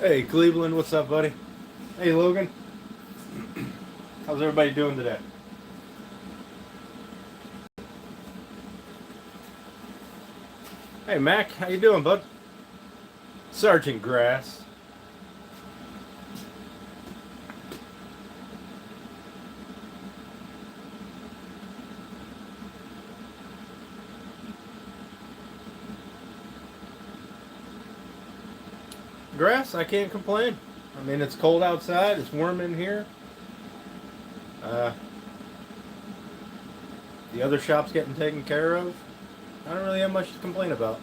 Hey, Cleveland, what's up, buddy? Hey, Logan. How's everybody doing today? Hey, Mac, how you doing, bud? Sergeant Grass. Grass, I can't complain. I mean, it's cold outside. It's warm in here. Uh, the other shop's getting taken care of. I don't really have much to complain about.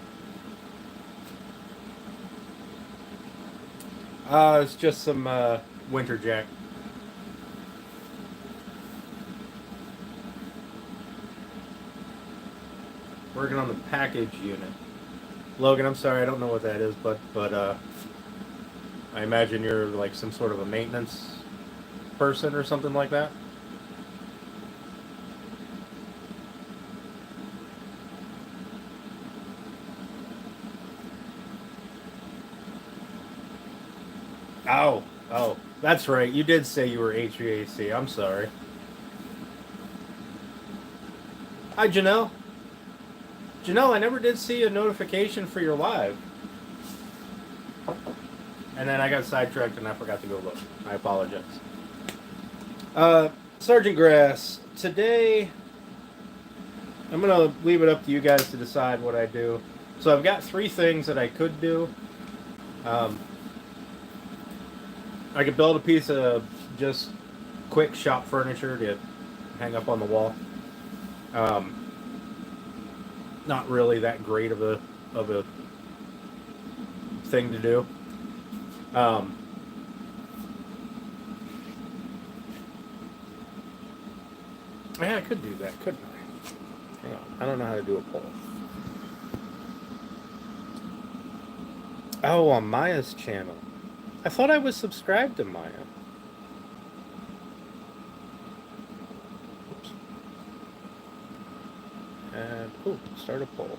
It's just some winter jack. Working on the package unit. Logan, I'm sorry, I don't know what that is, but I imagine you're like some sort of a maintenance person or something like that. Oh, oh, that's right. You did say you were HVAC. I'm sorry. Hi, Janelle. Janelle, I never did see a notification for your live. And then I got sidetracked and I forgot to go look. I apologize. Sergeant Grass, today I'm going to leave it up to you guys to decide what I do. So I've got three things that I could do. I could build a piece of just quick shop furniture to hang up on the wall. Not really that great of a thing to do. Yeah, I could do that, couldn't I? Hang on, I don't know how to do a poll. Oh, on Maya's channel. I thought I was subscribed to Maya. Oops. And, start a poll.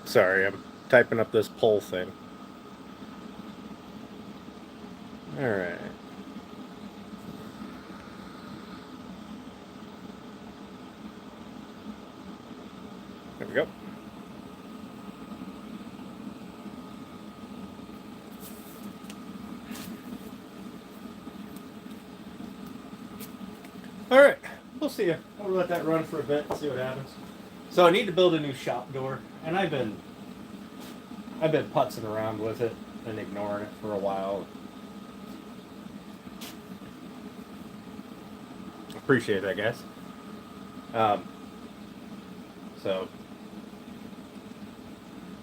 Sorry, I'm typing up this poll thing. Alright. There we go. Alright, we'll see you. I'll let that run for a bit and see what happens. So I need to build a new shop door, and I've been putzing around with it and ignoring it for a while. Appreciate that, guys. So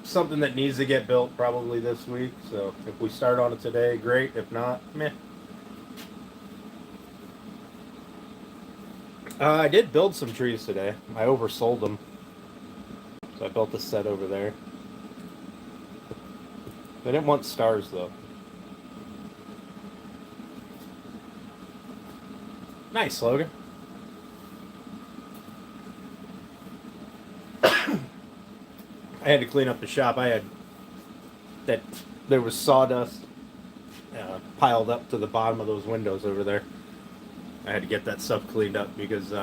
something that needs to get built probably this week. So if we start on it today, great. If not, meh. I did build some trees today. I oversold them. So I built the set over there. They didn't want stars, though. Nice, Logan. I had to clean up the shop. There was sawdust piled up to the bottom of those windows over there. I had to get that stuff cleaned up because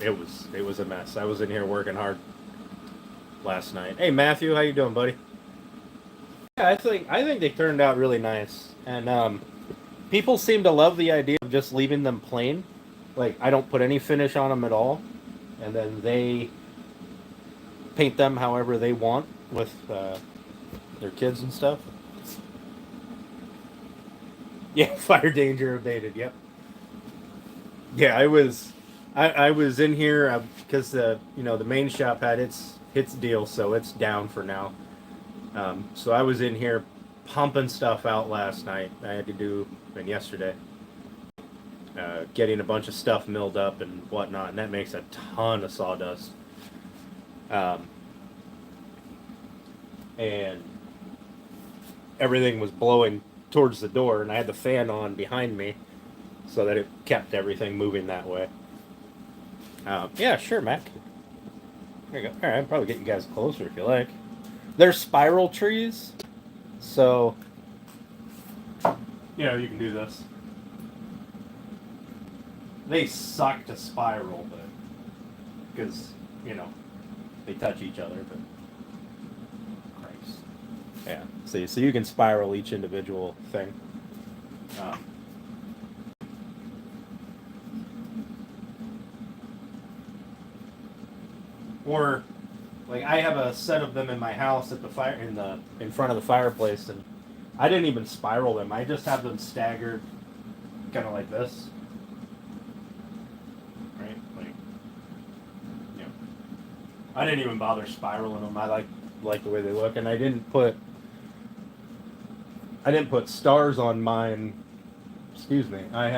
it was a mess. I was in here working hard last night. Hey Matthew, how you doing, buddy? Yeah, I think they turned out really nice, and people seem to love the idea of just leaving them plain. Like I don't put any finish on them at all, and then they paint them however they want with their kids and stuff. Yeah, fire danger abated. Yep. Yeah, I was in here because the main shop had its deal, so it's down for now. So I was in here pumping stuff out last night. I had to do, and yesterday, getting a bunch of stuff milled up and whatnot, and that makes a ton of sawdust. Um, and everything was blowing towards the door, and I had the fan on behind me so that it kept everything moving that way. Yeah, sure, Mac. There you go. All right, I'll probably get you guys closer if you like. They're spiral trees, so you know you can do this. They suck to spiral, but because you know they touch each other. But Christ, yeah. See, so you can spiral each individual thing. Um, or like I have a set of them in my house at the fire in front of the fireplace, and I didn't even spiral them. I just have them staggered, kind of like this, right? Like, you know, I didn't even bother spiraling them. I like the way they look, and I didn't put stars on mine. Excuse me. I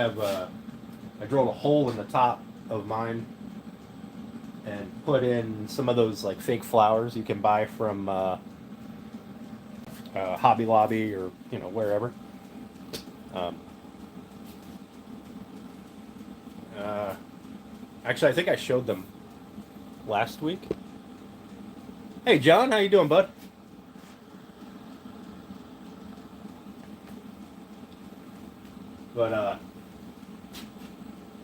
drilled a hole in the top of mine and put in some of those like fake flowers you can buy from Hobby Lobby or wherever. Um, uh, Actually, I think I showed them last week. Hey, John, how you doing, bud? But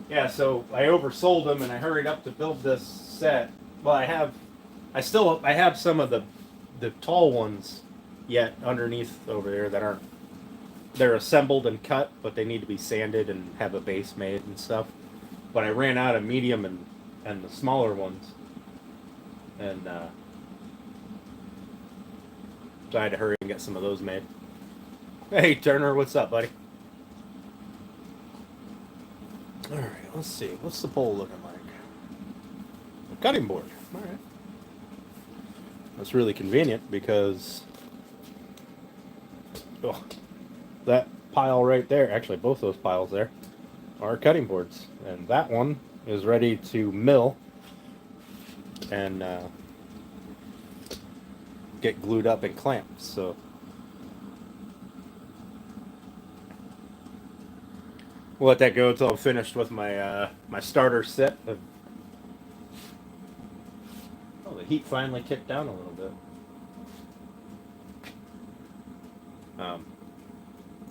yeah, so I oversold them and I hurried up to build this set. Well, I have some of the tall ones yet underneath over there that aren't. They're assembled and cut, but they need to be sanded and have a base made and stuff. But I ran out of medium and the smaller ones, and so I had to hurry and get some of those made. Hey Turner, what's up, buddy? All right, let's see. What's the pole looking like? A cutting board. All right. That's really convenient because that pile right there, actually both those piles there, are cutting boards. And that one is ready to mill and get glued up and clamped. So we'll let that go until I'm finished with my my starter set. Oh, the heat finally kicked down a little bit.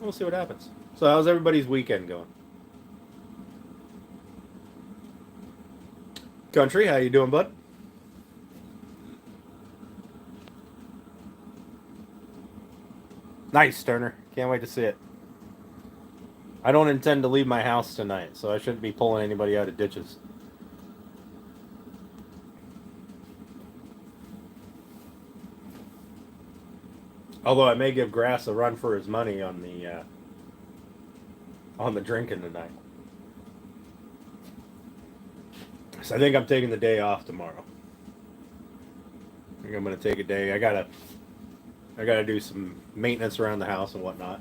We'll see what happens. So how's everybody's weekend going? Country, how you doing, bud? Nice, Turner. Can't wait to see it. I don't intend to leave my house tonight, so I shouldn't be pulling anybody out of ditches. Although I may give Grass a run for his money on the drinking tonight. So I think I'm taking the day off tomorrow. I think I'm gonna take a day. I gotta do some maintenance around the house and whatnot.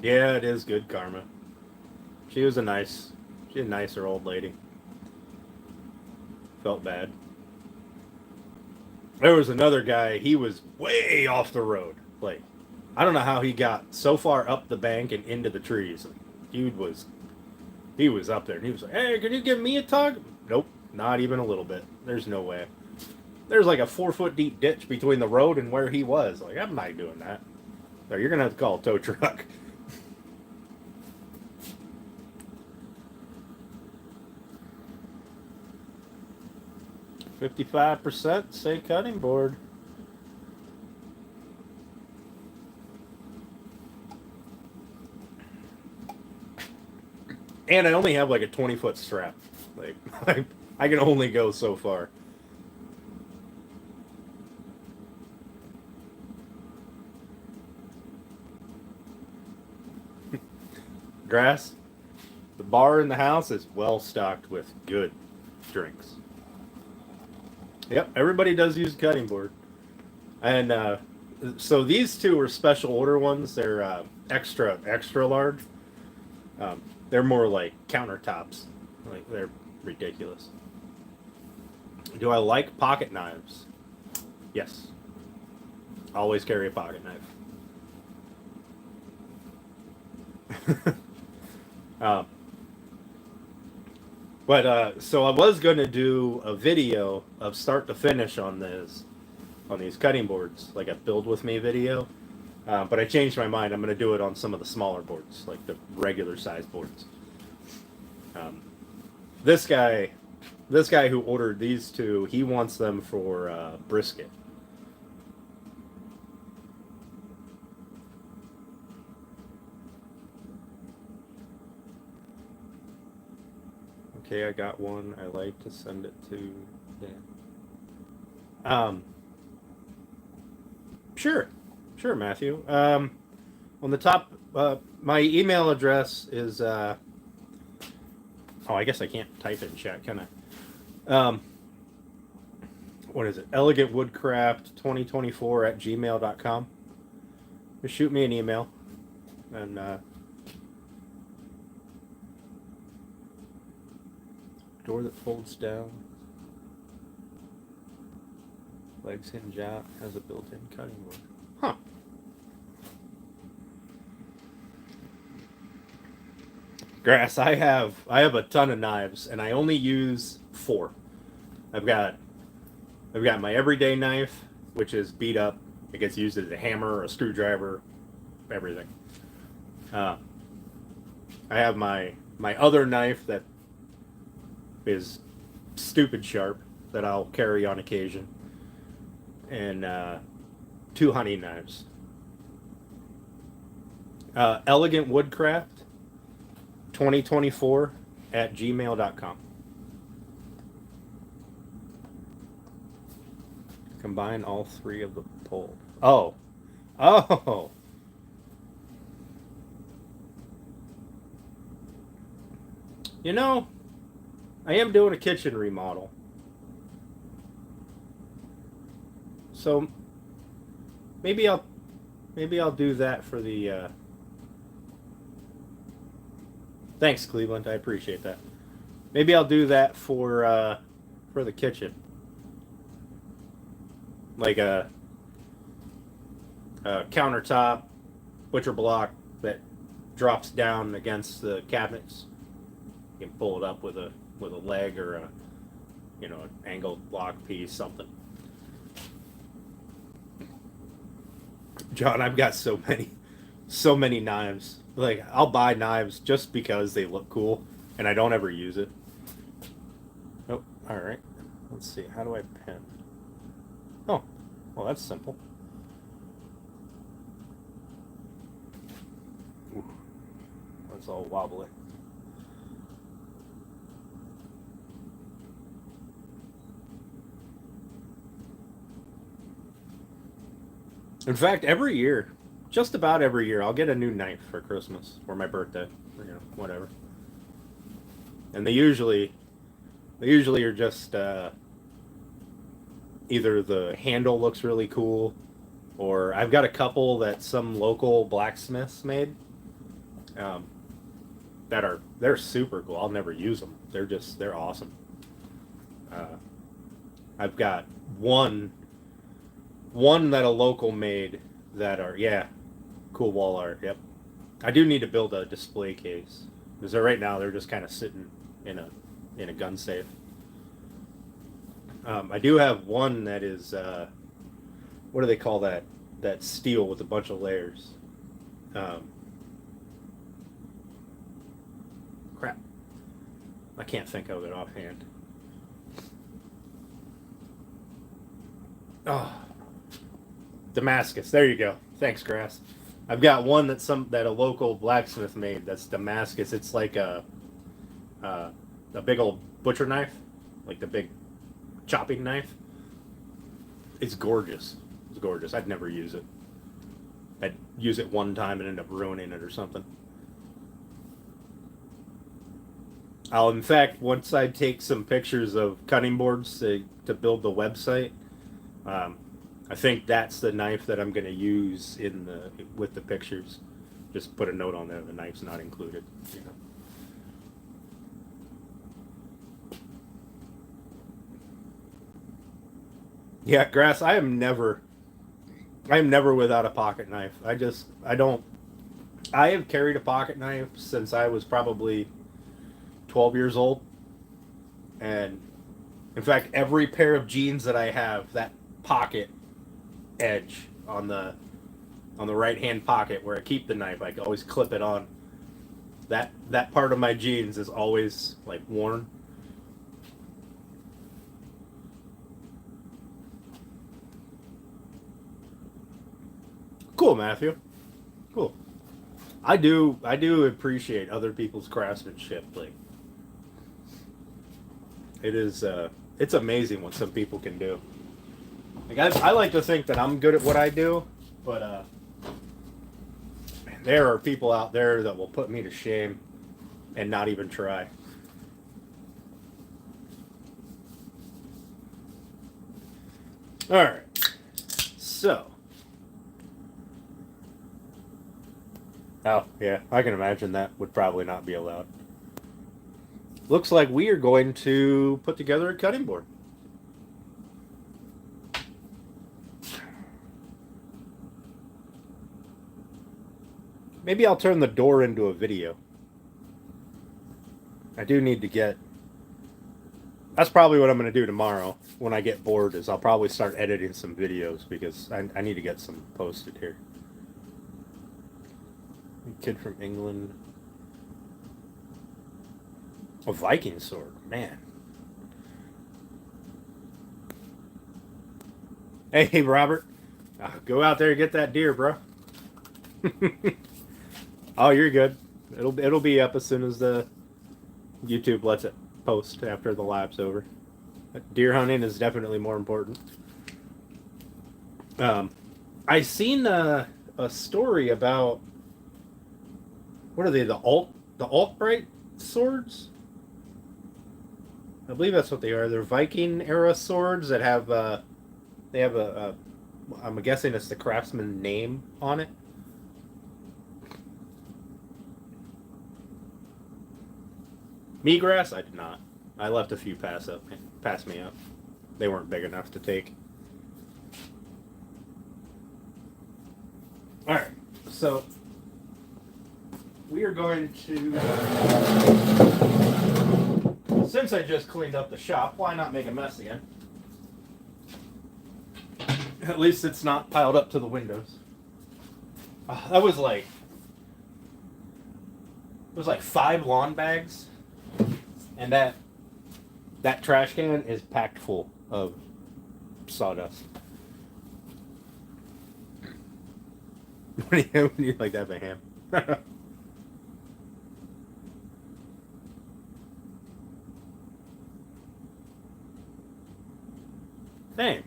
Yeah, it is good karma. She's a nicer old lady. Felt bad. There was another guy, he was way off the road. Like, I don't know how he got so far up the bank and into the trees. He was up there and he was like, "Hey, can you give me a tug?" Nope, not even a little bit. There's no way. There's like a 4 foot deep ditch between the road and where he was. Like, I'm not doing that. So you're gonna have to call a tow truck. 55% say cutting board. And I only have like a 20-foot strap. Like I can only go so far. Grass. The bar in the house is well stocked with good drinks. Yep, everybody does use a cutting board. And so these two are special order ones. They're extra large. They're more like countertops. Like they're ridiculous. Do I like pocket knives? Yes. Always carry a pocket knife. um, but so I was going to do a video of start to finish on these cutting boards, like a build with me video. But I changed my mind. I'm going to do it on some of the smaller boards, like the regular size boards. Um, this guy who ordered these two, he wants them for brisket. Okay, I got one. I like to send it to Dan. Sure, sure, Matthew. On the top, my email address is. Oh, I guess I can't type it in chat, can I? What is it? elegantwoodcraft2024 @gmail.com. Just shoot me an email, and door that folds down, legs hinge out, has a built-in cutting board. Huh. Grass, I have a ton of knives, and I only use 4. I've got my everyday knife, which is beat up. It gets used as a hammer, a screwdriver, everything. I have my other knife that is stupid sharp that I'll carry on occasion, and 2 hunting knives. Elegant Woodcraft 2024 @gmail.com. Combine all 3 of the poll. Oh. You know, I am doing a kitchen remodel. So maybe I'll do that for the Thanks, Cleveland. I appreciate that. Maybe I'll do that for the kitchen. Like a countertop butcher block that drops down against the cabinets. You can pull it up with a leg or an angled block piece, something. John, I've got so many knives. Like, I'll buy knives just because they look cool, and I don't ever use it. Oh, all right. Let's see. How do I pin? Oh, well, that's simple. Ooh, that's all wobbly. In fact, every year, just about every year, I'll get a new knife for Christmas or my birthday, or, whatever. And they usually are just either the handle looks really cool, or I've got a couple that some local blacksmiths made they're super cool. I'll never use them. They're awesome. I've got one that a local made that are cool wall art. Yep. I do need to build a display case because right now they're just kind of sitting in a gun safe. I do have one that is what do they call that steel with a bunch of layers? Crap, I can't think of it offhand. Oh, Damascus. There you go. Thanks, Grass. I've got one that a local blacksmith made. That's Damascus. It's like a big old butcher knife, like the big chopping knife. It's gorgeous. It's gorgeous. I'd never use it. I'd use it one time and end up ruining it or something. I'll, in fact, once I take some pictures of cutting boards to build the website, um, I think that's the knife that I'm going to use in the with the pictures. Just put a note on there, the knife's not included. You know. Yeah, Grass, I am never without a pocket knife. I don't, I have carried a pocket knife since I was probably 12 years old. And in fact, every pair of jeans that I have, that pocket edge on the right hand pocket where I keep the knife, I can always clip it on. That part of my jeans is always like worn. Cool, Matthew. Cool. I do appreciate other people's craftsmanship. Like it is it's amazing what some people can do. Like I like to think that I'm good at what I do, but man, there are people out there that will put me to shame and not even try. All right. So, oh, yeah, I can imagine that would probably not be allowed. Looks like we are going to put together a cutting board. Maybe I'll turn the door into a video. I do need to get... That's probably what I'm going to do tomorrow when I get bored, is I'll probably start editing some videos because I need to get some posted here. Kid from England. A Viking sword, man. Hey, Robert. Go out there and get that deer, bro. Oh, you're good. It'll be up as soon as the YouTube lets it post after the lab's over. Deer hunting is definitely more important. I seen a story about, what are they? The Alt-Bright swords? I believe that's what they are. They're Viking era swords that have they have a I'm guessing it's the craftsman name on it. Meagrass? I did not. I left a few pass me up. They weren't big enough to take. All right, so we are going to, since I just cleaned up the shop, why not make a mess again? At least it's not piled up to the windows. That was like, it was like 5 lawn bags, and that trash can is packed full of sawdust. What do you like that, ham? Dang,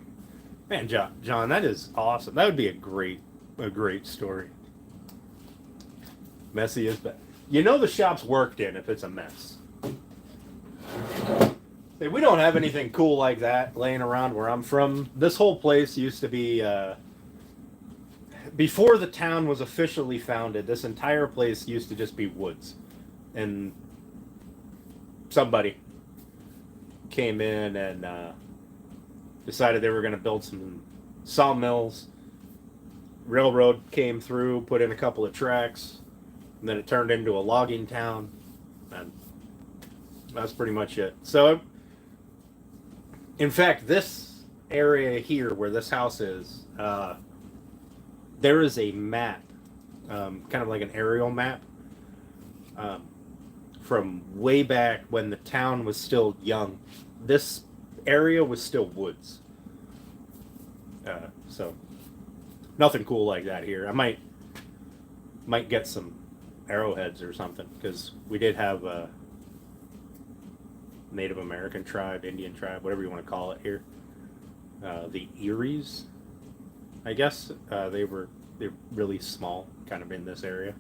man, John, that is awesome. That would be a great story. Messy is bad. You know the shop's worked in if it's a mess. Hey, we don't have anything cool like that laying around where I'm from. This whole place used to be, before the town was officially founded, this entire place used to just be woods. And somebody came in and decided they were going to build some sawmills. Railroad came through, put in a couple of tracks, and then it turned into a logging town. And that's pretty much it. So, in fact, this area here where this house is, there is a map, kind of like an aerial map, from way back when the town was still young. This area was still woods. So, nothing cool like that here. I might get some arrowheads or something, because we did have a Native American tribe, Indian tribe, whatever you want to call it here. The Eries, I guess. They're really small, kind of in this area.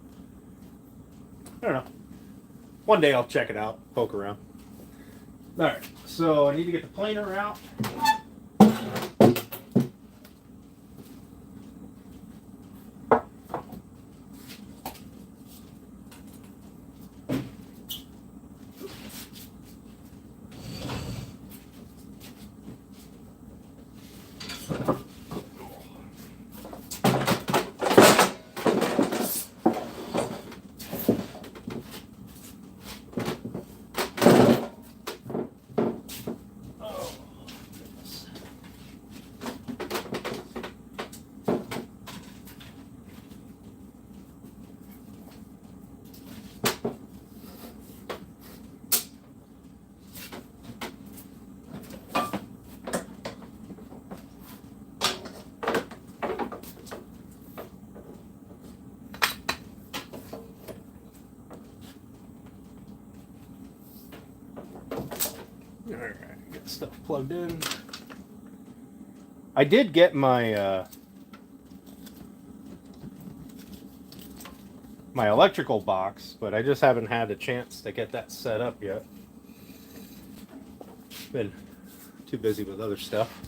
I don't know. One day I'll check it out, poke around. All right, so I need to get the planer out. Alright, get stuff plugged in. I did get my my electrical box, but I just haven't had a chance to get that set up yet. Been too busy with other stuff.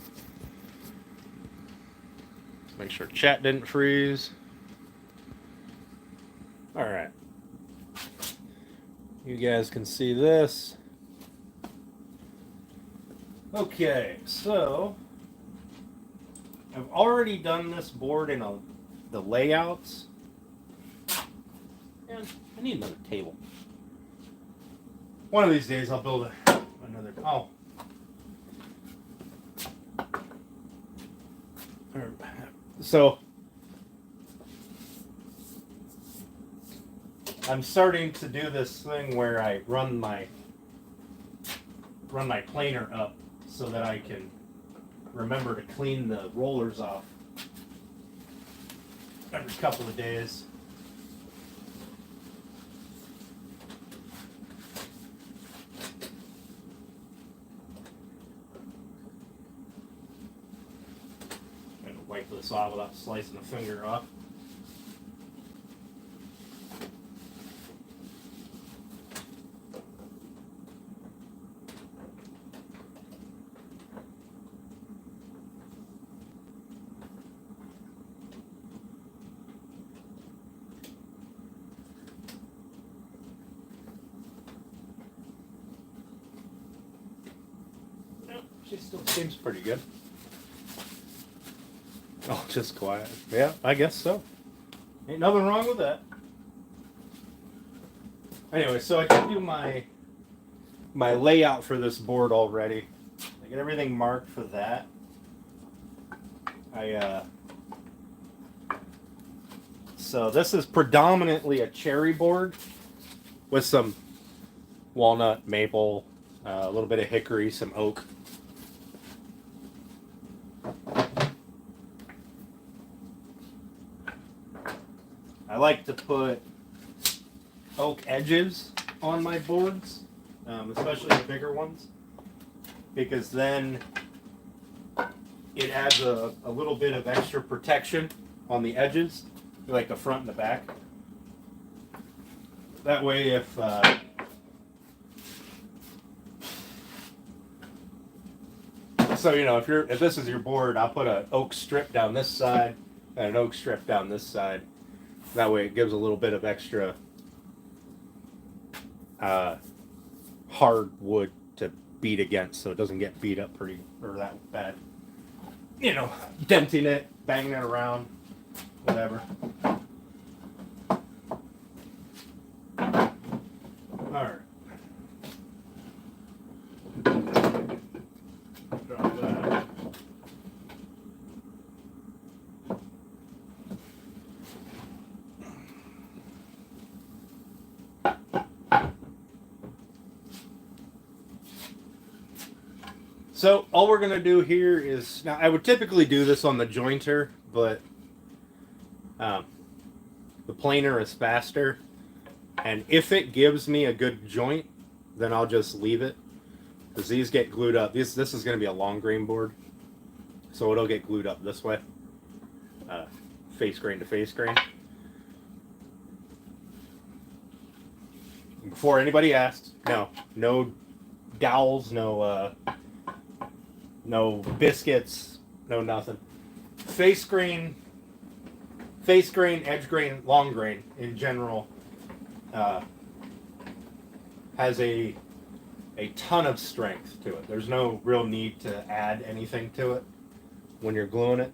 Make sure chat didn't freeze. Alright. You guys can see this. Okay, so I've already done this board in the layouts. And I need another table. One of these days I'll build another. Oh. So I'm starting to do this thing where I run my planer up so that I can remember to clean the rollers off every couple of days. I'm gonna wipe this off without slicing a finger off. She still seems pretty good. Oh, just quiet. Yeah, I guess so. Ain't nothing wrong with that. Anyway, so I can do my layout for this board already. I get everything marked for that. So this is predominantly a cherry board with some walnut, maple, a little bit of hickory, some oak. I like to put oak edges on my boards, especially the bigger ones, because then it adds a little bit of extra protection on the edges, like the front and the back. That way, if so, you know, if this is your board, I'll put an oak strip down this side and an oak strip down this side. That way, it gives a little bit of extra hard wood to beat against, so it doesn't get beat up pretty or that bad. You know, denting it, banging it around, whatever. All right. Drop that. So all we're going to do here is, now I would typically do this on the jointer, but the planer is faster. And if it gives me a good joint, then I'll just leave it. Because these get glued up. This is going to be a long grain board. So it'll get glued up this way. Face grain to face grain. Before anybody asks, no dowels, no biscuits, no nothing. Face grain, edge grain, long grain in general has a ton of strength to it. There's no real need to add anything to it when you're gluing it.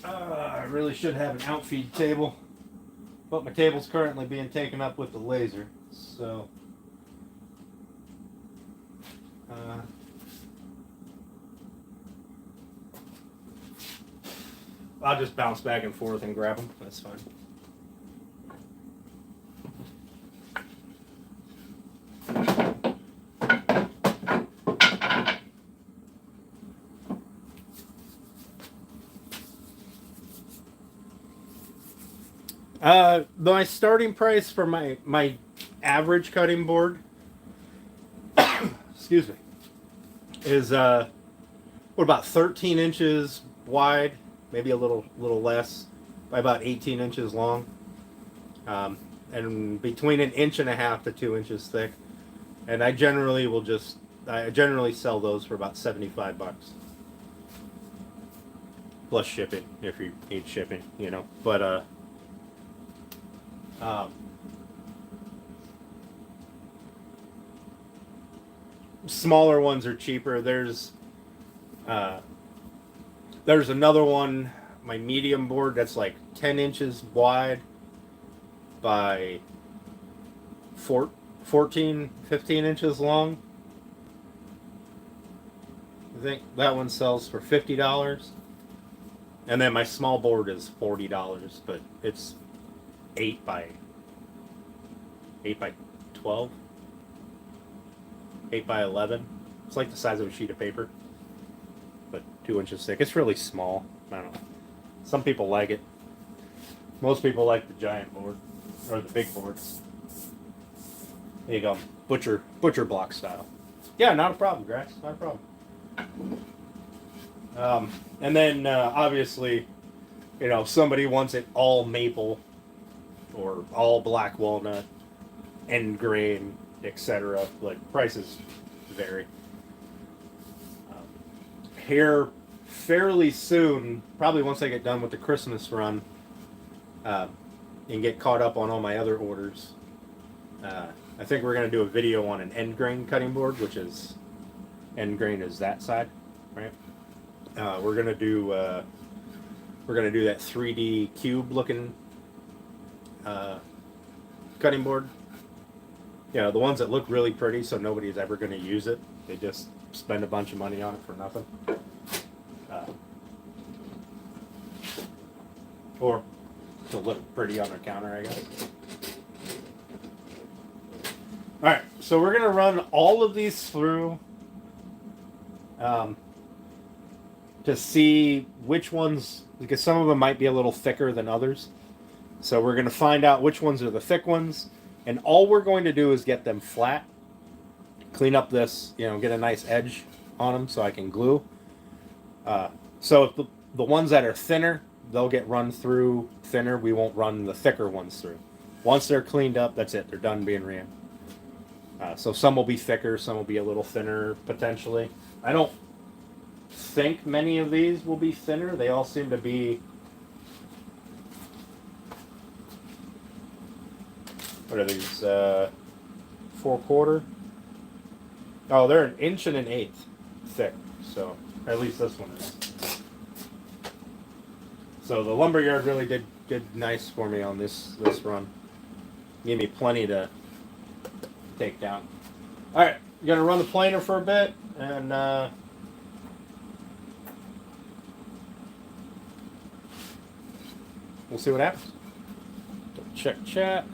I really should have an outfeed table, but my table's currently being taken up with the laser, so I'll just bounce back and forth and grab them. That's fine. My starting price for my average cutting board, excuse me, is what, about 13 inches wide, maybe a little less, by about 18 inches long, and between 1.5 inches to 2 inches thick. And I generally sell those for about $75 plus shipping if you need shipping, but smaller ones are cheaper. There's another one, my medium board, that's like 10 inches wide by 15 inches long. I think that one sells for $50. And then my small board is $40, but it's 8 by 12, 8 by 11. It's like the size of a sheet of paper, but 2 inches thick. It's really small. I don't know. Some people like it. Most people like the giant board or the big boards. There you go, butcher block style. Yeah, not a problem, Grass. Not a problem. And then obviously, if somebody wants it all maple or all black walnut, end grain, etc., like, prices vary. Here, fairly soon, probably once I get done with the Christmas run, and get caught up on all my other orders, I think we're going to do a video on an end grain cutting board, which is, end grain is that side, right? We're gonna do that 3D cube looking cutting board. The ones that look really pretty, so nobody's ever going to use it. They just spend a bunch of money on it for nothing. Or to look pretty on their counter, I guess. Alright, so we're going to run all of these through to see which ones, because some of them might be a little thicker than others. So we're going to find out which ones are the thick ones, and all we're going to do is get them flat, clean up this, get a nice edge on them so I can glue. So if the ones that are thinner, they'll get run through thinner. We won't run the thicker ones through. Once they're cleaned up, that's it. They're done being ran. So some will be thicker, some will be a little thinner, potentially. I don't think many of these will be thinner. They all seem to be, what are these, 4/4? Oh, they're 1 1/8 inches thick, so at least this one is. So the lumberyard really did nice for me on this run. Gave me plenty to take down. All right, you're gonna run the planer for a bit, and we'll see what happens. Check chat.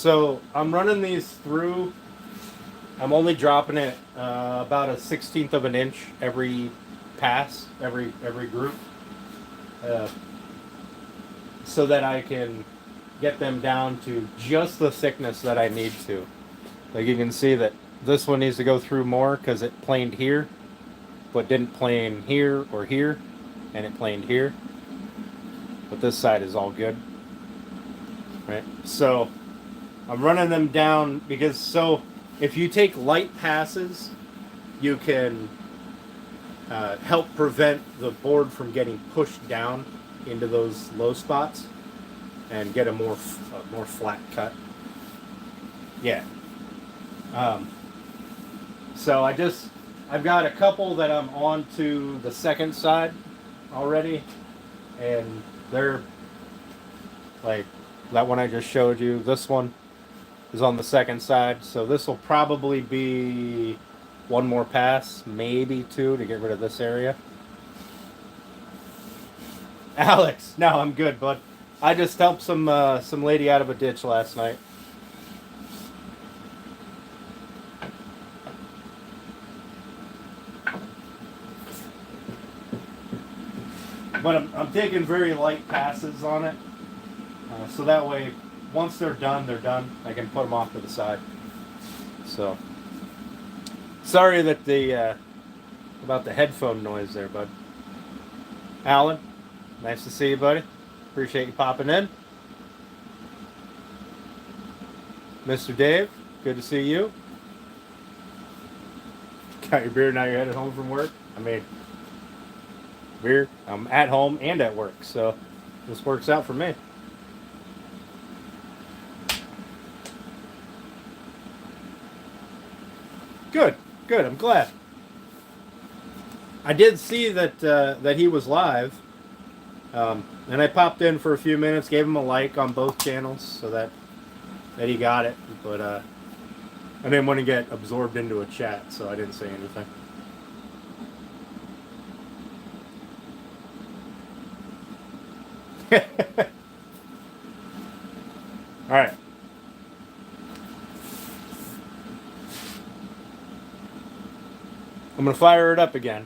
So I'm running these through. I'm only dropping it about a 16th of an inch every pass, every group, uh, so that I can get them down to just the thickness that I need to. Like you can see that this one needs to go through more because it planed here, but didn't plane here or here, and it planed here. But this side is all good, right? So I'm running them down because if you take light passes, you can help prevent the board from getting pushed down into those low spots and get a more flat cut. Yeah. So I've got a couple that I'm on to the second side already, and they're like that one I just showed you. This one is on the second side, so this will probably be one more pass, maybe two, to get rid of this area. Alex, no, I'm good, bud. I just helped some lady out of a ditch last night. But I'm taking very light passes on it, so that way, once they're done, I can put them off to the side. So, sorry that about the headphone noise there, bud. Alan, nice to see you, buddy. Appreciate you popping in. Mr. Dave, good to see you. Got your beer, now you're headed home from work? I mean, beer, I'm at home and at work, so this works out for me. Good, I'm glad. I did see that he was live, and I popped in for a few minutes, gave him a like on both channels so that he got it, but I didn't want to get absorbed into a chat, so I didn't say anything. All right. I'm going to fire it up again,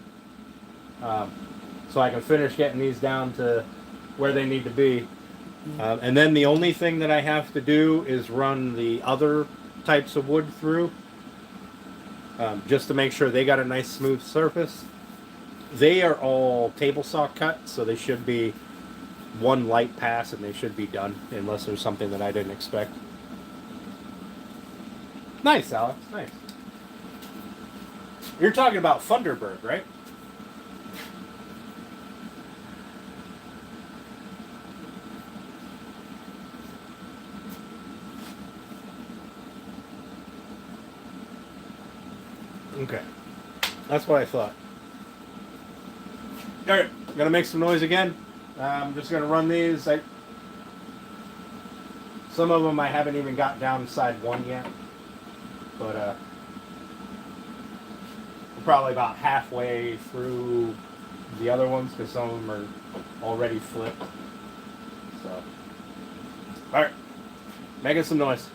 so I can finish getting these down to where they need to be. And then the only thing that I have to do is run the other types of wood through, just to make sure they got a nice smooth surface. They are all table saw cut, so they should be one light pass and they should be done, unless there's something that I didn't expect. Nice, Alex. Nice. You're talking about Thunderbird, right? Okay. That's what I thought. Alright, gonna make some noise again. I'm just gonna run these. Some of them I haven't even got down inside one yet. But we're probably about halfway through the other ones because some of them are already flipped. So, alright, making some noise.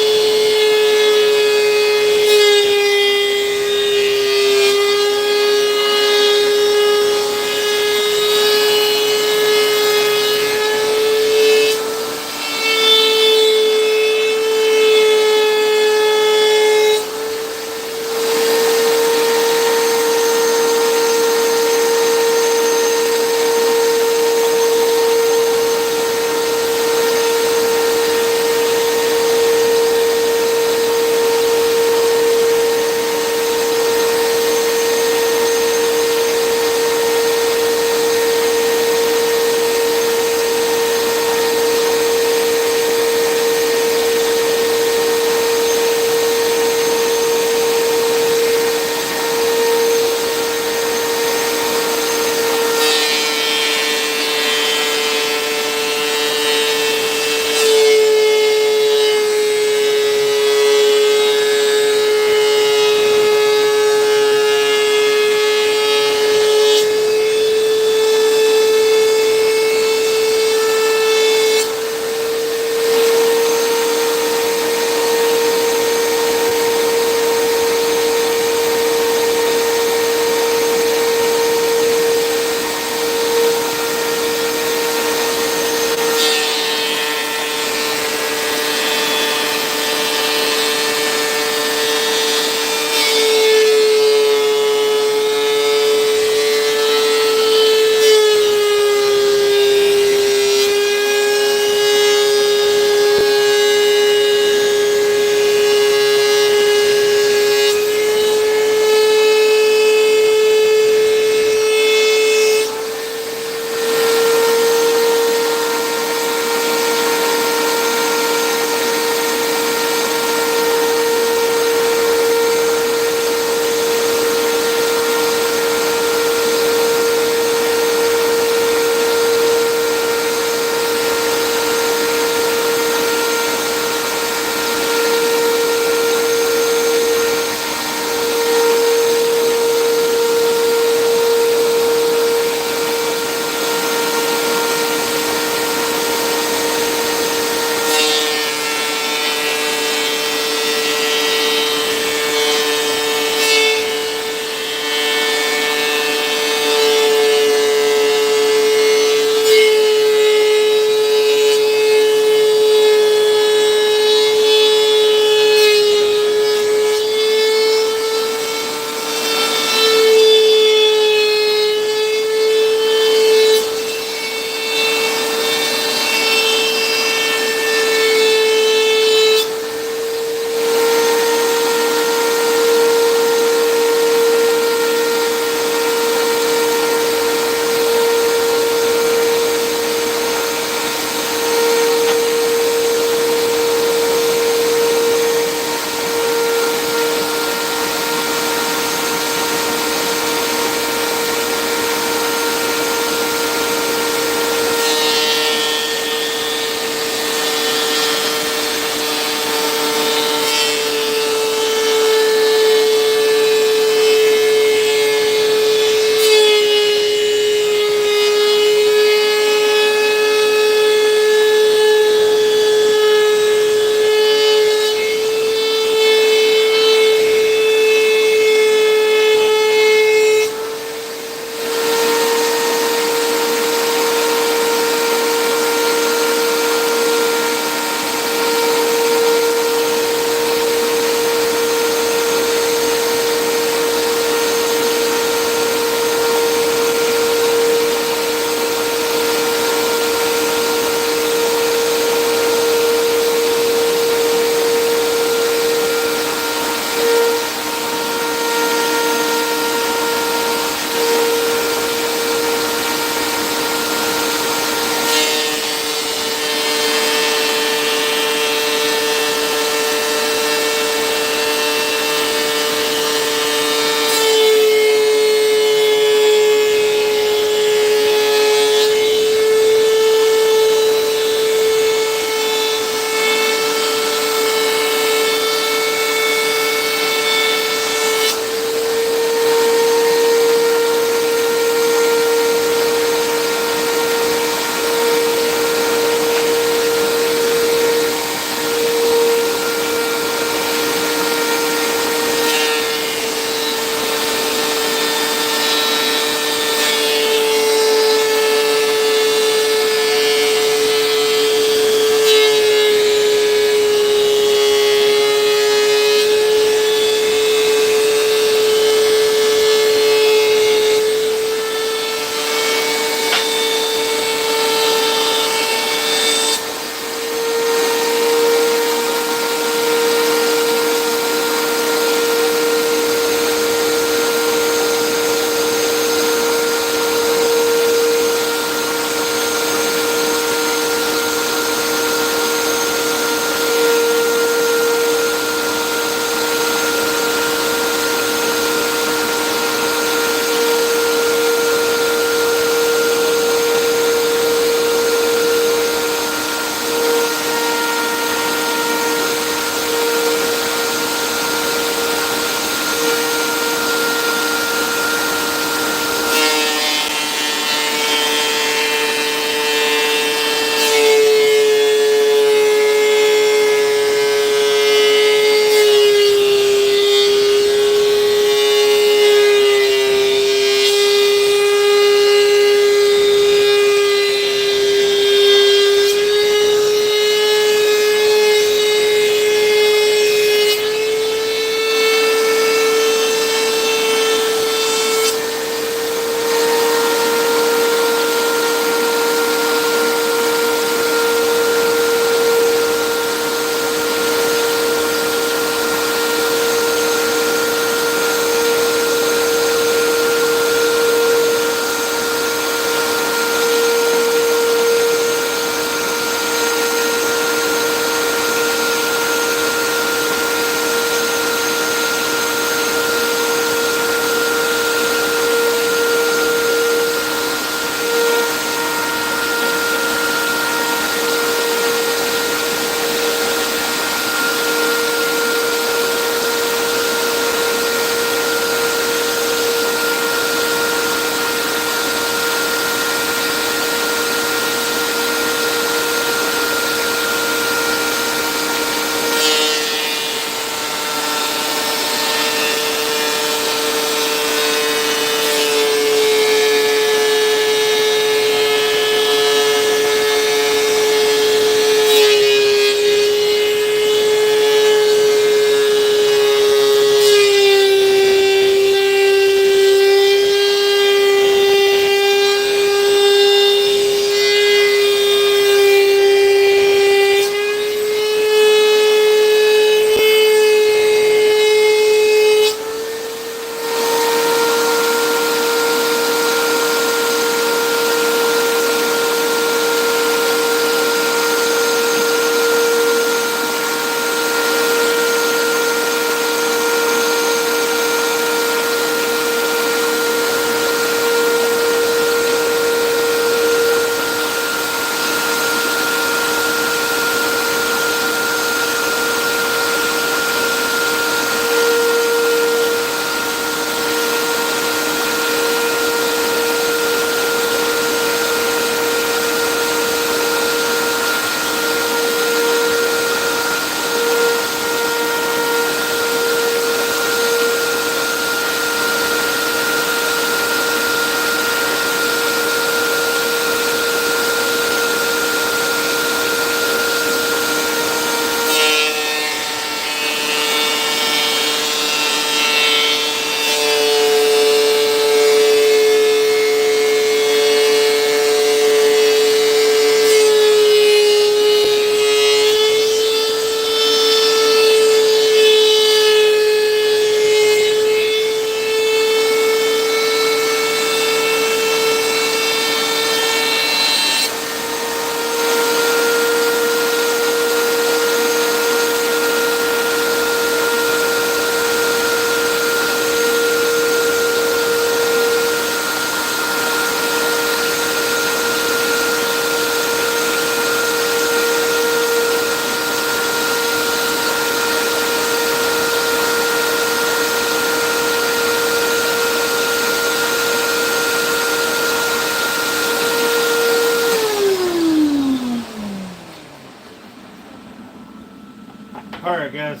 Alright, guys.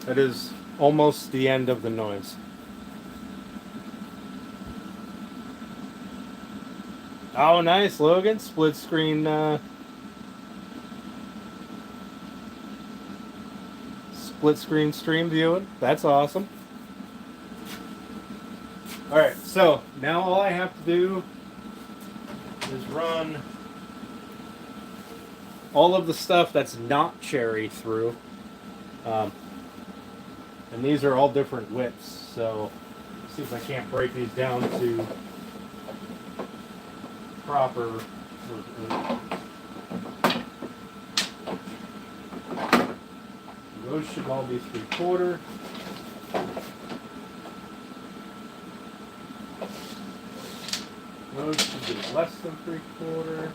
That is almost the end of the noise. Oh, nice, Logan. Split screen, stream viewing. That's awesome. Alright, so now all I have to do is run all of the stuff that's not cherry through. And these are all different widths, so let's see if I can't break these down to proper. Those should all be 3/4. Those should be less than 3/4,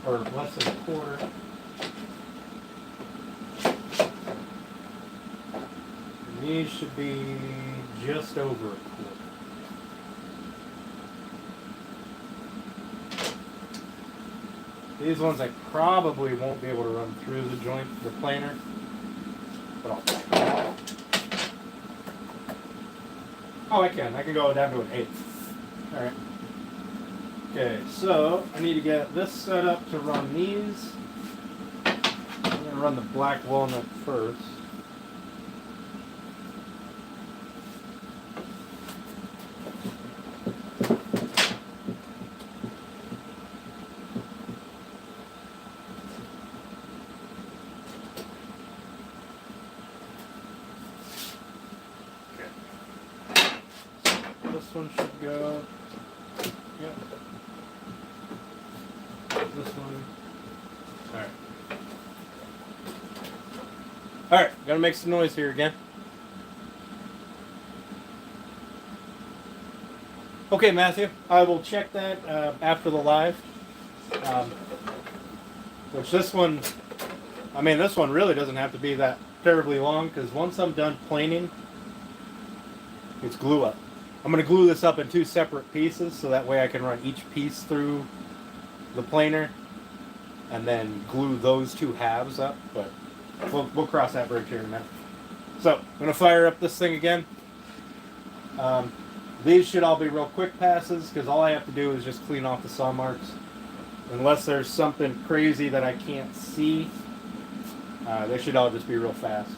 or less than 1/4. And these should be just over 1/4. These ones I probably won't be able to run through the joint, the planer, but I'll try. Oh, I can. I can go down to an 1/8. All right. Okay, so I need to get this set up to run these. I'm going to run the black walnut first. This one should go. Yep. This one. Alright. Alright, gotta make some noise here again. Okay, Matthew, I will check that after the live. Which this one, I mean, this one really doesn't have to be that terribly long, because once I'm done planing, it's glue up. I'm going to glue this up in 2 separate pieces, so that way I can run each piece through the planer and then glue those 2 halves up, but we'll cross that bridge here in a minute. So, I'm going to fire up this thing again. These should all be real quick passes, because all I have to do is just clean off the saw marks. Unless there's something crazy that I can't see, they should all just be real fast.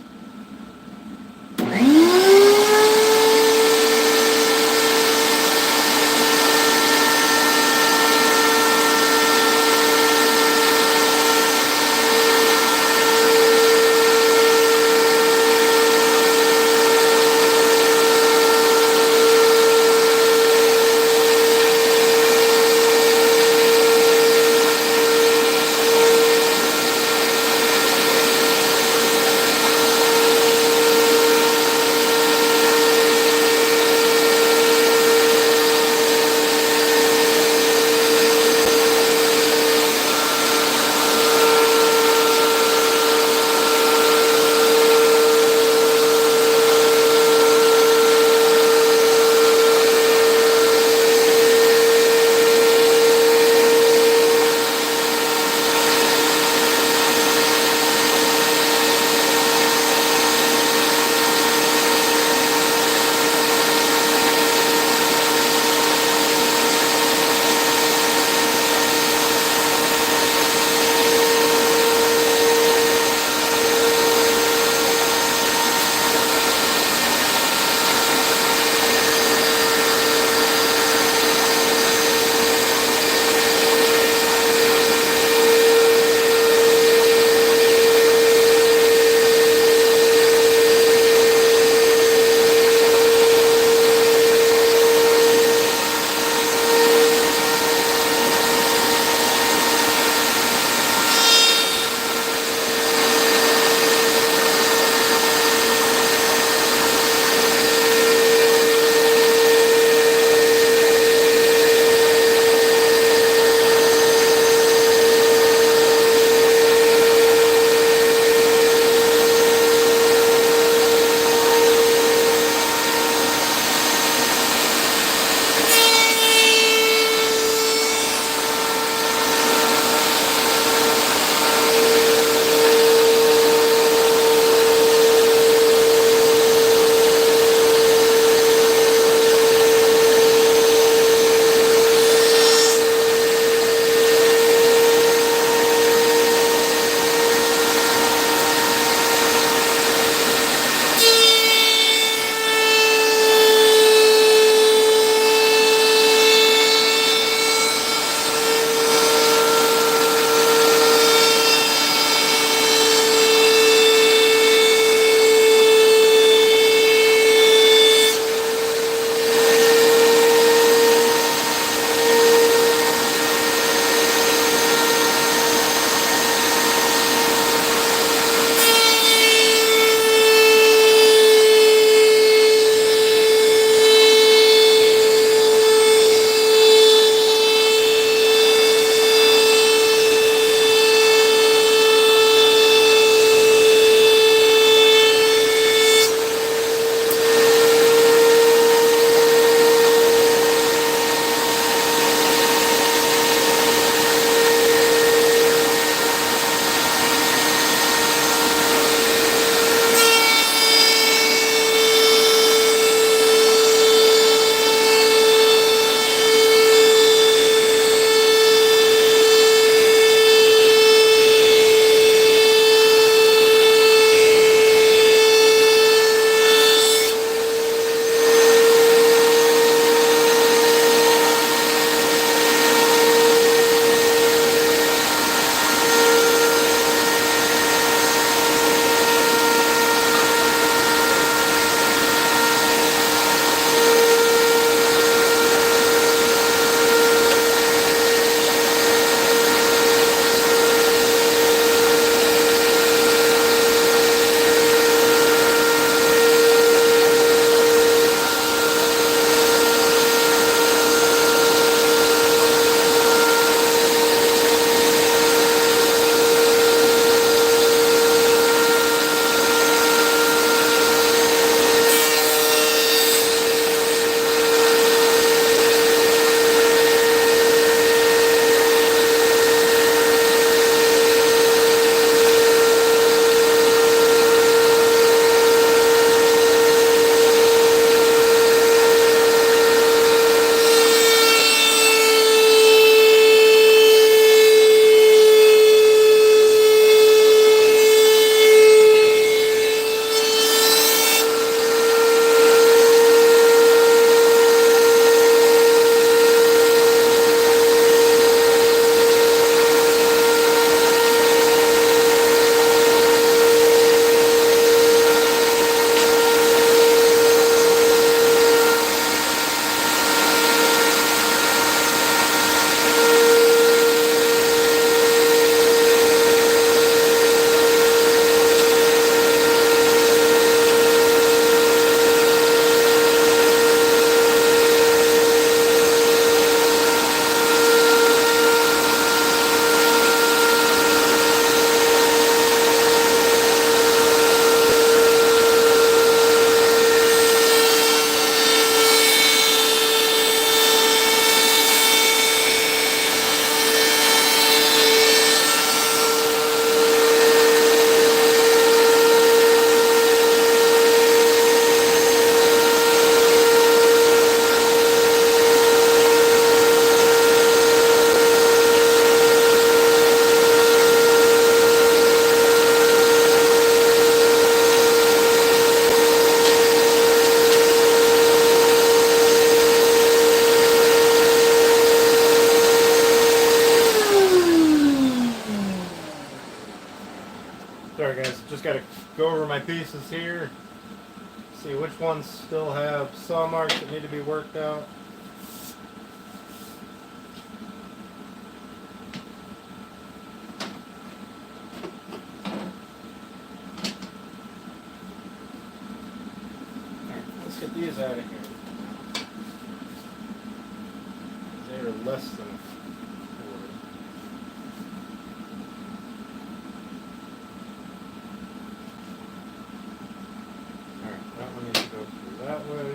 just got to go over my pieces here. See which ones still have saw marks that need to be worked out. Let's get these out of here. They are less than a quarter. Alright, that one needs to go through that way.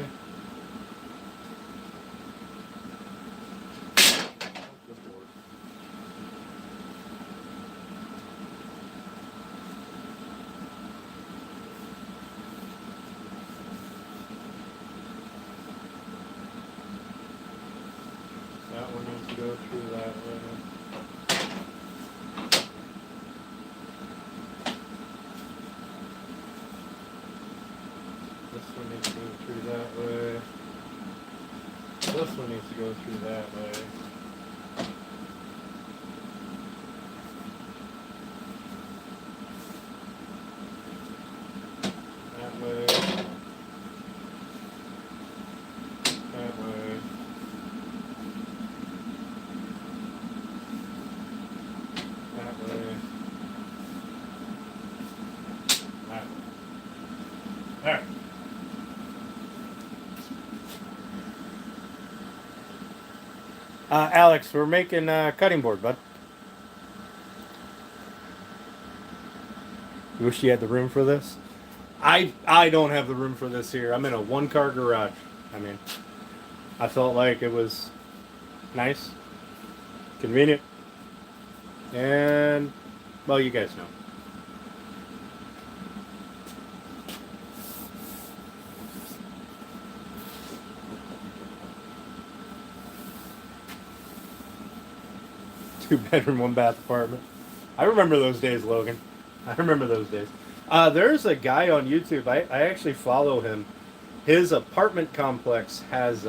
Good Lord. That one needs to go through that way. This one needs to go through that way. This one needs to go through that way. That way. That way. That way. That way. Alright. Alex, we're making a cutting board, bud. You wish you had the room for this? I don't have the room for this here. I'm in a one-car garage. I mean, I felt like it was nice, convenient, and, well, you guys know. Two-bedroom, one-bath apartment. I remember those days, Logan. I remember those days. There's a guy on YouTube. I actually follow him. His apartment complex has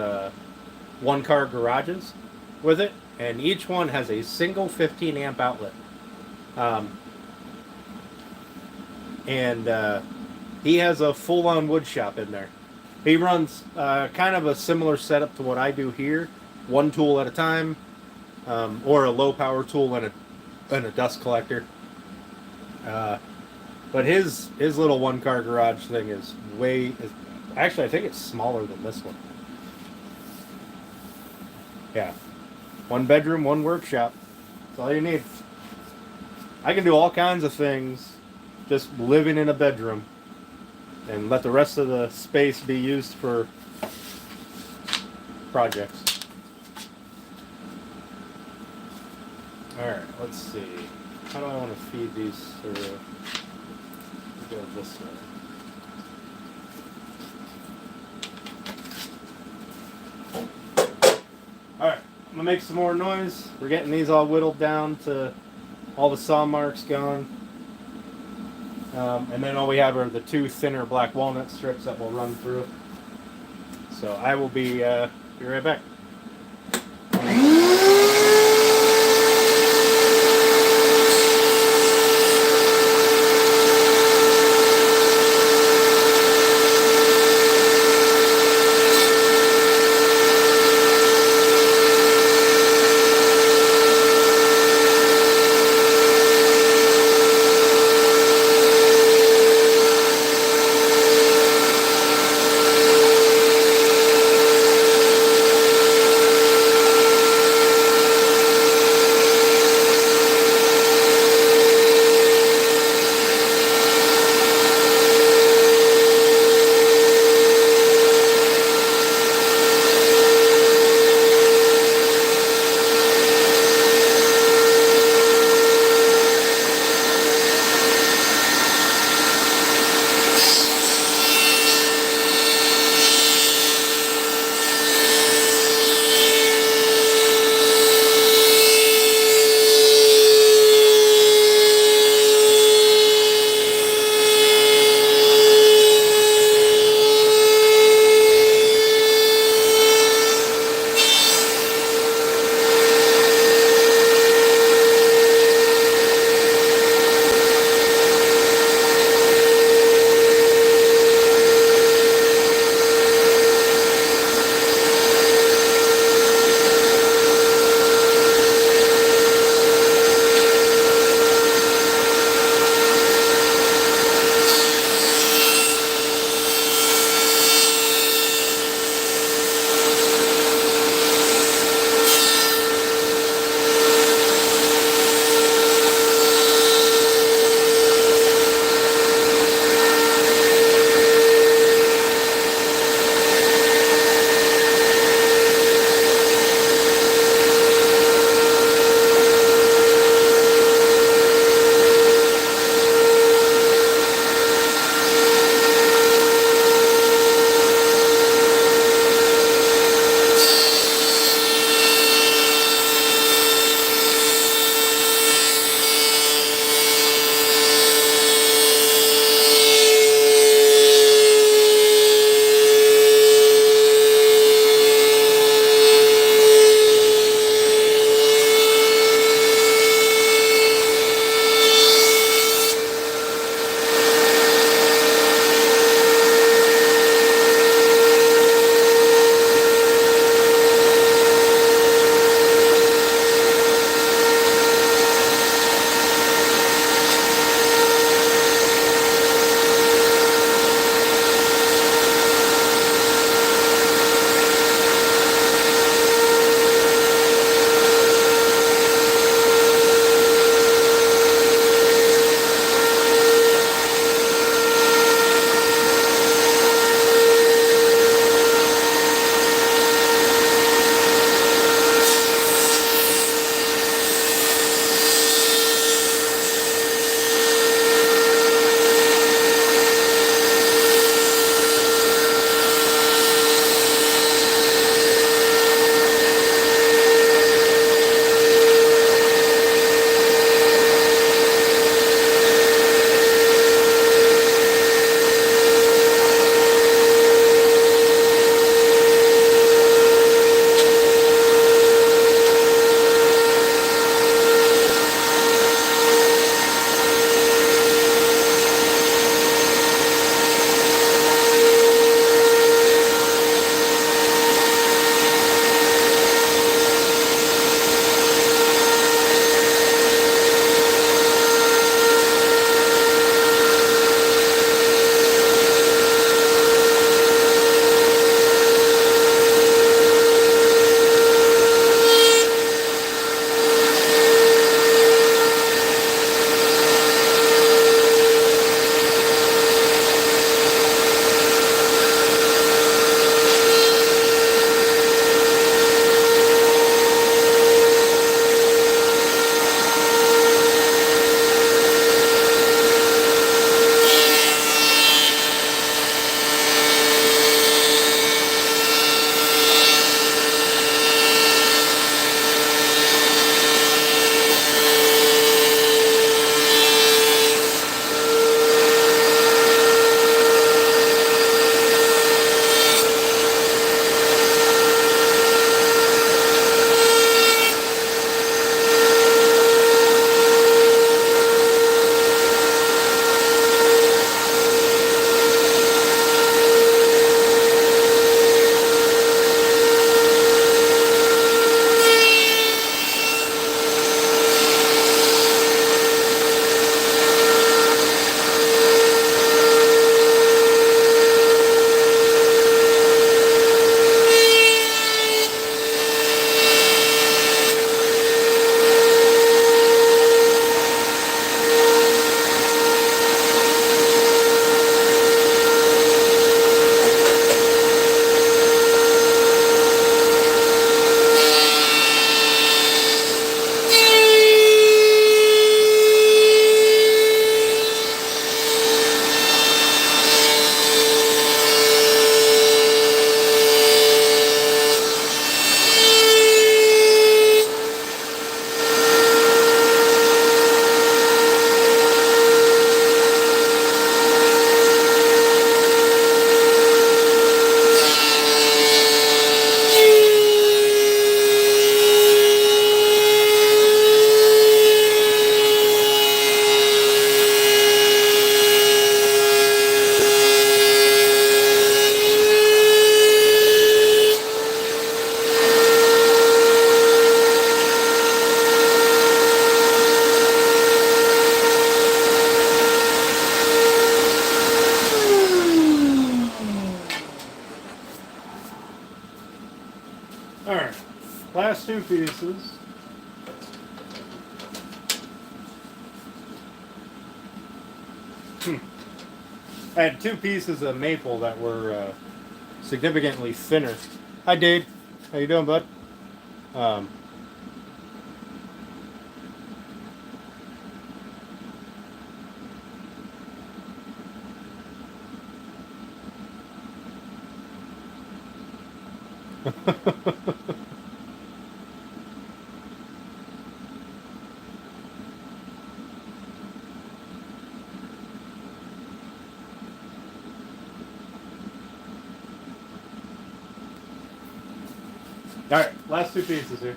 one-car garages with it, and each one has a single 15-amp outlet. And he has a full-on wood shop in there. He runs kind of a similar setup to what I do here, one tool at a time, or a low-power tool and a dust collector. But his little one-car garage thing is actually, I think it's smaller than this one. Yeah. One bedroom, one workshop. That's all you need. I can do all kinds of things just living in a bedroom and let the rest of the space be used for projects. Alright, let's see. How do I want to feed these through? Go this way. Alright, I'm going to make some more noise. We're getting these all whittled down to all the saw marks gone. And then all we have are the two thinner black walnut strips that we'll run through. So I will be right back. two pieces. I had two pieces of maple that were significantly thinner. Hi, Dade. How you doing, bud? Um, All right, last two pieces here.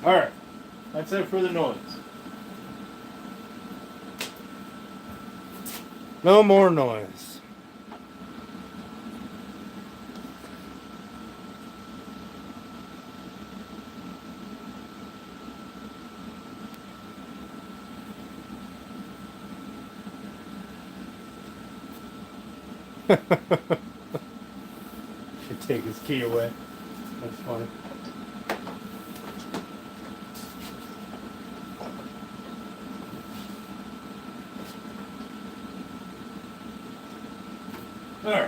All right, that's it for the noise. No more noise. Should take his key away. That's funny. All right.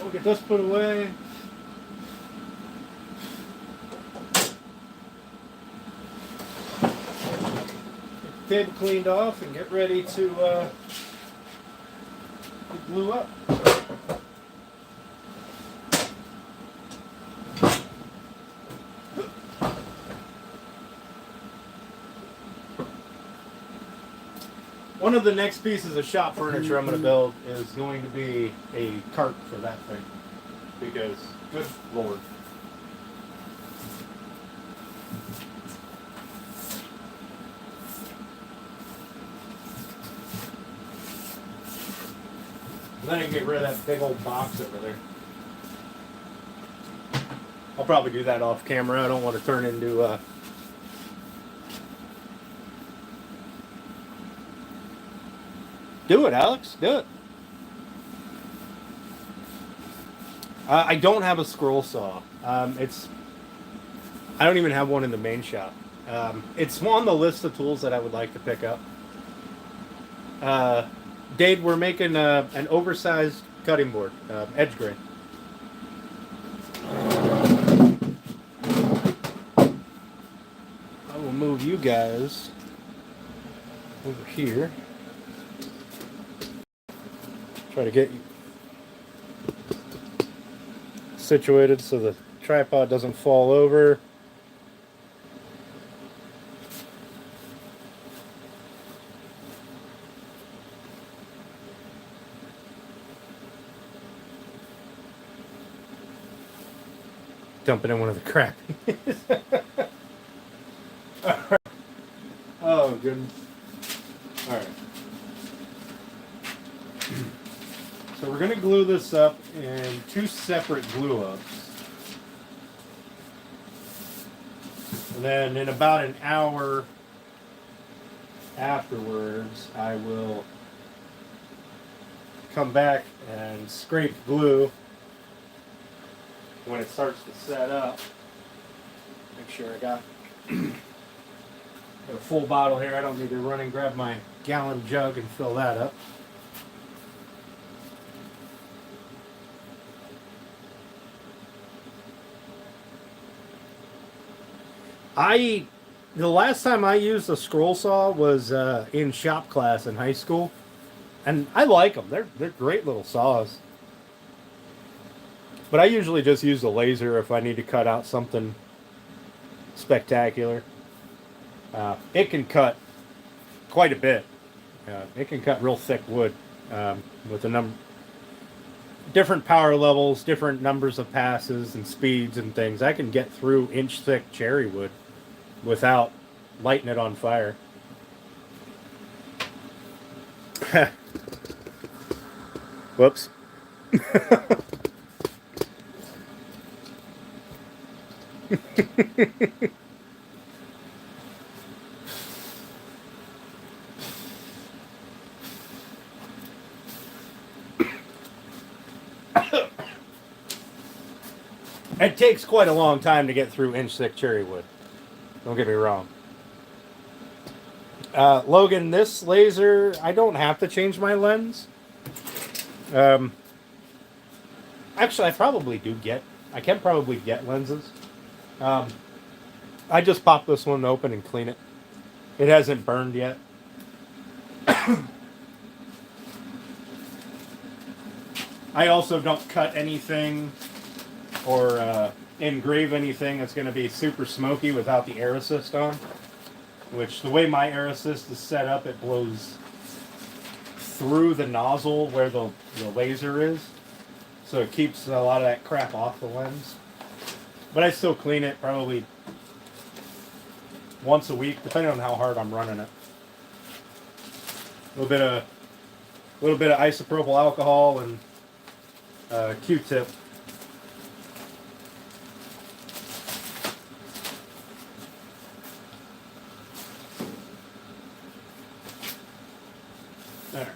We'll get this put away. Get the table cleaned off and get ready to glue up. One of the next pieces of shop furniture I'm going to build is going to be a cart for that thing. Because, good lord. And then I can get rid of that big old box over there. I'll probably do that off camera. I don't want to turn into Do it, Alex. Do it. I don't have a scroll saw. I don't even have one in the main shop. It's on the list of tools that I would like to pick up. Dade, we're making an oversized cutting board, edge grain. I will move you guys over here. Try to get you situated so the tripod doesn't fall over. Dumping in one of the crap. Alright. Oh, goodness. Alright. So we're going to glue this up in 2 separate glue ups. And then in about an hour afterwards, I will come back and scrape glue when it starts to set up. Make sure I got a full bottle here. I don't need to run and grab my gallon jug and fill that up. The last time I used a scroll saw was in shop class in high school, and I like them. They're great little saws. But I usually just use a laser if I need to cut out something spectacular. It can cut quite a bit. It can cut real thick wood with different power levels, different numbers of passes and speeds and things. I can get through inch-thick cherry wood without lighting it on fire. Whoops. It takes quite a long time to get through inch-thick cherry wood. Don't get me wrong. Logan, this laser, I don't have to change my lens. Actually, I can probably get lenses. I just pop this one open and clean it. It hasn't burned yet. I also don't cut anything or engrave anything that's going to be super smoky without the air assist on. Which, the way my air assist is set up, it blows through the nozzle where the laser is. So it keeps a lot of that crap off the lens. But I still clean it probably once a week, depending on how hard I'm running it. A little bit of isopropyl alcohol and Q-tip. There.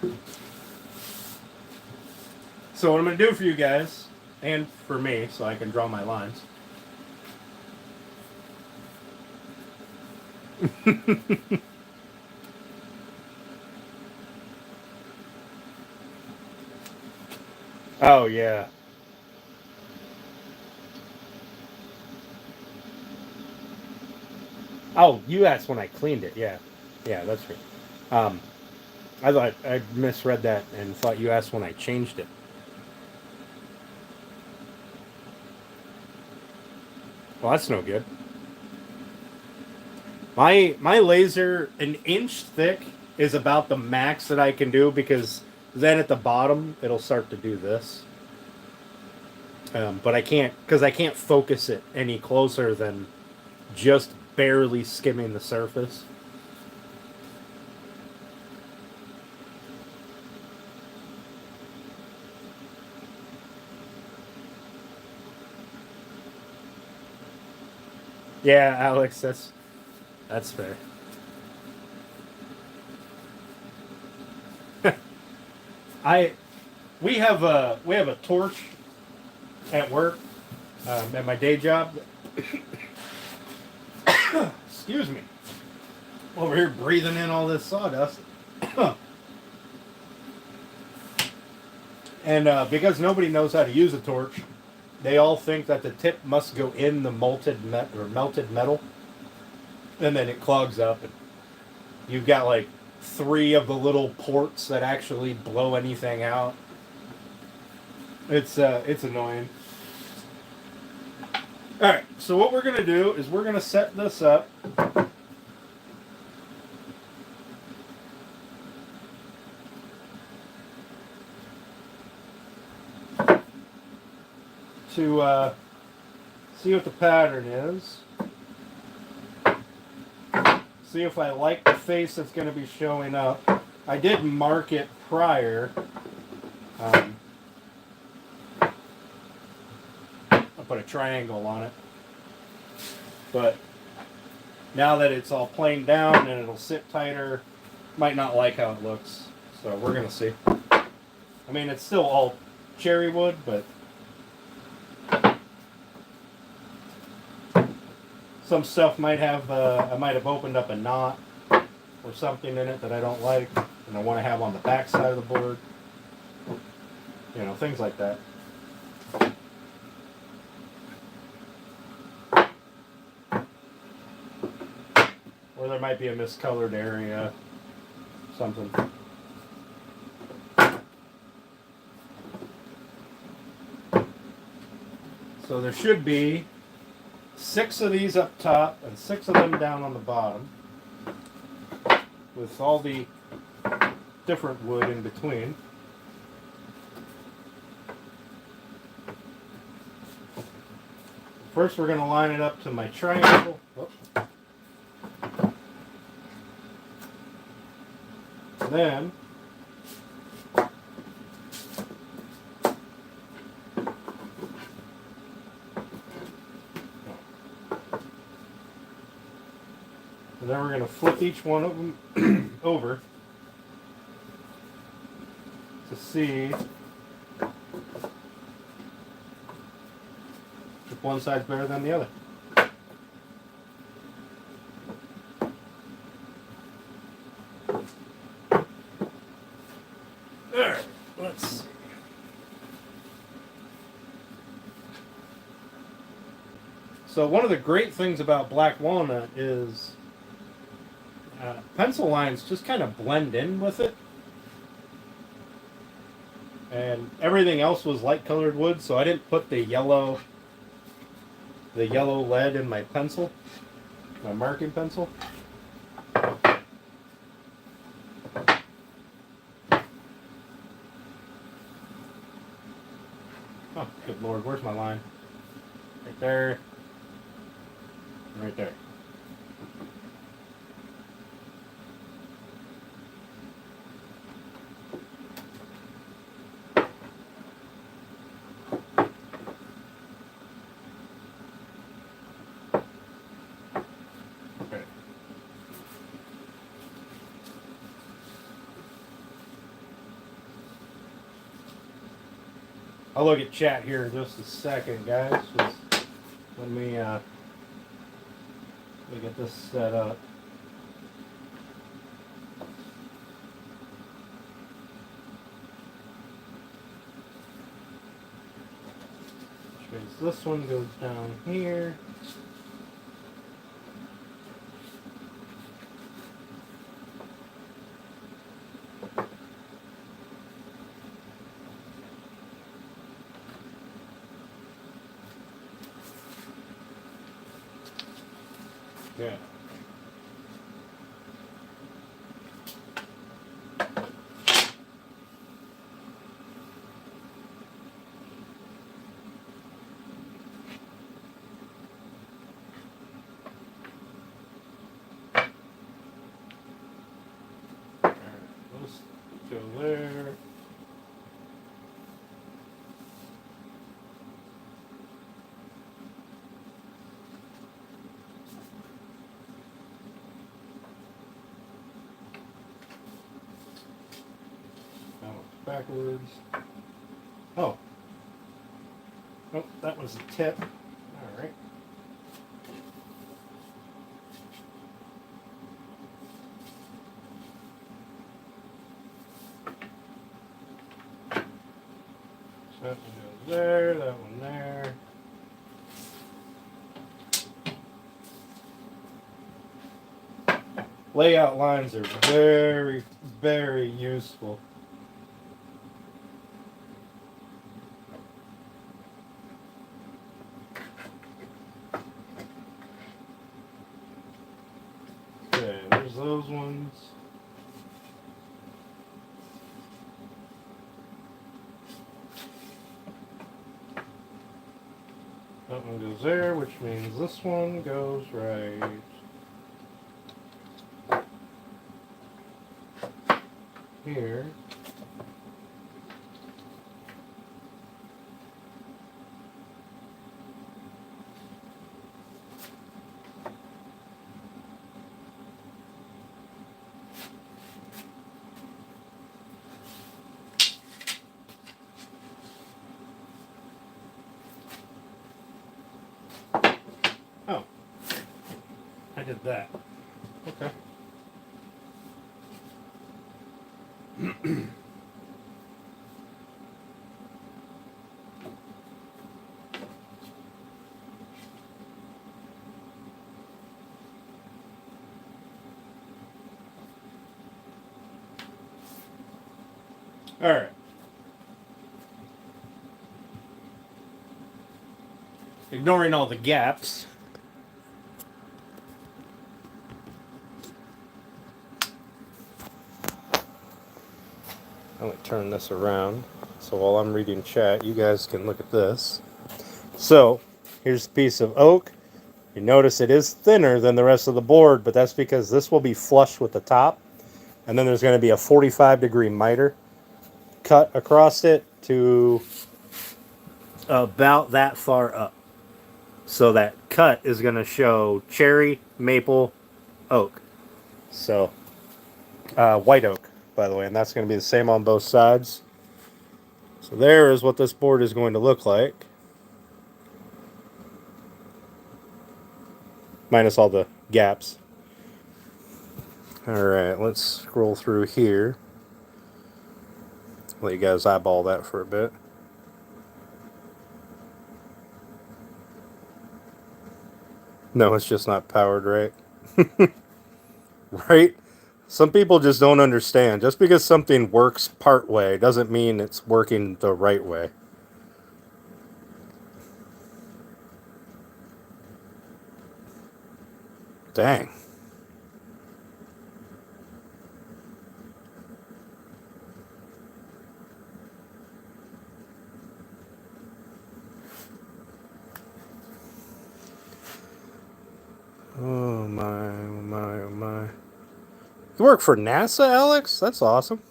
So what I'm going to do for you guys, and for me, so I can draw my lines. Oh, yeah. Oh, you asked when I cleaned it. Yeah, yeah, that's right. I thought I misread that and thought you asked when I changed it. Well, that's no good. My laser, an inch thick, is about the max that I can do because then at the bottom it'll start to do this. But I can't because I can't focus it any closer than just barely skimming the surface. Yeah, Alex, that's fair. I we have a torch at work at my day job. Excuse me. Over here breathing in all this sawdust. And because nobody knows how to use a torch, they all think that the tip must go in the melted metal, and then it clogs up. And you've got like three of the little ports that actually blow anything out. It's annoying. All right, so what we're gonna do is we're gonna set this up. To see what the pattern is. See if I like the face that's going to be showing up. I did mark it prior. I put a triangle on it. But now that it's all planed down and it'll sit tighter, might not like how it looks. So we're going to see. I mean, it's still all cherry wood, but some stuff might have, I might have opened up a knot or something in it that I don't like and I want to have on the back side of the board. You know, things like that. Or there might be a miscolored area, something. So there should be 6 of these up top and 6 of them down on the bottom with all the different wood in between. First we're going to line it up to my triangle. Then we're going to flip each one of them over to see if one side's better than the other. Alright, let's see. So one of the great things about black walnut is pencil lines just kind of blend in with it. And everything else was light colored wood, so I didn't put the yellow lead in my pencil, my marking pencil. Oh, good Lord, where's my line? Right there. Right there. I'll look at chat here in just a second, guys. Just let me get this set up. Which means this one goes down here. Yeah. Let's go there. That one's backwards. Oh. Oh, that was a tip. All right. So that one goes there, that one there. Layout lines are very, very useful. Okay, there's those ones. That one goes there, which means this one goes right here. Oh, I did that. Okay. All right. Ignoring all the gaps. I'm going to turn this around so while I'm reading chat, you guys can look at this. So, here's a piece of oak. You notice it is thinner than the rest of the board, but that's because this will be flush with the top. And then there's going to be a 45-degree miter cut across it to about that far up. So that cut is going to show cherry, maple, oak. So, white oak, by the way, and that's going to be the same on both sides. So there is what this board is going to look like. Minus all the gaps. Alright, let's scroll through here. Let you guys eyeball that for a bit. No, it's just not powered right. Right? Some people just don't understand. Just because something works part way doesn't mean it's working the right way. Dang. Oh my, oh my, oh my. You work for NASA, Alex? That's awesome.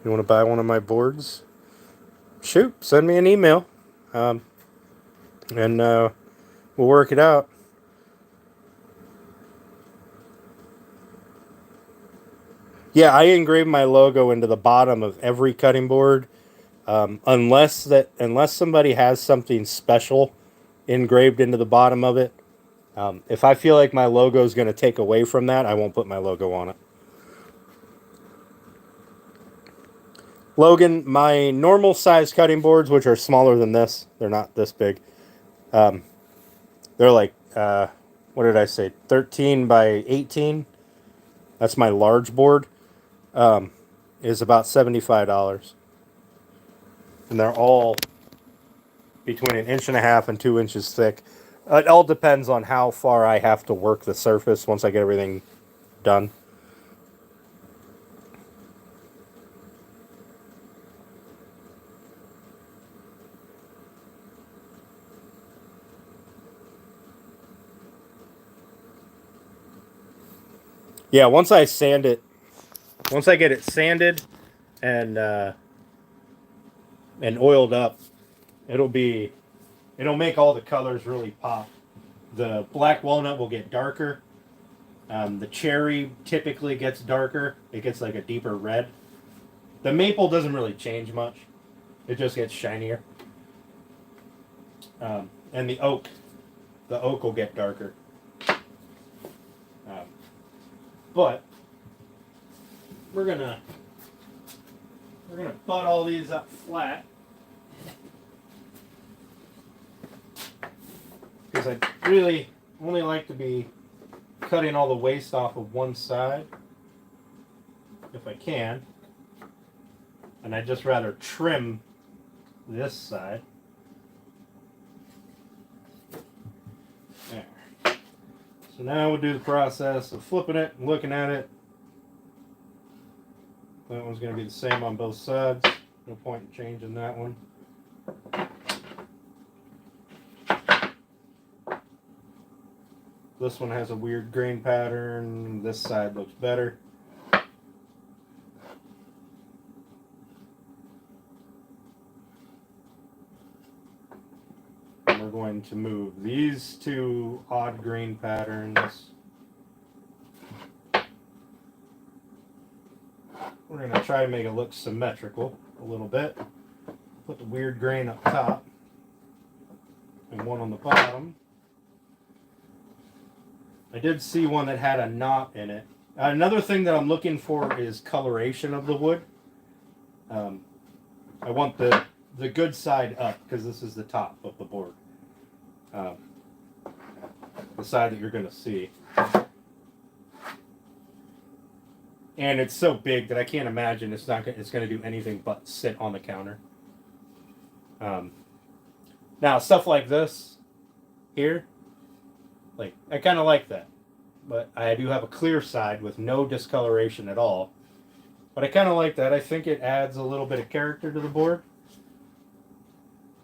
You want to buy one of my boards? Shoot, send me an email. And we'll work it out. Yeah, I engrave my logo into the bottom of every cutting board, unless somebody has something special engraved into the bottom of it. If I feel like my logo is going to take away from that, I won't put my logo on it. Logan, my normal size cutting boards, which are smaller than this, they're not this big. They're like, what did I say, 13 by 18? That's my large board. is about $75. And they're all between 1.5 and 2 inches thick. It all depends on how far I have to work the surface once I get everything done. Yeah, once I get it sanded and oiled up, it'll make all the colors really pop. The black walnut will get darker. The cherry typically gets darker. It gets like a deeper red. The maple doesn't really change much. It just gets shinier. And the oak will get darker. But we're gonna butt all these up flat because I really only like to be cutting all the waste off of one side if I can, and I'd just rather trim this side. There. So now we'll do the process of flipping it and looking at it. That one's going to be the same on both sides. No point in changing that one. This one has a weird grain pattern. This side looks better. And we're going to move these two odd grain patterns. We're going to try to make it look symmetrical a little bit. Put the weird grain up top and one on the bottom. I did see one that had a knot in it. Another thing that I'm looking for is coloration of the wood. I want the good side up because this is the top of the board. The side that you're going to see. And it's so big that I can't imagine it's going to do anything but sit on the counter. Now stuff like this here, like I kind of like that, but I do have a clear side with no discoloration at all. But I kind of like that. I think it adds a little bit of character to the board.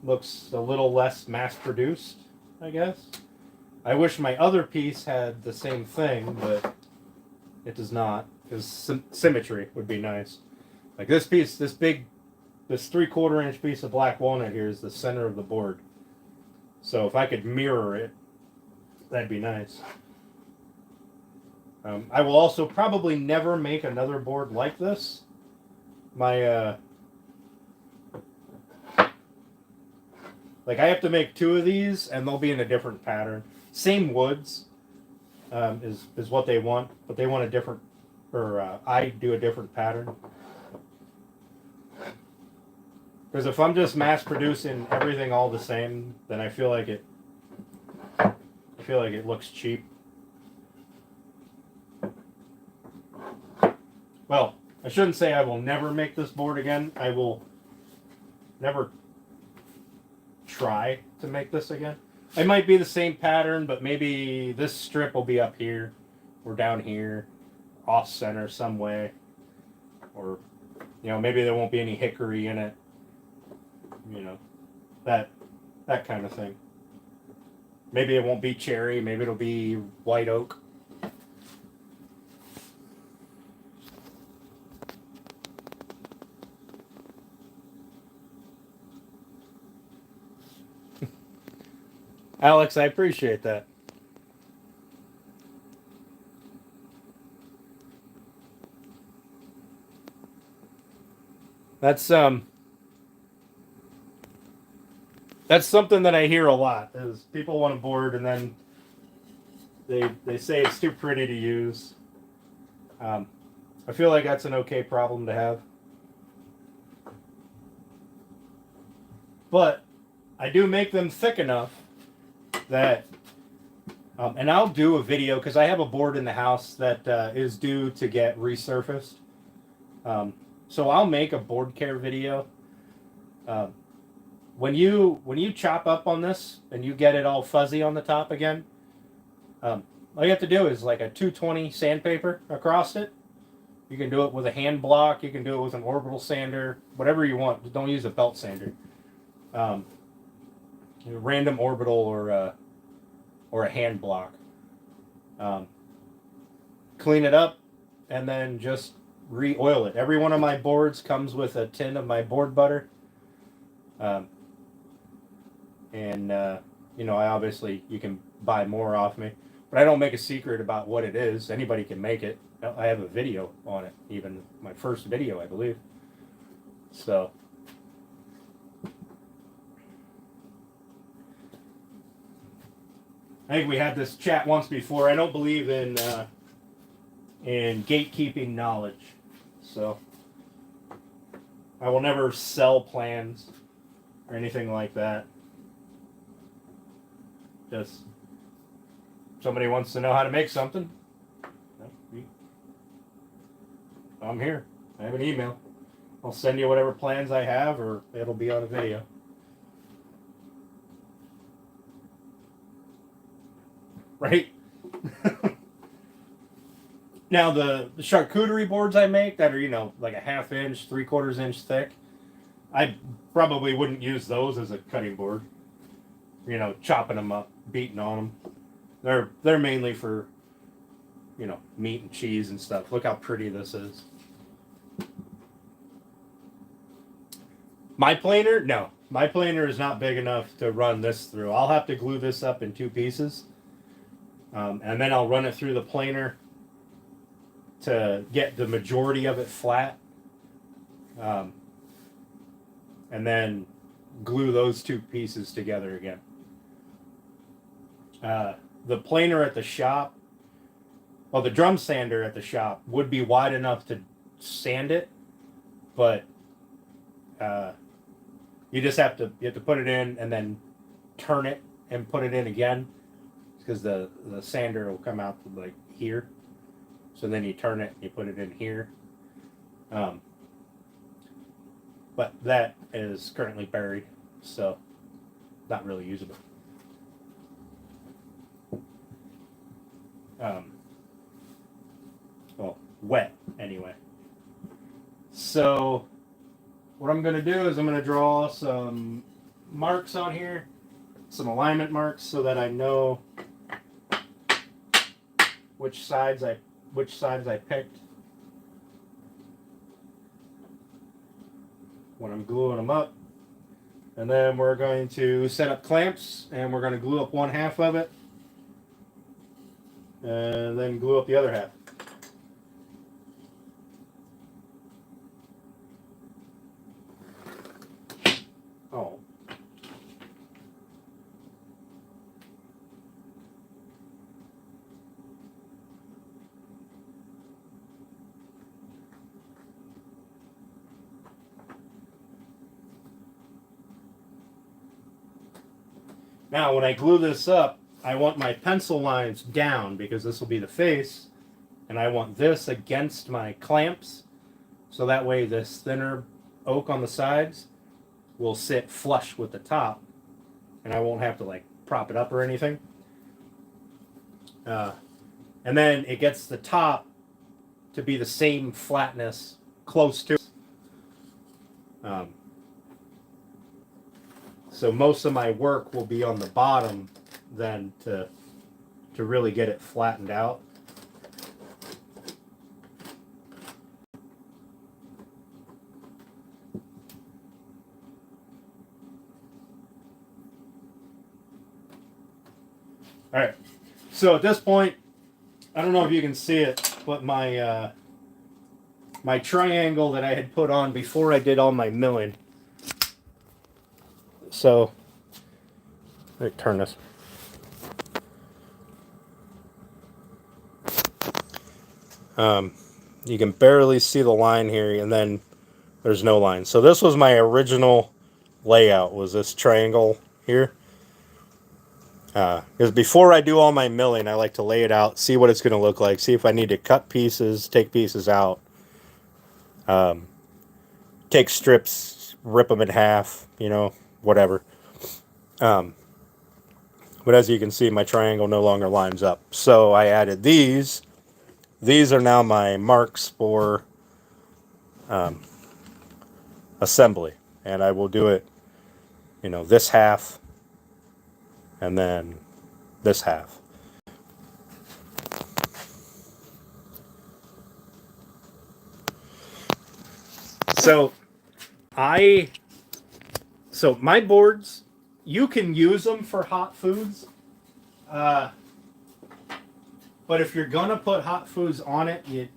Looks a little less mass-produced, I guess. I wish my other piece had the same thing, but it does not. Because symmetry would be nice. Like this piece, this 3/4 inch piece of black walnut here is the center of the board. So if I could mirror it, that'd be nice. I will also probably never make another board like this. My like I have to make 2 of these, and they'll be in a different pattern. Same woods is what they want, but they want a different. Or I do a different pattern. Because if I'm just mass producing everything all the same, then I feel like it looks cheap. Well, I shouldn't say I will never make this board again. I will never try to make this again. It might be the same pattern, but maybe this strip will be up here or down here. Off center some way, or maybe there won't be any hickory in it, that kind of thing. Maybe it won't be cherry, maybe it'll be white oak. Alex, I appreciate that. That's something that I hear a lot is people want a board and then they say it's too pretty to use. I feel like that's an okay problem to have. But I do make them thick enough that, and I'll do a video because I have a board in the house that is due to get resurfaced. So I'll make a board care video. Um, when you chop up on this and you get it all fuzzy on the top again, all you have to do is like a 220 sandpaper across it. You can do it with a hand block. You can do it with an orbital sander, whatever you want. Just don't use a belt sander. Um, Random orbital or a hand block. Clean it up, and then just re-oil it. Every one of my boards comes with a tin of my board butter. And I obviously you can buy more off me, but I don't make a secret about what it is. Anybody can make it. I have a video on it, even my first video, I believe. So I think we had this chat once before. I don't believe in gatekeeping knowledge, so I will never sell plans or anything like that. Just somebody wants to know how to make something, I'm here. I have an email. I'll send you whatever plans I have, or it'll be on a video. Right? Now the charcuterie boards I make that are like a 1/2 inch, 3/4 inch thick, I probably wouldn't use those as a cutting board. Chopping them up, beating on them. They're mainly for meat and cheese and stuff. Look how pretty this is. My planer, no. My planer is not big enough to run this through. I'll have to glue this up in 2 pieces. And then I'll run it through the planer to get the majority of it flat. And then glue those 2 pieces together again. The planer at the shop, the drum sander at the shop would be wide enough to sand it, but you have to put it in and then turn it and put it in again, because the sander will come out like here. So then you turn it and you put it in here. But that is currently buried, so not really usable. Wet anyway. So what I'm going to do is I'm going to draw some marks on here, some alignment marks, so that I know which sides I picked when I'm gluing them up. And then we're going to set up clamps, and we're going to glue up 1/2 of it, and then glue up the other half. Oh. Now, when I glue this up, I want my pencil lines down, because this will be the face, and I want this against my clamps, so that way this thinner oak on the sides will sit flush with the top, and I won't have to like prop it up or anything. And then it gets the top to be the same flatness, close to. So most of my work will be on the bottom then to really get it flattened out. All right. So at this point, I don't know if you can see it, but my my triangle that I had put on before I did all my milling. So let me turn this. You can barely see the line here, and then there's no line. So this was my original layout, was this triangle here. Because before I do all my milling, I like to lay it out, see what it's going to look like, see if I need to cut pieces, take pieces out. take strips, rip them in half, you know, whatever. But as you can see, my triangle no longer lines up. So I added these. These are now my marks for assembly. And I will do it, you know, this half and then this half. So my boards, you can use them for hot foods. But if you're gonna put hot foods on it, you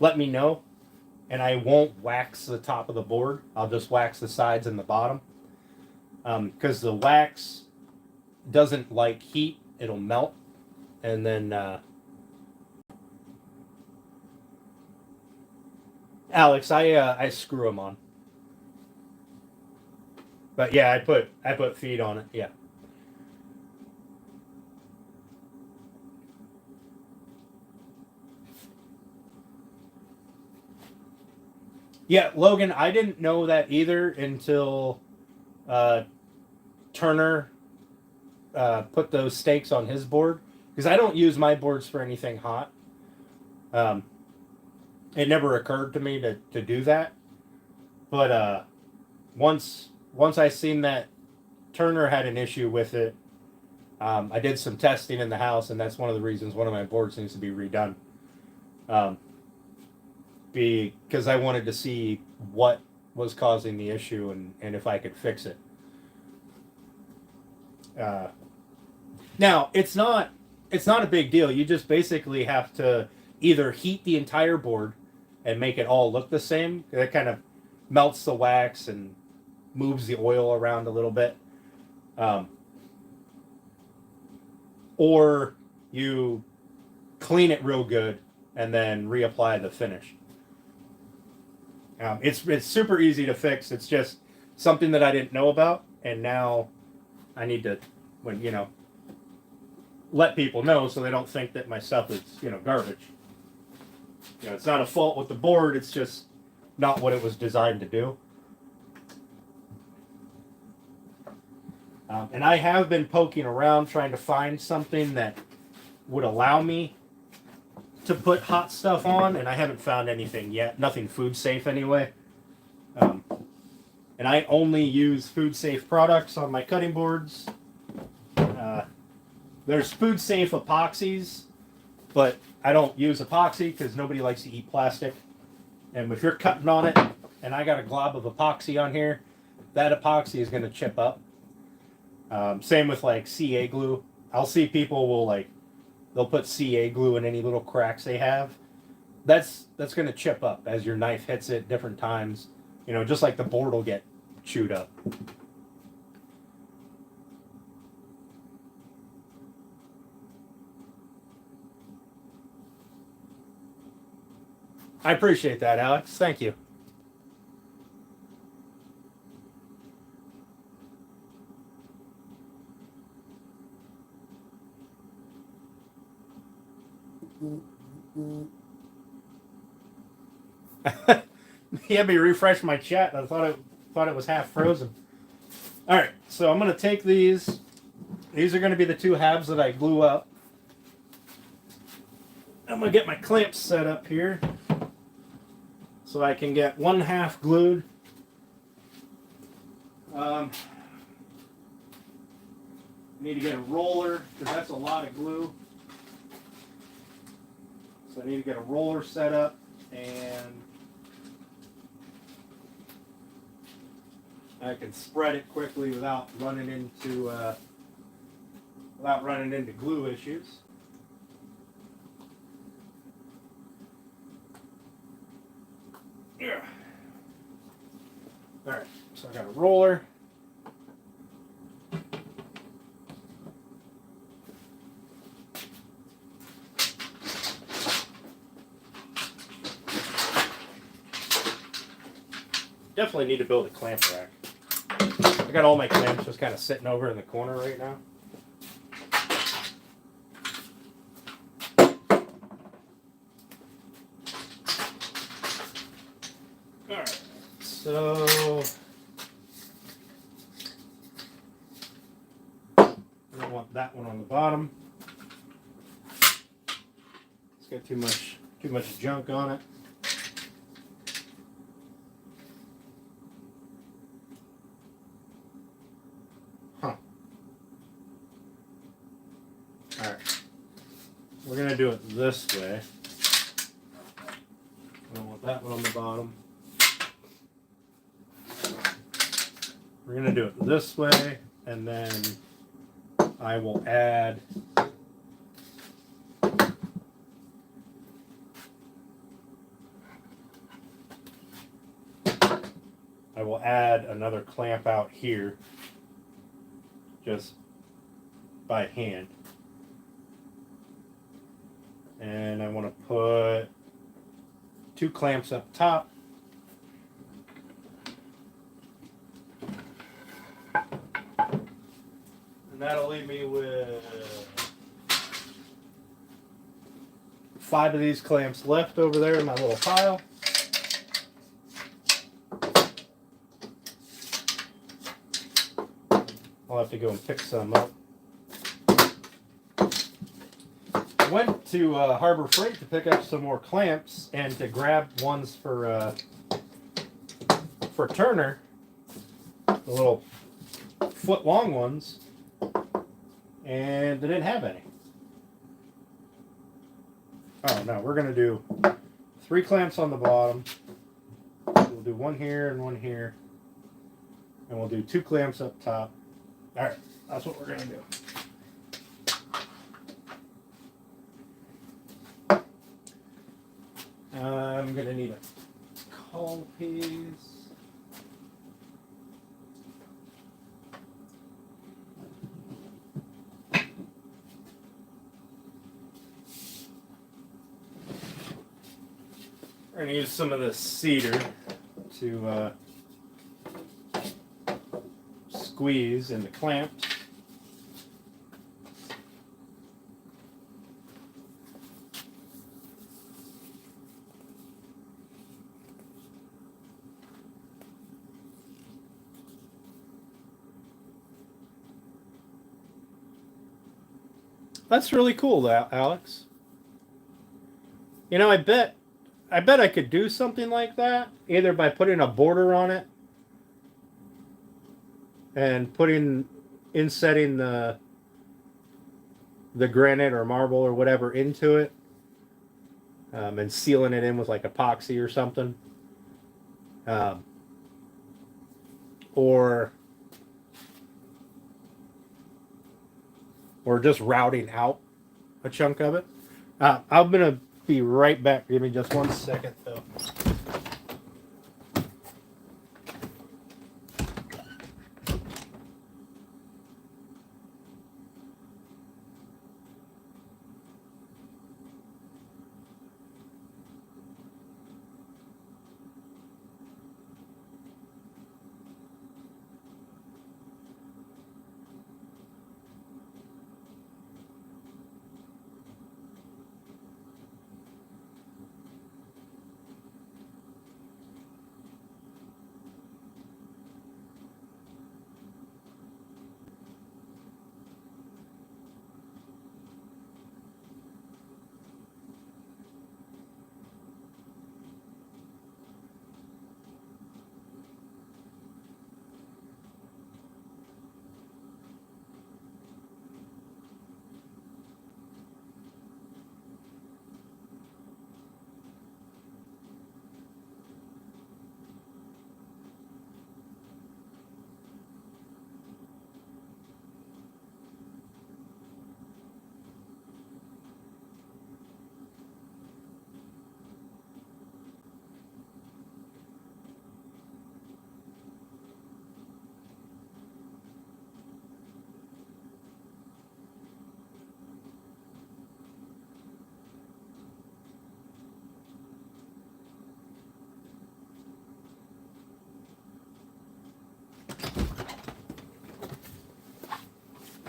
let me know, and I won't wax the top of the board. I'll just wax the sides and the bottom, because the wax doesn't like heat; it'll melt, and then Alex, I screw them on. But yeah, I put feet on it. Yeah. Yeah, Logan, I didn't know that either until Turner put those stakes on his board, because I don't use my boards for anything hot. It never occurred to me to do that, but once I seen that Turner had an issue with it, I did some testing in the house, and that's one of the reasons one of my boards needs to be redone. Because I wanted to see what was causing the issue and if I could fix it. Now it's not a big deal. You just basically have to either heat the entire board and make it all look the same. That kind of melts the wax and moves the oil around a little bit. Or you clean it real good and then reapply the finish. It's super easy to fix. It's just something that I didn't know about, and now I need to, let people know so they don't think that my stuff is, garbage. It's not a fault with the board. It's just not what it was designed to do. And I have been poking around trying to find something that would allow me to put hot stuff on, and I haven't found anything yet. Nothing food safe anyway. And I only use food safe products on my cutting boards. There's food safe epoxies, but I don't use epoxy because nobody likes to eat plastic. And if you're cutting on it and I got a glob of epoxy on here, that epoxy is going to chip up. Same with like CA glue. I'll see people they'll put CA glue in any little cracks they have. That's going to chip up as your knife hits it different times. Just like the board will get chewed up. I appreciate that, Alex. Thank you. He had me refresh my chat, and I thought it was half frozen. All right, so I'm going to take these. These are going to be the two halves that I glue up. I'm going to get my clamps set up here so I can get one half glued. Need to get a roller because that's a lot of glue. So I need to get a roller set up, and I can spread it quickly without running into glue issues. Yeah. All right, so I got a roller. Definitely need to build a clamp rack. I got all my clamps just kind of sitting over in the corner right now. All right. So I don't want that one on the bottom. It's got too much junk on it. Huh. Alright. We're gonna do it this way. I don't want that one on the bottom. We're going to do it this way, and then I will add another clamp out here just by hand. And I want to put 2 clamps up top. And that'll leave me with 5 of these clamps left over there in my little pile. I'll have to go and pick some up. I went to Harbor Freight to pick up some more clamps and to grab ones for Turner, the little foot-long ones, and they didn't have any. Oh no, we're gonna do 3 clamps on the bottom. We'll do 1 here and 1 here, and we'll do 2 clamps up top. All right, that's what we're gonna do. I'm gonna need a caul piece. We're gonna use some of this cedar to squeeze in the clamps. That's really cool, Alex. You know, I bet I could do something like that, either by putting a border on it and insetting the granite or marble or whatever into it, and sealing it in with like epoxy or something, or just routing out a chunk of it. I'm gonna be right back. Give me just 1 second, though.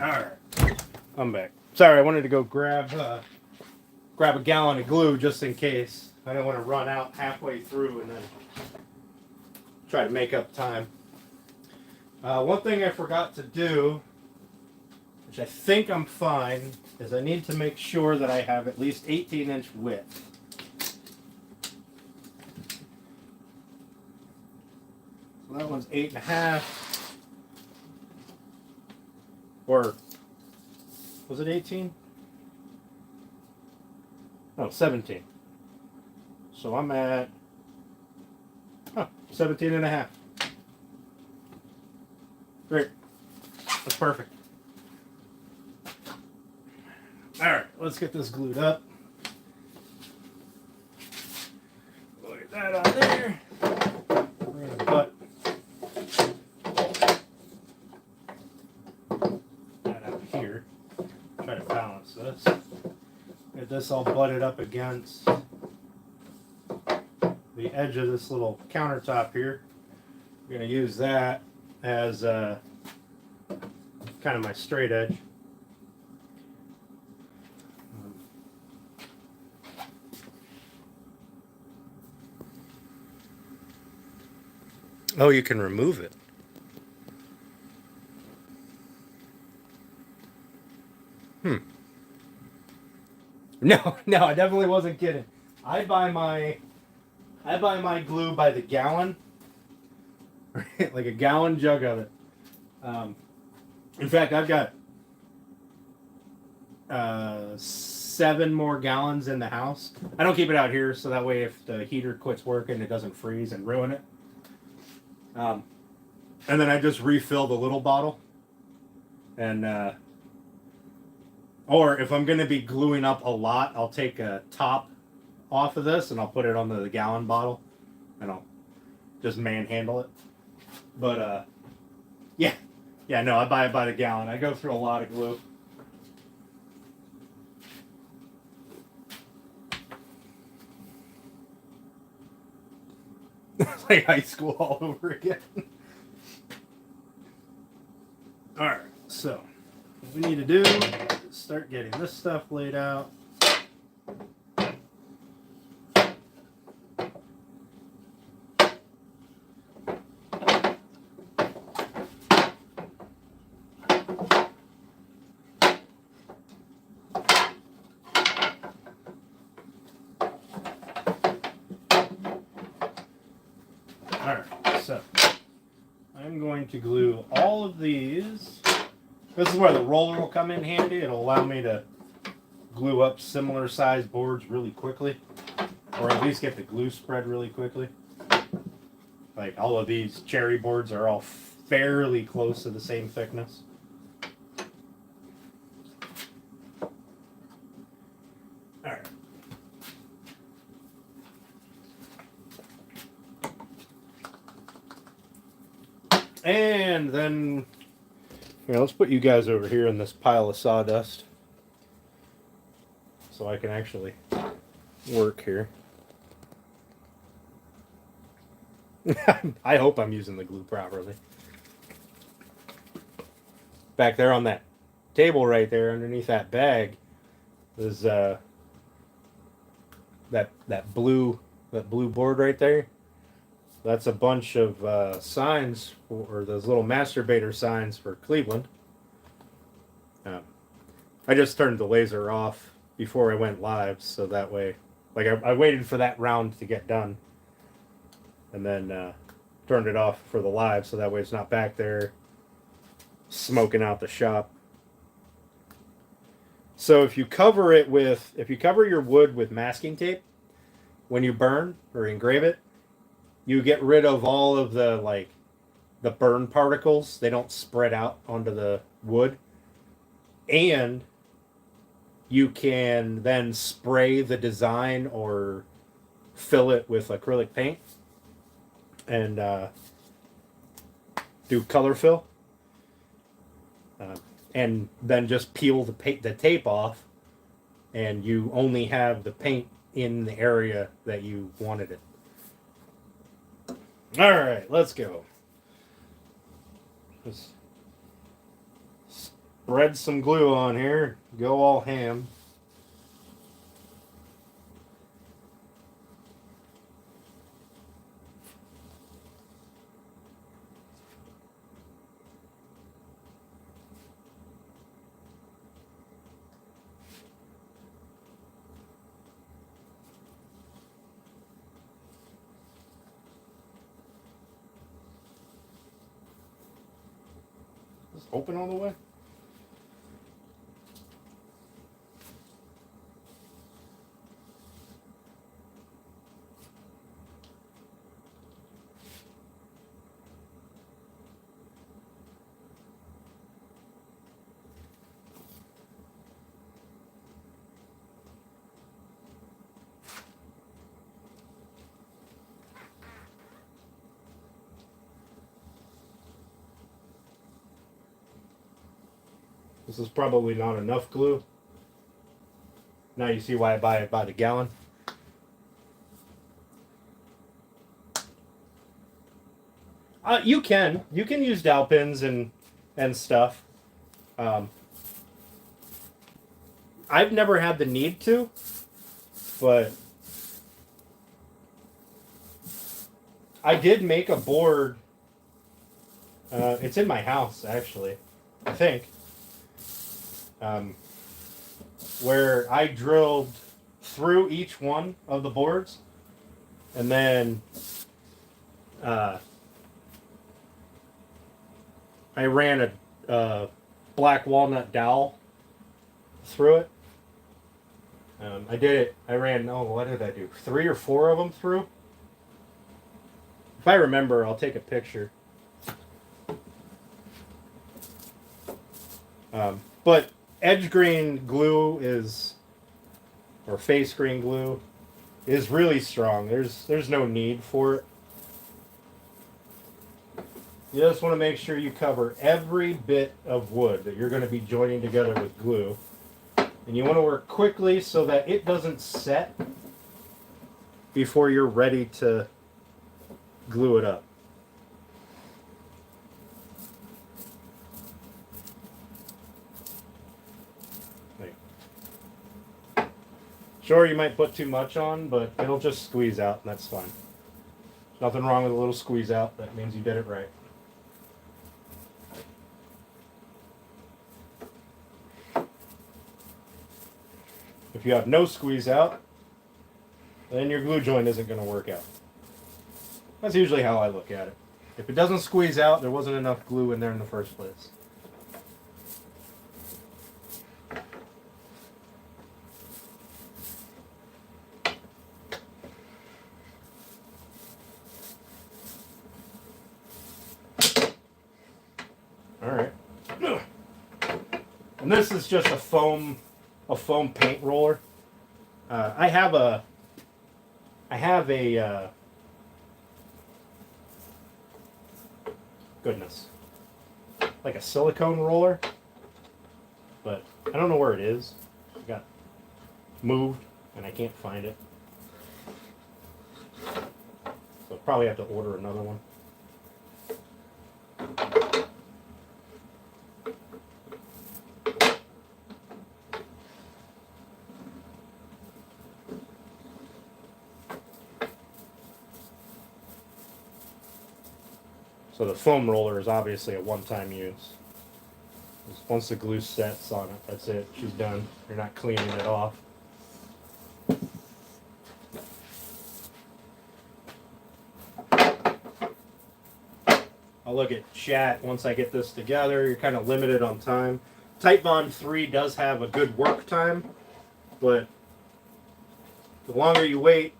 All right, I'm back. Sorry, I wanted to go grab a gallon of glue just in case. I don't want to run out halfway through and then try to make up time. One thing I forgot to do, which I think I'm fine, is I need to make sure that I have at least 18-inch width. So that one's 8.5. Or was it 18? No, 17. So I'm at 17.5. Great. That's perfect. Alright, let's get this glued up. Look that on there. Bring the butt. That out here. Try to balance this. Get this all butted up against the edge of this little countertop here. I'm going to use that as kind of my straight edge. Oh, you can remove it. No, I definitely wasn't kidding. I buy my glue by the gallon, like a gallon jug of it. In fact, I've got 7 more gallons in the house. I don't keep it out here, so that way if the heater quits working, it doesn't freeze and ruin it. And then I just refill the little bottle. And or if I'm going to be gluing up a lot, I'll take a top off of this and I'll put it on the gallon bottle and I'll just manhandle it. But yeah, no, I buy it by the gallon. I go through a lot of glue. It's like high school all over again. Alright, so what we need to do is start getting this stuff laid out. Alright, so I'm going to glue all of these. This is where the roller will come in handy. It'll allow me to glue up similar sized boards really quickly, or at least get the glue spread really quickly. Like all of these cherry boards are all fairly close to the same thickness. Alright. And then, let's put you guys over here in this pile of sawdust so I can actually work here. I hope I'm using the glue properly. Back there on that table right there underneath that bag is that blue board right there. That's a bunch of signs, or those little masturbator signs for Cleveland. I just turned the laser off before I went live, so that way, like I waited for that round to get done, and then turned it off for the live, so that way it's not back there smoking out the shop. So if you cover your wood with masking tape, when you burn or engrave it, you get rid of all of the burn particles. They don't spread out onto the wood. And you can then spray the design or fill it with acrylic paint and do color fill. And then just peel the tape off, and you only have the paint in the area that you wanted it. All right, let's go. Just spread some glue on here. Go all ham. this open all the way? This is probably not enough glue. Now you see why I buy it by the gallon. You can use dowel pins and stuff. I've never had the need to, but I did make a board. It's in my house actually, I think. Where I drilled through each one of the boards, and then I ran a black walnut dowel through it. I did it. I ran. Oh, what did I do? 3 or 4 of them through. If I remember, I'll take a picture. But edge grain glue is, or face grain glue, is really strong. There's no need for it. You just want to make sure you cover every bit of wood that you're going to be joining together with glue. And you want to work quickly so that it doesn't set before you're ready to glue it up. Sure, you might put too much on, but it'll just squeeze out, and that's fine. There's nothing wrong with a little squeeze out. That means you did it right. If you have no squeeze out, then your glue joint isn't going to work out. That's usually how I look at it. If it doesn't squeeze out, there wasn't enough glue in there in the first place. And this is just a foam paint roller. I have a goodness, like a silicone roller, but I don't know where it is. It got moved and I can't find it. So I'll probably have to order another one. So the foam roller is obviously a one-time use. Once the glue sets on it, that's it. She's done. You're not cleaning it off. I'll look at chat once I get this together. You're kind of limited on time. Titebond 3 does have a good work time, but the longer you wait,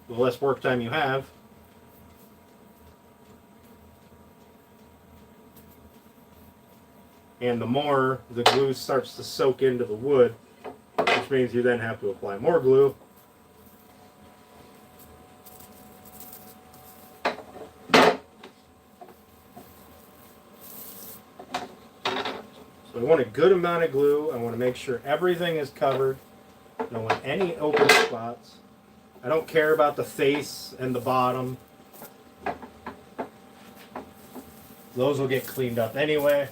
the less work time you have. And the more the glue starts to soak into the wood, which means you then have to apply more glue. So I want a good amount of glue. I want to make sure everything is covered. I don't want any open spots. I don't care about the face and the bottom. Those will get cleaned up anyway.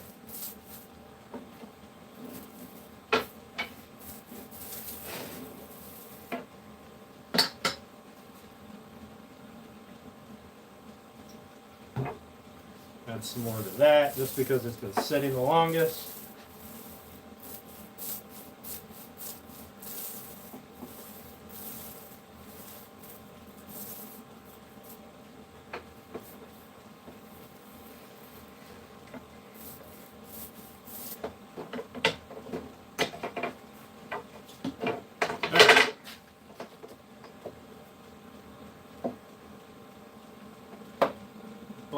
Add some more to that, just because it's been sitting the longest.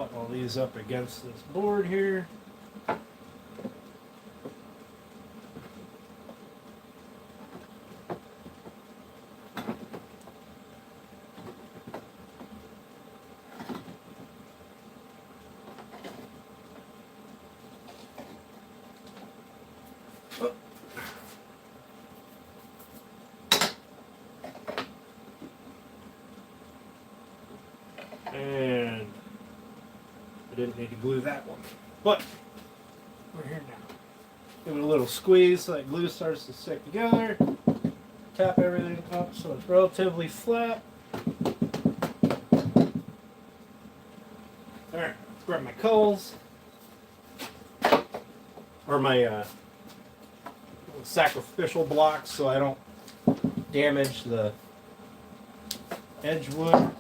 butt all these up against this board here. And I didn't need to glue that one, but we're here now. Give it a little squeeze so that glue starts to stick together. Tap everything up so it's relatively flat. Alright, let's grab my coals. Or my sacrificial blocks so I don't damage the edge wood.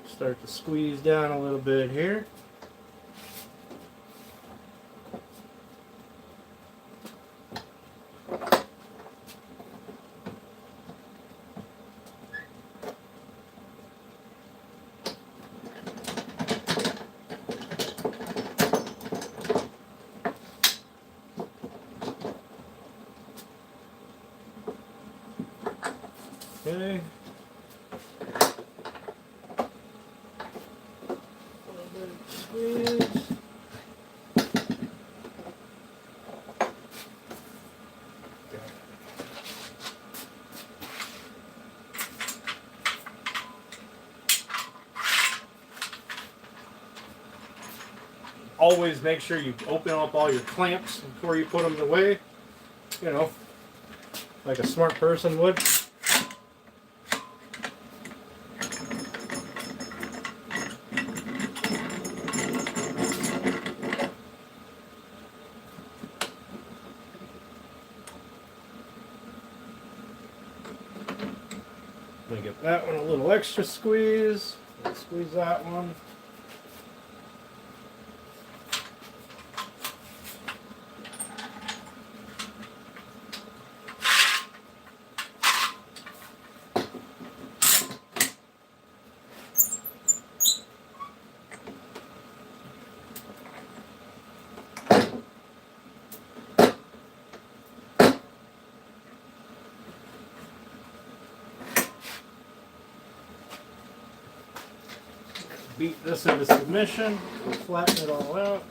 Start to squeeze down a little bit here. Okay. Always make sure you open up all your clamps before you put them away, you know, like a smart person would. I'm going to give that one a little extra squeeze. Squeeze that one. Beat this into submission, flatten it all out.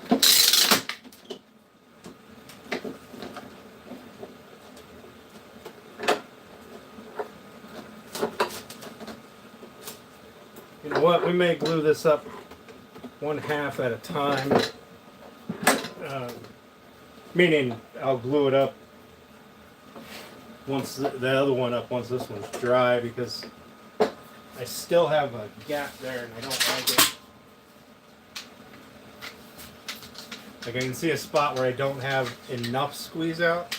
You know what, we may glue this up 1/2 at a time. Meaning I'll glue it up once the other one up once this one's dry, because I still have a gap there and I don't like it. Like I can see a spot where I don't have enough squeeze out.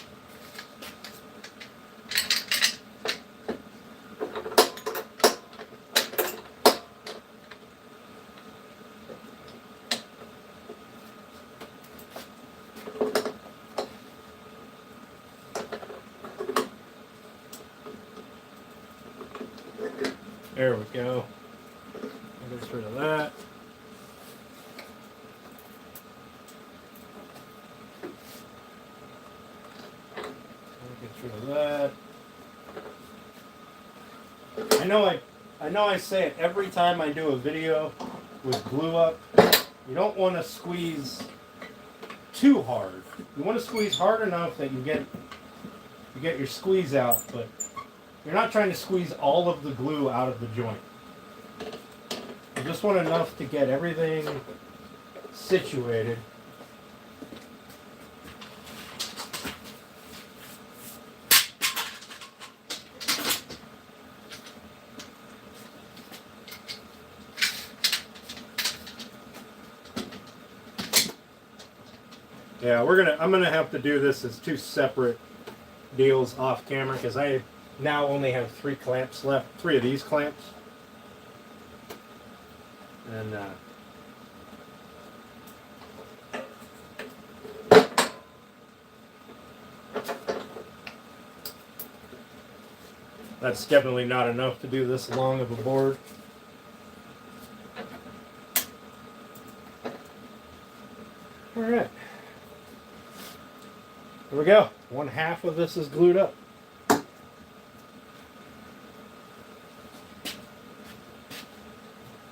There we go. I'll get rid of that. Get rid of that. I know I say it every time I do a video with glue up. You don't want to squeeze too hard. You want to squeeze hard enough that you get your squeeze out, but you're not trying to squeeze all of the glue out of the joint. You just want enough to get everything situated. Yeah, I'm gonna have to do this as two separate deals off camera because I now only have 3 clamps left, 3 of these clamps, and that's definitely not enough to do this long of a board. All right, here we go. 1/2 of this is glued up.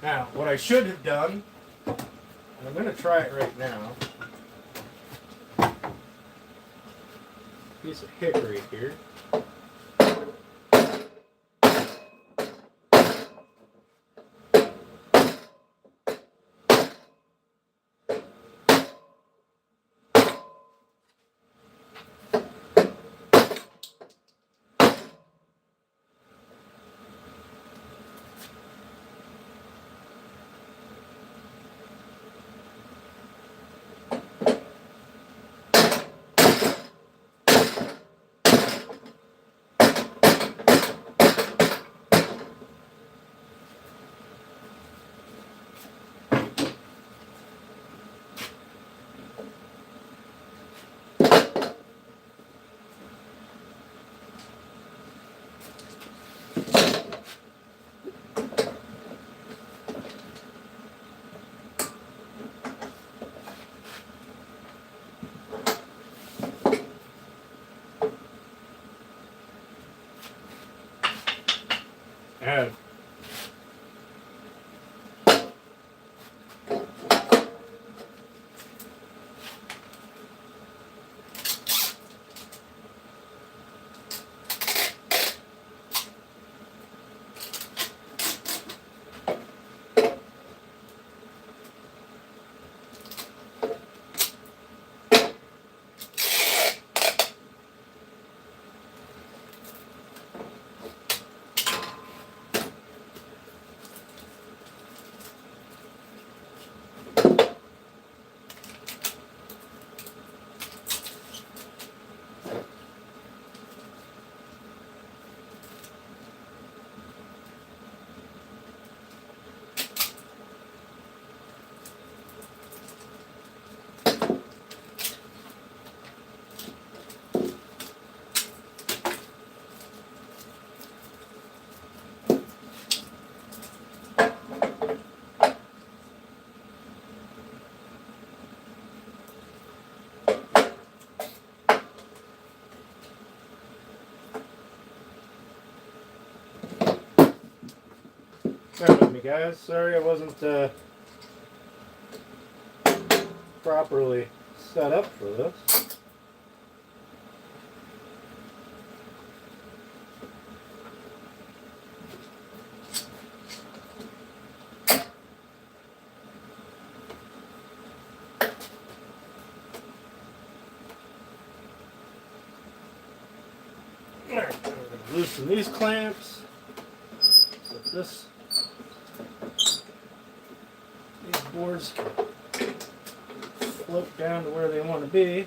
Now, what I should have done, and I'm going to try it right now, piece of hickory here. And bear with me, guys. Sorry I wasn't properly set up for this. Alright, I'm going to loosen these clamps. So these boards can float down to where they want to be.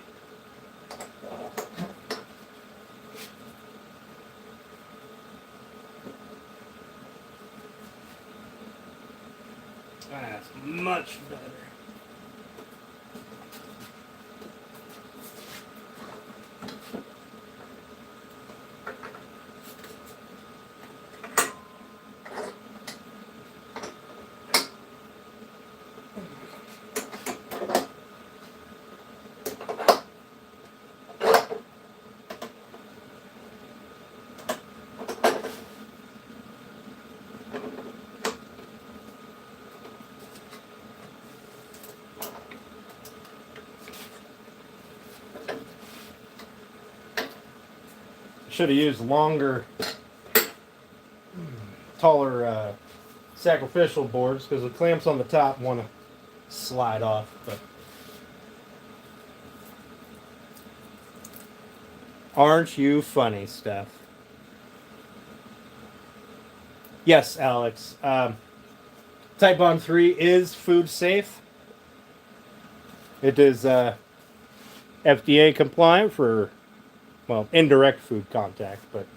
That's much better. Should have used longer, taller sacrificial boards because the clamps on the top want to slide off. But aren't you funny, Steph? Yes, Alex. Type-On 3 is food safe. It is FDA compliant for, well, indirect food contact, but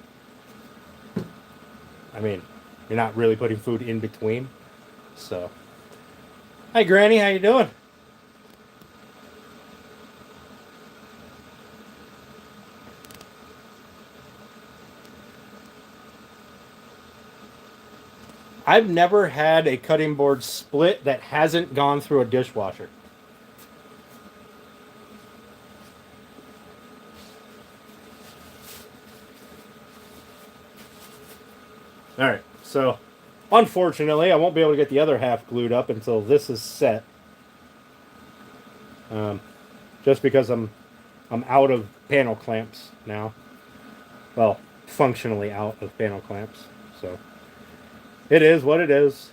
I mean, you're not really putting food in between. So, hi Granny, how you doing? I've never had a cutting board split that hasn't gone through a dishwasher. All right, so unfortunately, I won't be able to get the other half glued up until this is set. Just because I'm out of panel clamps now. Well, functionally out of panel clamps. So it is what it is.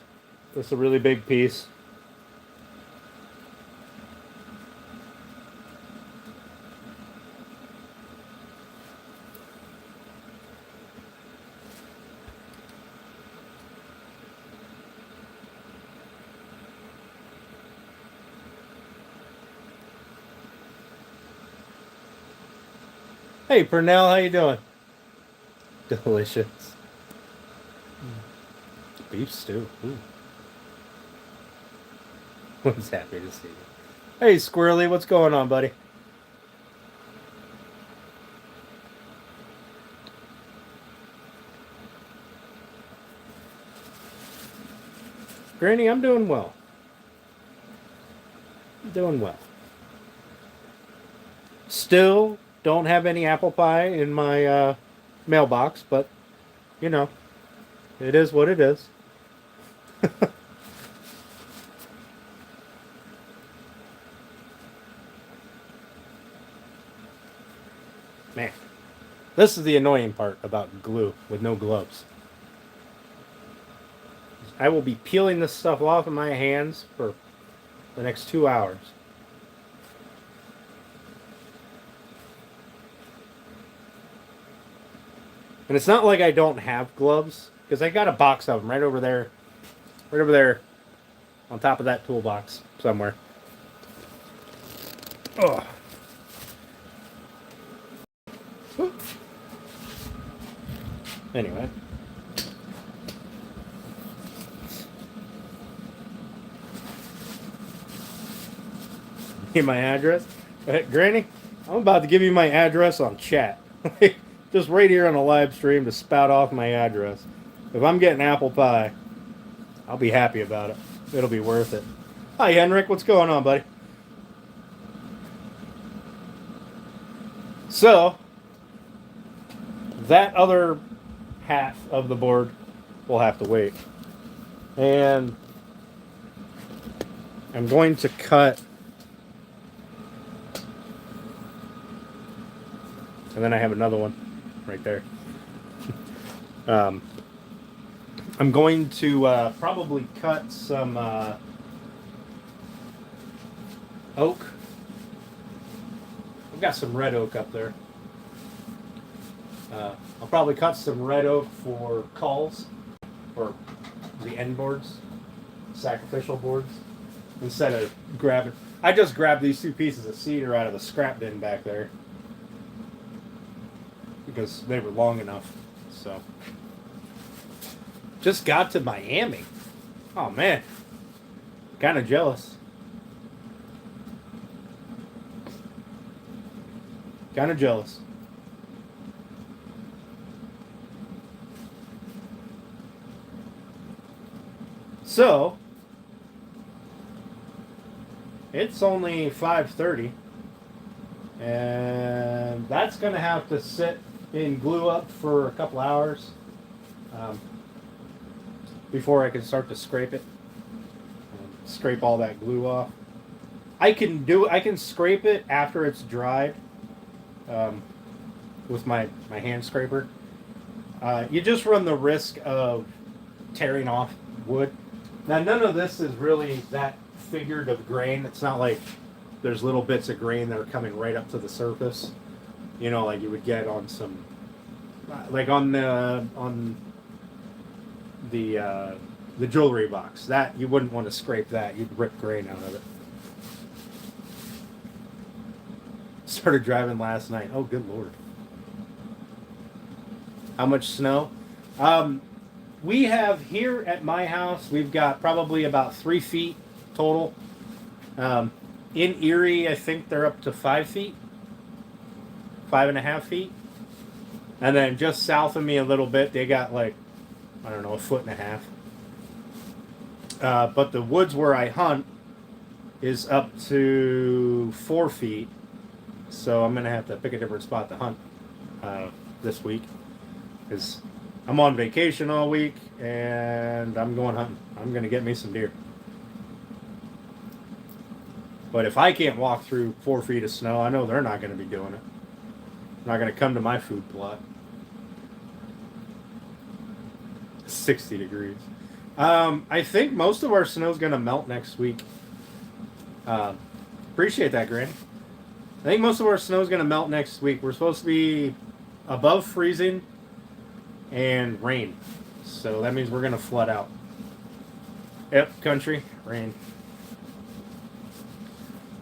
This is a really big piece. Hey, Pernell, how you doing? Delicious. Beef stew. Ooh. One's happy to see you. Hey, Squirrely, what's going on, buddy? Granny, I'm doing well. I'm doing well. Still don't have any apple pie in my mailbox, but you know, it is what it is. Man, this is the annoying part about glue with no gloves. I will be peeling this stuff off of my hands for the next 2 hours. And it's not like I don't have gloves, because I got a box of them right over there, on top of that toolbox somewhere. Oh. Anyway. Need my address? Granny, I'm about to give you my address on chat. Just right here on the live stream to spout off my address. If I'm getting apple pie, I'll be happy about it. It'll be worth it. Hi, Henrik. What's going on, buddy? So, that other half of the board will have to wait. And I'm going to cut. And then I have another one right there. I'm going to probably cut some oak. I've got some red oak up there. I'll probably cut some red oak for culls, or the end boards, sacrificial boards, instead of grabbing. I just grabbed these 2 pieces of cedar out of the scrap bin back there because they were long enough. So just got to Miami. Oh man, kind of jealous. Kind of jealous. So it's only 5:30, and that's going to have to sit in glue up for a couple hours before I can start to scrape it. Scrape all that glue off. I can scrape it after it's dried with my hand scraper. You just run the risk of tearing off wood. Now, none of this is really that figured of grain. It's not like there's little bits of grain that are coming right up to the surface. You know, like you would get on some, like on the jewelry box. That you wouldn't want to scrape that. You'd rip grain out of it. Started driving last night. Oh, good lord. How much snow? We have here at my house, we've got probably about 3 feet total. In Erie, I think they're up to 5 feet, 5.5 feet. And then just south of me a little bit, they got like, I don't know, 1.5 feet. But the woods where I hunt is up to 4 feet. So I'm going to have to pick a different spot to hunt this week. Because I'm on vacation all week and I'm going hunting. I'm going to get me some deer. But if I can't walk through 4 feet of snow, I know they're not going to be doing it. They're not going to come to my food plot. 60 degrees. I think most of our snow is going to melt next week. Appreciate that, Granny. I think most of our snow is going to melt next week. We're supposed to be above freezing and rain. So that means we're going to flood out. Yep, country, rain.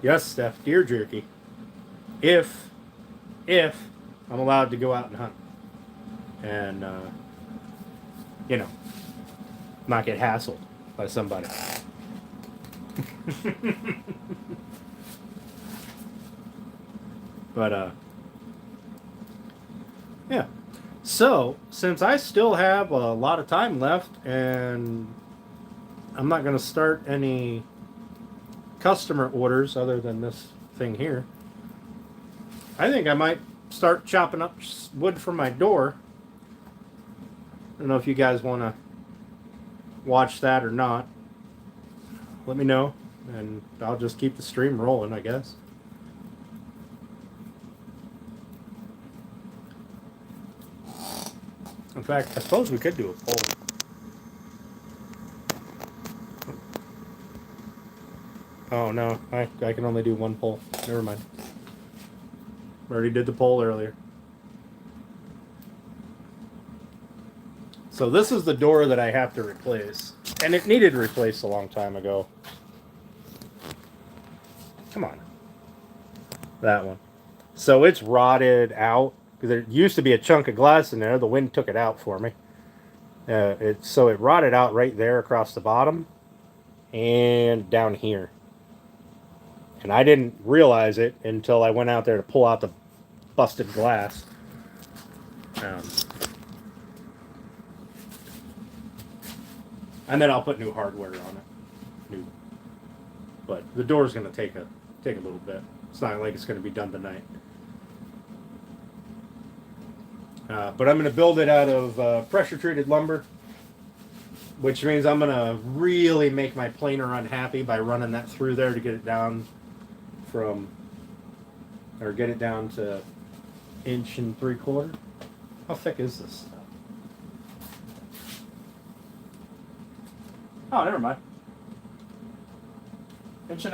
Yes, Steph, deer jerky. If I'm allowed to go out and hunt. And, you know, not get hassled by somebody. But, yeah. So, since I still have a lot of time left and I'm not going to start any customer orders other than this thing here, I think I might start chopping up wood for my door. I don't know if you guys want to watch that or not. Let me know, and I'll just keep the stream rolling, I guess. In fact, I suppose we could do a poll. Oh no, I can only do one poll. Never mind. Already did the poll earlier. So this is the door that I have to replace. And it needed replaced a long time ago. Come on. That one. So it's rotted out. There used to be a chunk of glass in there. The wind took it out for me. So it rotted out right there across the bottom. And down here. And I didn't realize it until I went out there to pull out the busted glass. And then I'll put new hardware on it. But the door's going to take a little bit. It's not like it's going to be done tonight. But I'm going to build it out of pressure-treated lumber, which means I'm going to really make my planer unhappy by running that through there to get it down get it down to 1 3/4 inches. How thick is this stuff? Oh, never mind. 1.5 inches.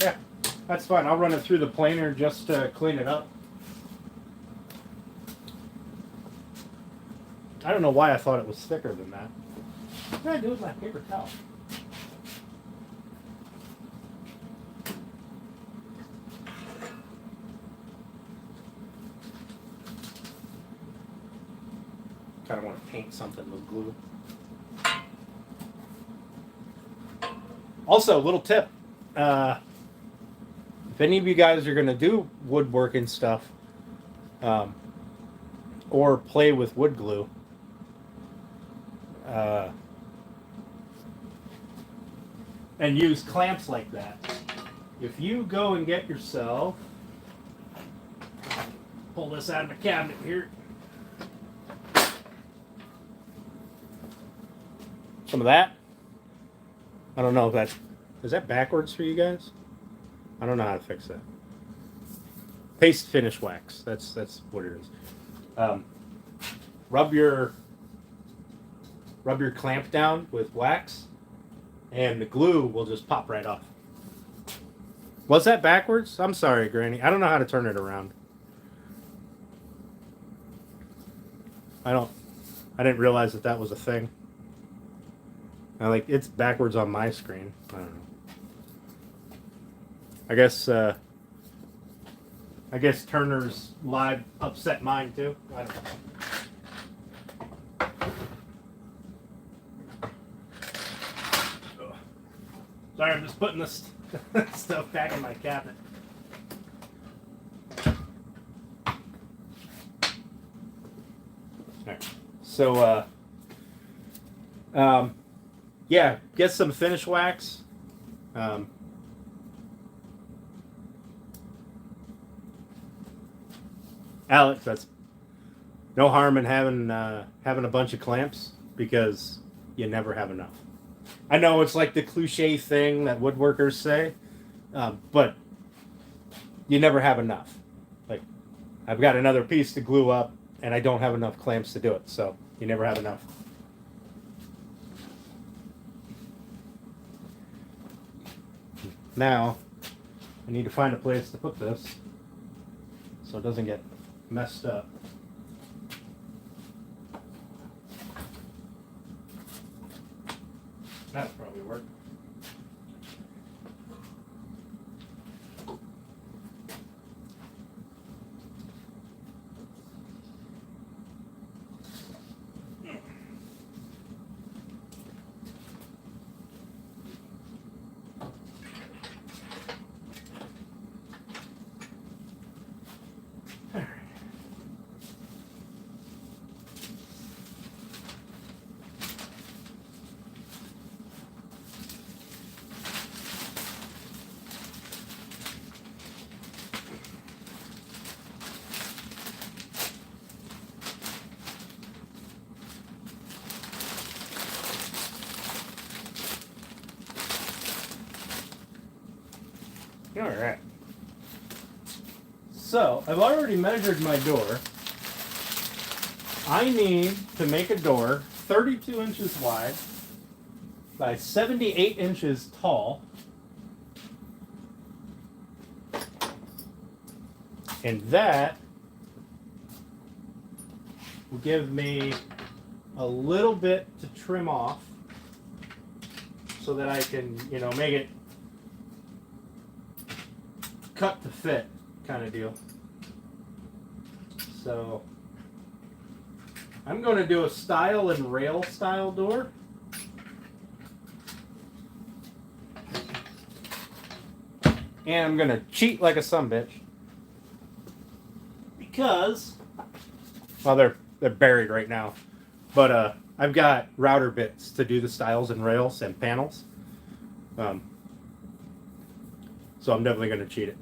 Yeah, that's fine. I'll run it through the planer just to clean it up. I don't know why I thought it was thicker than that. What did I do with my paper towel? Kind of want to paint something with glue. Also, little tip. If any of you guys are going to do woodworking stuff or play with wood glue, and use clamps like that, if you go and get yourself, pull this out of the cabinet here, some of that. I don't know if is that backwards for you guys? I don't know how to fix that. Paste finish wax. That's what it is. Rub your clamp down with wax, and the glue will just pop right off. Was that backwards? I'm sorry, Granny. I don't know how to turn it around. I didn't realize that was a thing. It's backwards on my screen. I don't know. I I guess Turner's live upset mine too. I don't know. Sorry, I'm just putting this stuff back in my cabinet. Alright. So, yeah, get some finish wax. Alex, that's no harm in having a bunch of clamps because you never have enough. I know it's like the cliche thing that woodworkers say, but you never have enough. Like, I've got another piece to glue up, and I don't have enough clamps to do it, so you never have enough. Now, I need to find a place to put this so it doesn't get messed up. That'll probably work. Alright. So, I've already measured my door. I need to make a door 32 inches wide by 78 inches tall. And that will give me a little bit to trim off so that I can, make it cut to fit kind of deal. So I'm going to do a stile and rail style door. And I'm going to cheat like a sumbitch because, well, they're buried right now. But I've got router bits to do the stiles and rails and panels. So I'm definitely going to cheat it.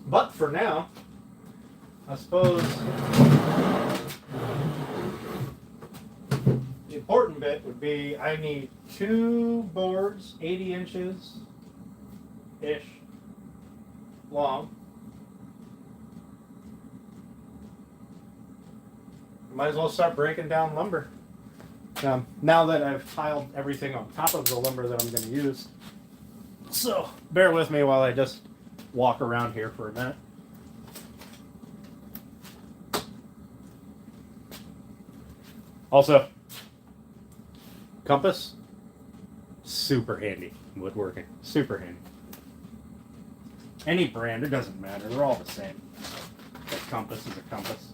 But for now, I suppose the important bit would be I need 2 boards, 80 inches-ish long. Might as well start breaking down lumber. Now that I've piled everything on top of the lumber that I'm going to use. So, bear with me while I just walk around here for a minute. Also, compass, super handy in woodworking. Super handy. Any brand, it doesn't matter. They're all the same. A compass is a compass.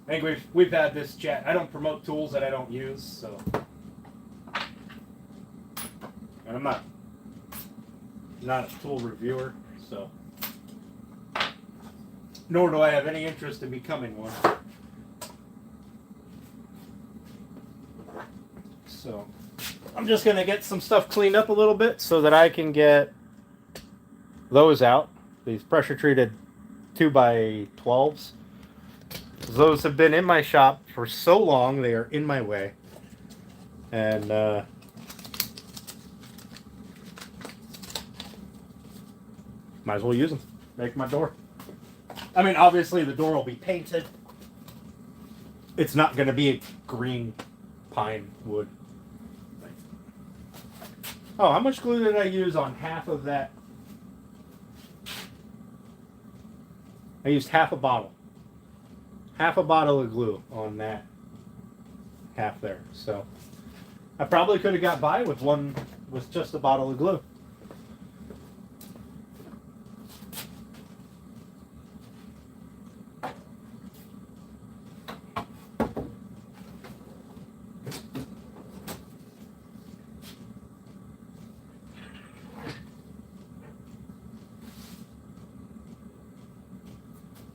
I think we've had this chat. I don't promote tools that I don't use, so. And I'm not a tool reviewer, so. Nor do I have any interest in becoming one. So, I'm just going to get some stuff cleaned up a little bit so that I can get those out. These pressure treated 2x12s. Those have been in my shop for so long, they are in my way. And might as well use them. Make my door. I mean, obviously the door will be painted. It's not going to be a green pine wood. Oh, how much glue did I use on half of that I used half a bottle. Half a bottle of glue on that half there. So I probably could have got by with just a bottle of glue.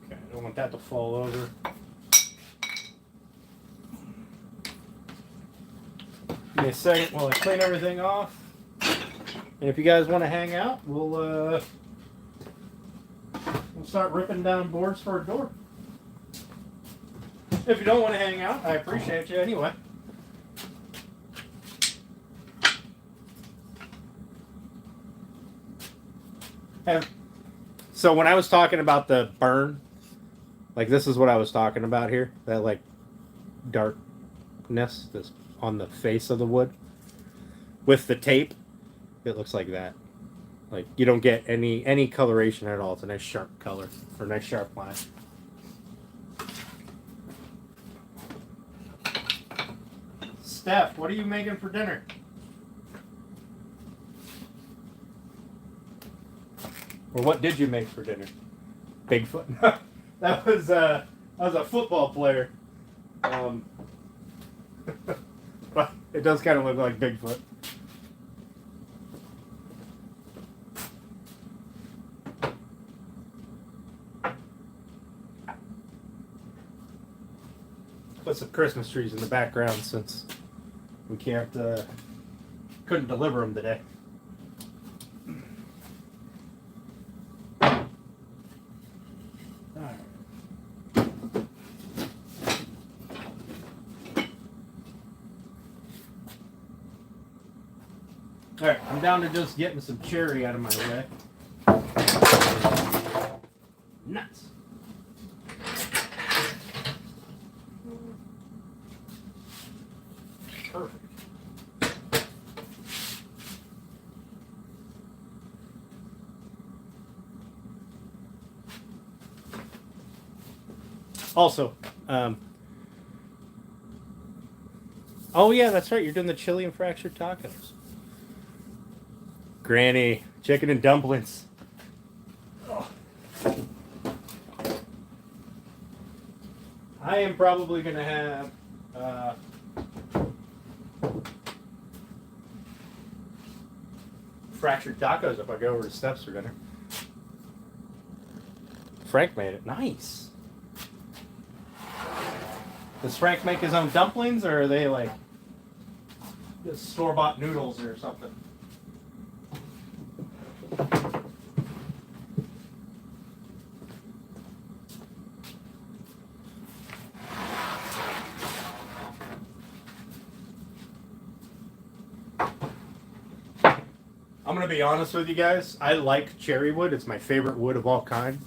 Okay, I don't want that to fall over. Give me a second while I clean everything off. And if you guys want to hang out, we'll start ripping down boards for a door. If you don't want to hang out, I appreciate you anyway. And so when I was talking about the burn, like this is what I was talking about here, that like darkness that's on the face of the wood. With the tape, it looks like that. Like you don't get any coloration at all. It's a nice sharp color or nice sharp line. Steph, what are you making for dinner? Or what did you make for dinner? Bigfoot. that was a football player. But it does kind of look like Bigfoot. Put some Christmas trees in the background since we couldn't deliver them today. Alright, I'm down to just getting some cherry out of my way. Nuts. Perfect. Also, oh yeah, that's right, you're doing the chili and fractured tacos. Granny, chicken and dumplings. Oh. I am probably going to have fractured tacos if I go over to Steph's for dinner. Frank made it. Nice. Does Frank make his own dumplings, or are they like just store-bought noodles or something? I'm gonna be honest with you guys. I like cherry wood. It's my favorite wood of all time.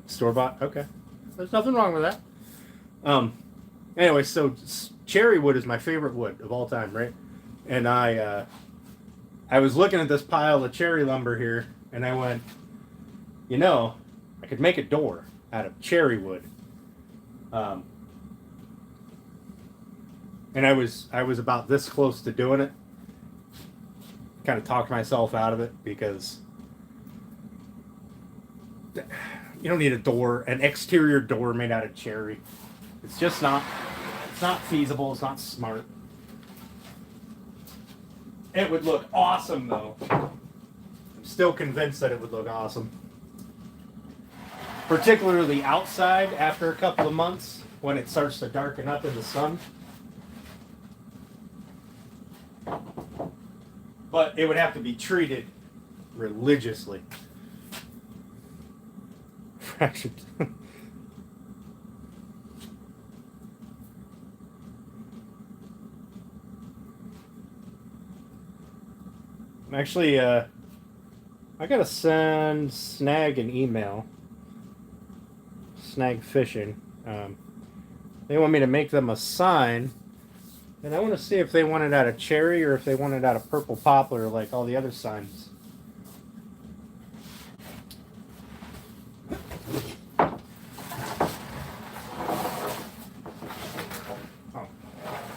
Store-bought. Okay, there's nothing wrong with that. Anyway, so cherry wood is my favorite wood of all time, right? And I was looking at this pile of cherry lumber here, and I went, you know, I could make a door out of cherry wood. And I was about this close to doing it. Kind of talked myself out of it because you don't need an exterior door made out of cherry. It's just not feasible. It's not smart. It would look awesome though. I'm still convinced that it would look awesome. Particularly outside after a couple of months when it starts to darken up in the sun. But it would have to be treated religiously. Fractured. Actually, I gotta send Snag an email. Snag Fishing. They want me to make them a sign. And I want to see if they want it out of cherry or if they want it out of purple poplar like all the other signs.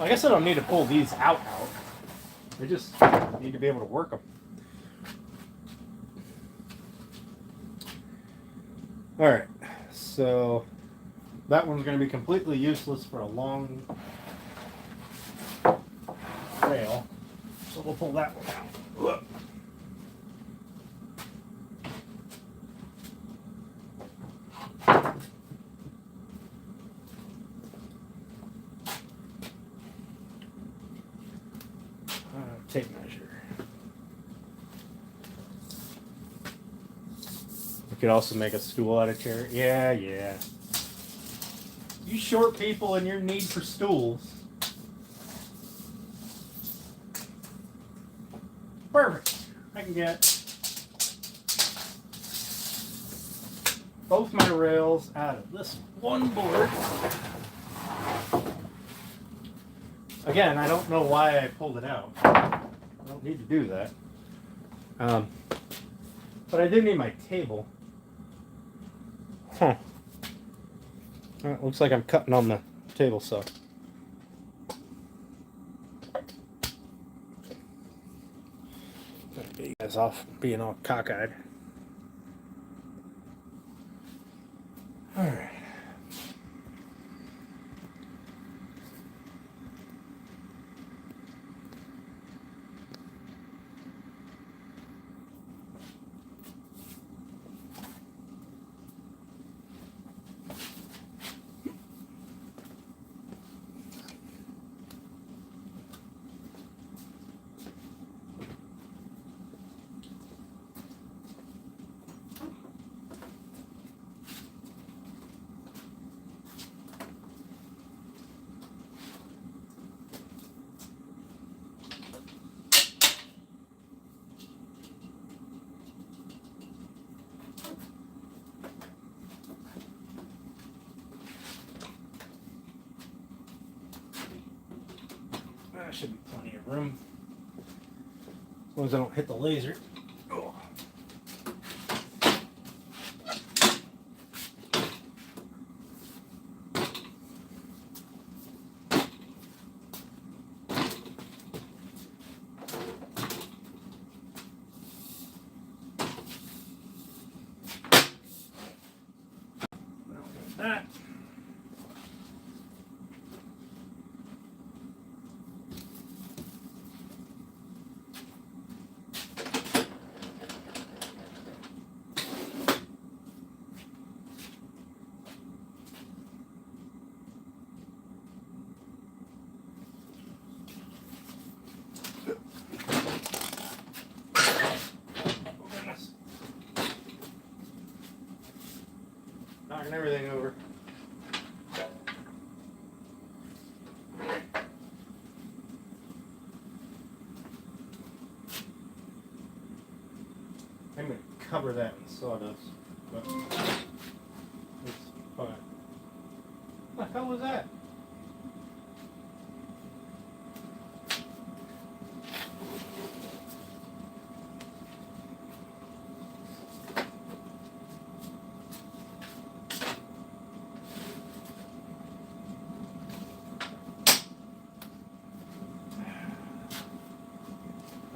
I guess I don't need to pull these out. I just need to be able to work them. All right, so that one's going to be completely useless for a long rail. So we'll pull that one out. Tape measure. We could also make a stool out of chair. Yeah. You short people and your need for stools. Perfect. I can get both my rails out of this one board. Again, I don't know why I pulled it out. I don't need to do that. But I do need my table. Huh. It looks like I'm cutting on the table saw. Get you guys off being all cockeyed. Alright. There should be plenty of room. As long as I don't hit the laser. Oh. That. Knocking everything over. I'm going to cover that in sawdust, but it's fine. What the hell was that?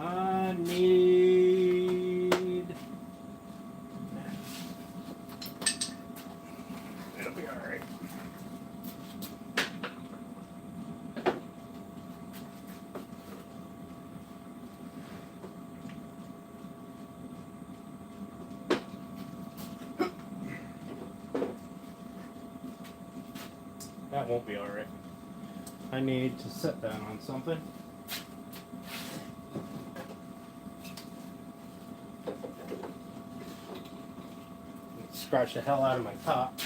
I need... It'll be alright. That won't be alright. I need to set that on something. Scratch the hell out of my top.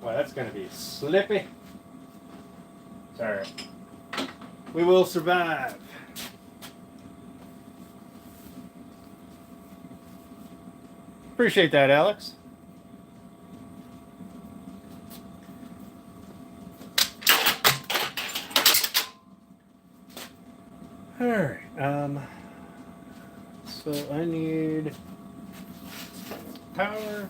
Boy, that's going to be slippy. It's alright. We will survive. Appreciate that, Alex. Alright, so I need power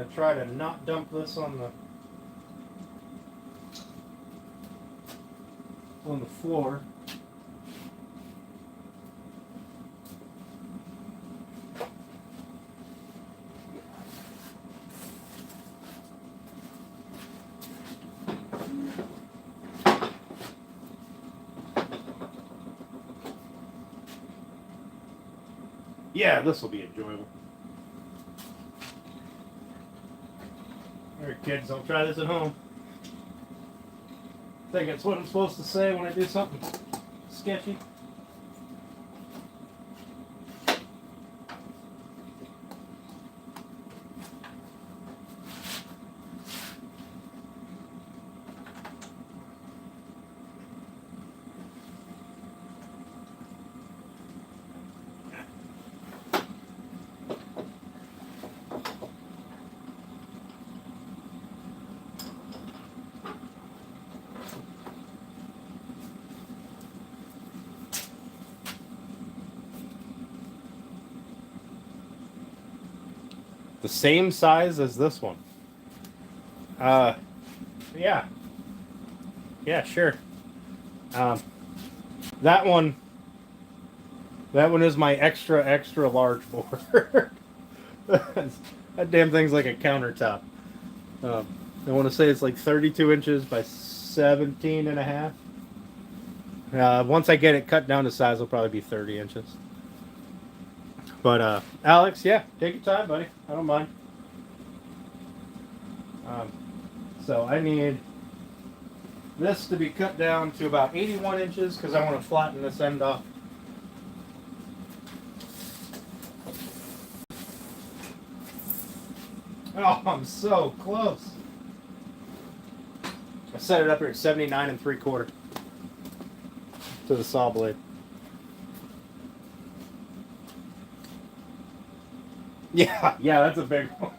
gonna try to not dump this on the floor. Yeah, this will be enjoyable. Alright kids, don't try this at home. I think that's what I'm supposed to say when I do something sketchy. The same size as this one. Yeah. Yeah, sure. That one is my extra large board. That damn thing's like a countertop. I want to say it's like 32 inches by 17 and a half. Once I get it cut down to size, it'll probably be 30 inches. But, Alex, yeah, take your time, buddy. I don't mind. So I need this to be cut down to about 81 inches because I want to flatten this end off. Oh, I'm so close. I set it up here at 79 3/4 to the saw blade. Yeah, that's a big one.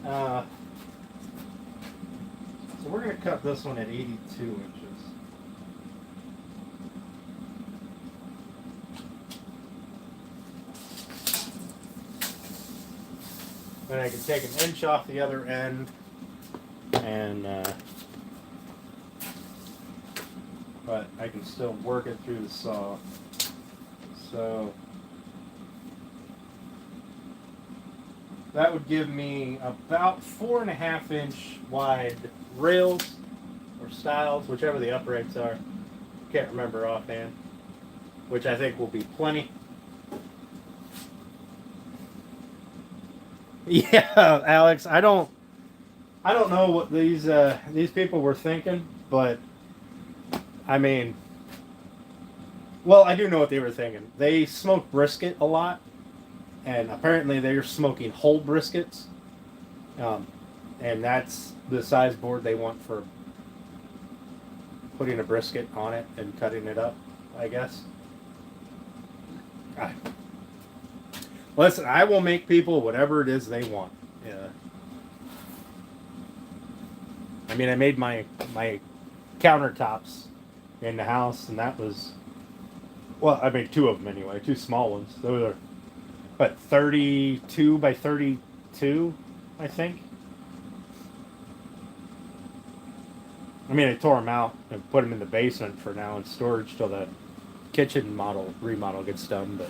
So we're going to cut this one at 82 inches. Then I can take an inch off the other end and but I can still work it through the saw. So that would give me about 4.5 inch wide rails or stiles, whichever the uprights are. Can't remember offhand, which I think will be plenty. Yeah, Alex, I don't know what these people were thinking, but I mean, well, I do know what they were thinking. They smoke brisket a lot, and apparently they're smoking whole briskets, and that's the size board they want for putting a brisket on it and cutting it up, I guess. Listen, I will make people whatever it is they want. Yeah. I mean, I made my countertops in the house, and that was, well, I made 2 of them anyway, 2 small ones. Those are, what, 32 by 32, I think. I mean, I tore them out and put them in the basement for now in storage till the kitchen remodel gets done, but.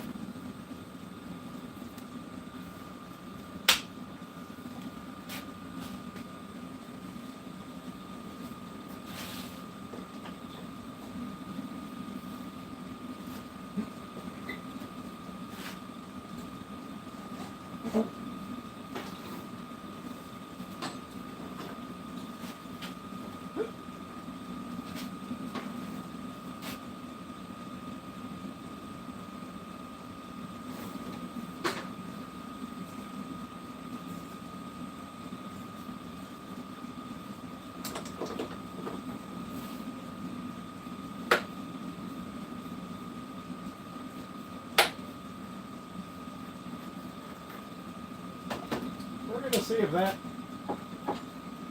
See if that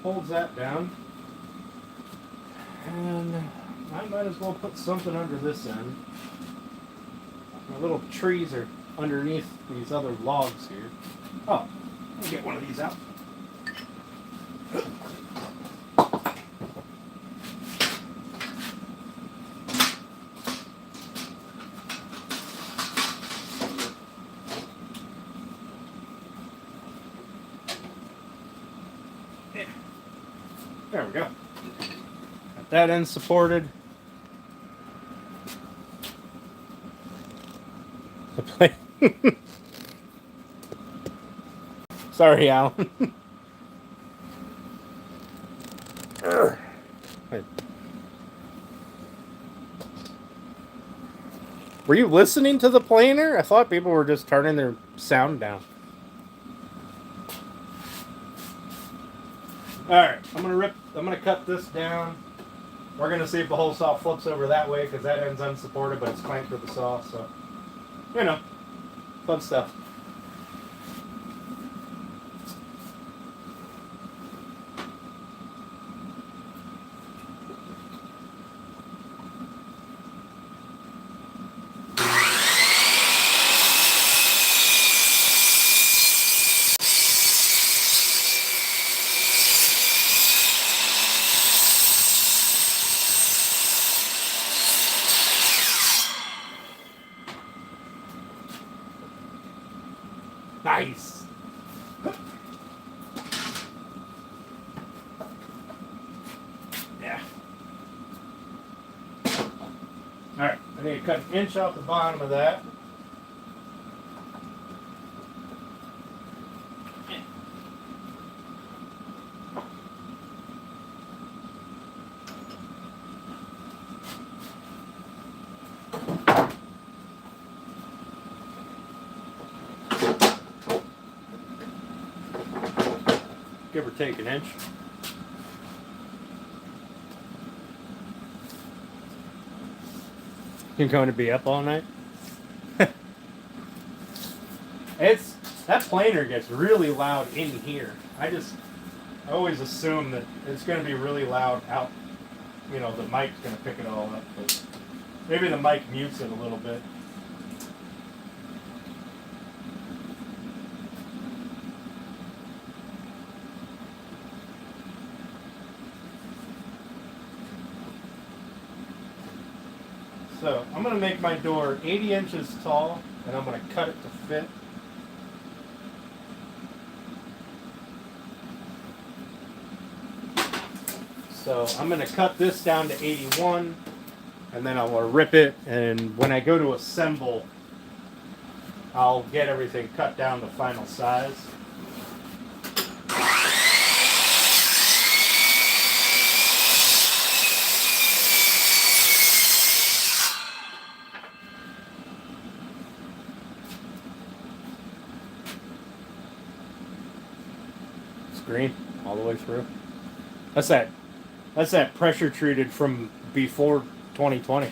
holds that down, and I might as well put something under this end. My little trees are underneath these other logs here. Oh, let me get one of these out. There we go. Got that end supported. The plate. Sorry, Alan. Were you listening to the planer? I thought people were just turning their sound down. Alright, I'm gonna cut this down. We're gonna see if the hole saw flips over that way because that end's unsupported, but it's clamped with the saw, so you know, fun stuff. Nice. Yeah. All right, I need to cut an inch off the bottom of that. Give or take an inch. You're going to be up all night? That planer gets really loud in here. I always assume that it's going to be really loud out. You know, the mic's going to pick it all up, but maybe the mic mutes it a little bit. So I'm going to make my door 80 inches tall, and I'm going to cut it to fit. So I'm going to cut this down to 81, and then I'll rip it, and when I go to assemble, I'll get everything cut down to final size. Green all the way through. That's that pressure treated from before 2020.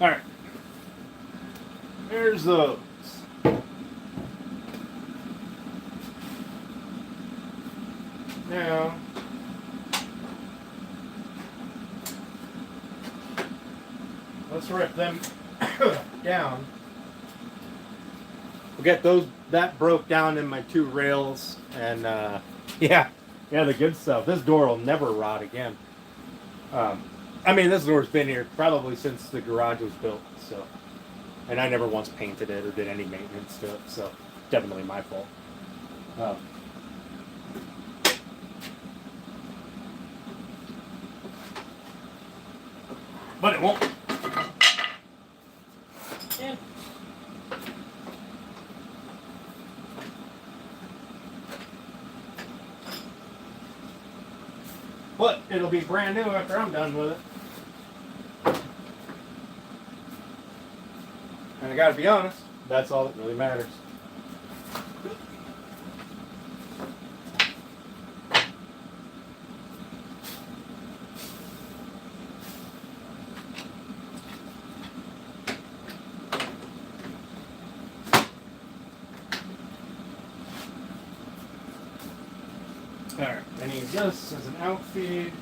All right. There's those. Now let's rip them down. We'll get that broke down in my 2 rails, and yeah, the good stuff. This door will never rot again. I mean, this door's been here probably since the garage was built, so, and I never once painted it or did any maintenance to it, so definitely my fault. But it won't. Yeah. But it'll be brand new after I'm done with it. And I gotta be honest, that's all that really matters. Alright, I need this as an outfeed.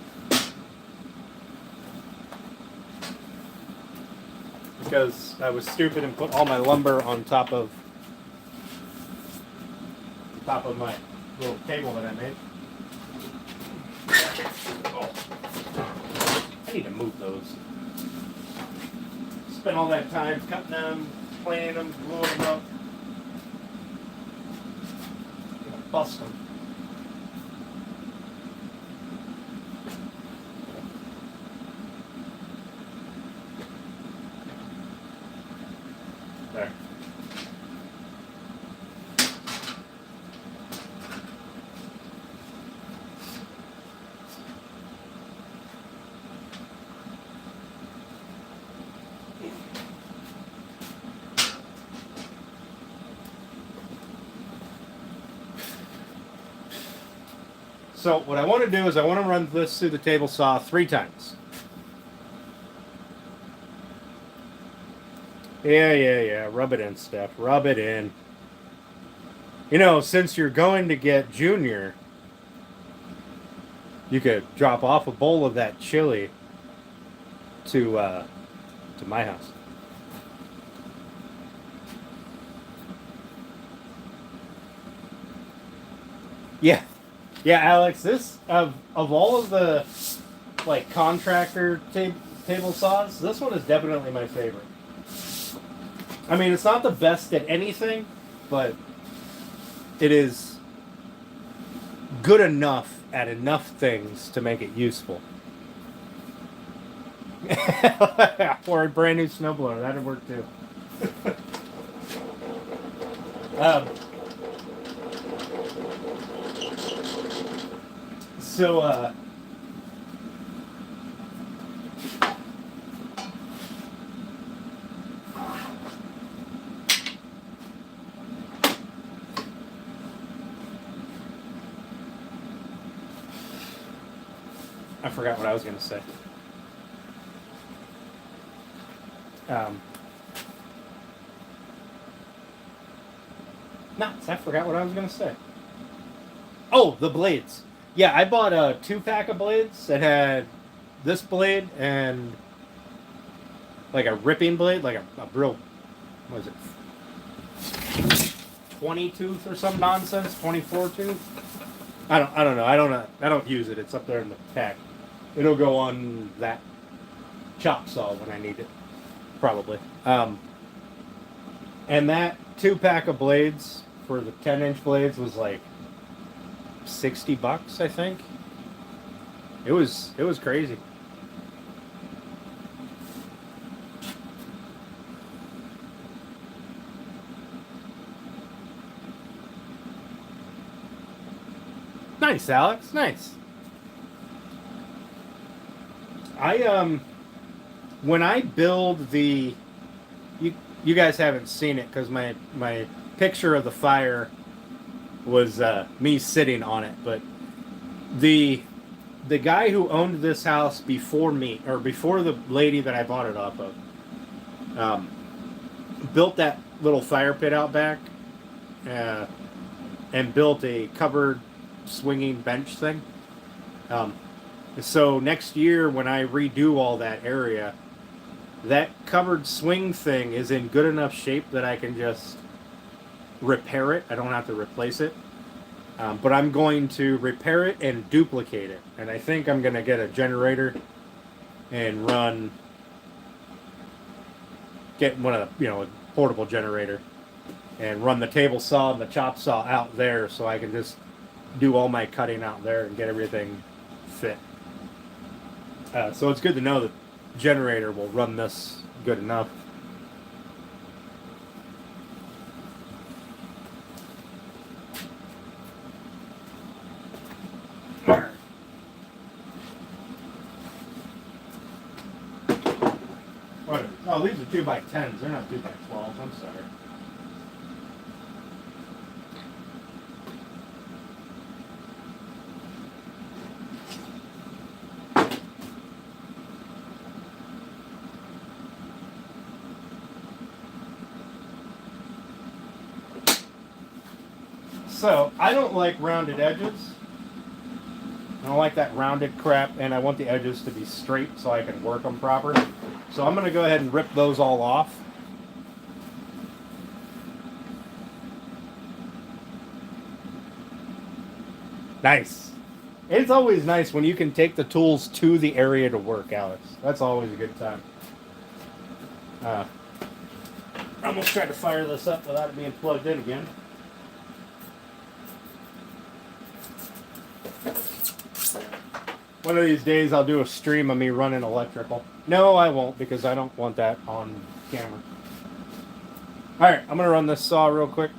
because I was stupid and put all my lumber on top of my little table that I made. Oh. I need to move those. Spent all that time cutting them, planing them, gluing them up. Bust them. There. So what I want to do is I want to run this through the table saw 3 times. Yeah. Rub it in, Steph. Rub it in. You know, since you're going to get Junior, you could drop off a bowl of that chili to my house. Yeah. Yeah, Alex, this of all of the like contractor table saws, this one is definitely my favorite. I mean, it's not the best at anything, but it is good enough at enough things to make it useful. Or a brand new snowblower, that'd work too. So, I forgot what I was going to say. I forgot what I was going to say. Oh, the blades. Yeah, I bought a 2-pack of blades that had this blade and like a ripping blade, like a real, what is it, 20 tooth or some nonsense, 24 tooth. I don't know. I don't use it. It's up there in the pack. It'll go on that chop saw when I need it, probably. And that 2-pack of blades for the 10-inch blades was like $60, I think. It was crazy. Nice, Alex. Nice. When I build the, you guys haven't seen it because my picture of the fire was me sitting on it, but the guy who owned this house before me, or before the lady that I bought it off of, built that little fire pit out back, and built a covered swinging bench thing. So next year when I redo all that area, that covered swing thing is in good enough shape that I can just repair it. I don't have to replace it. But I'm going to repair it and duplicate it. And I think I'm going to get a generator and get one of the, a portable generator and run the table saw and the chop saw out there so I can just do all my cutting out there and get everything fit. So it's good to know that the generator will run this good enough. Oh, these are 2x10s. They're not 2x12s. I'm sorry. So, I don't like rounded edges. I don't like that rounded crap, and I want the edges to be straight so I can work them proper. So I'm going to go ahead and rip those all off. Nice. It's always nice when you can take the tools to the area to work, Alex. That's always a good time. I almost tried to fire this up without it being plugged in again. One of these days I'll do a stream of me running electrical. No, I won't, because I don't want that on camera. Alright, I'm going to run this saw real quick.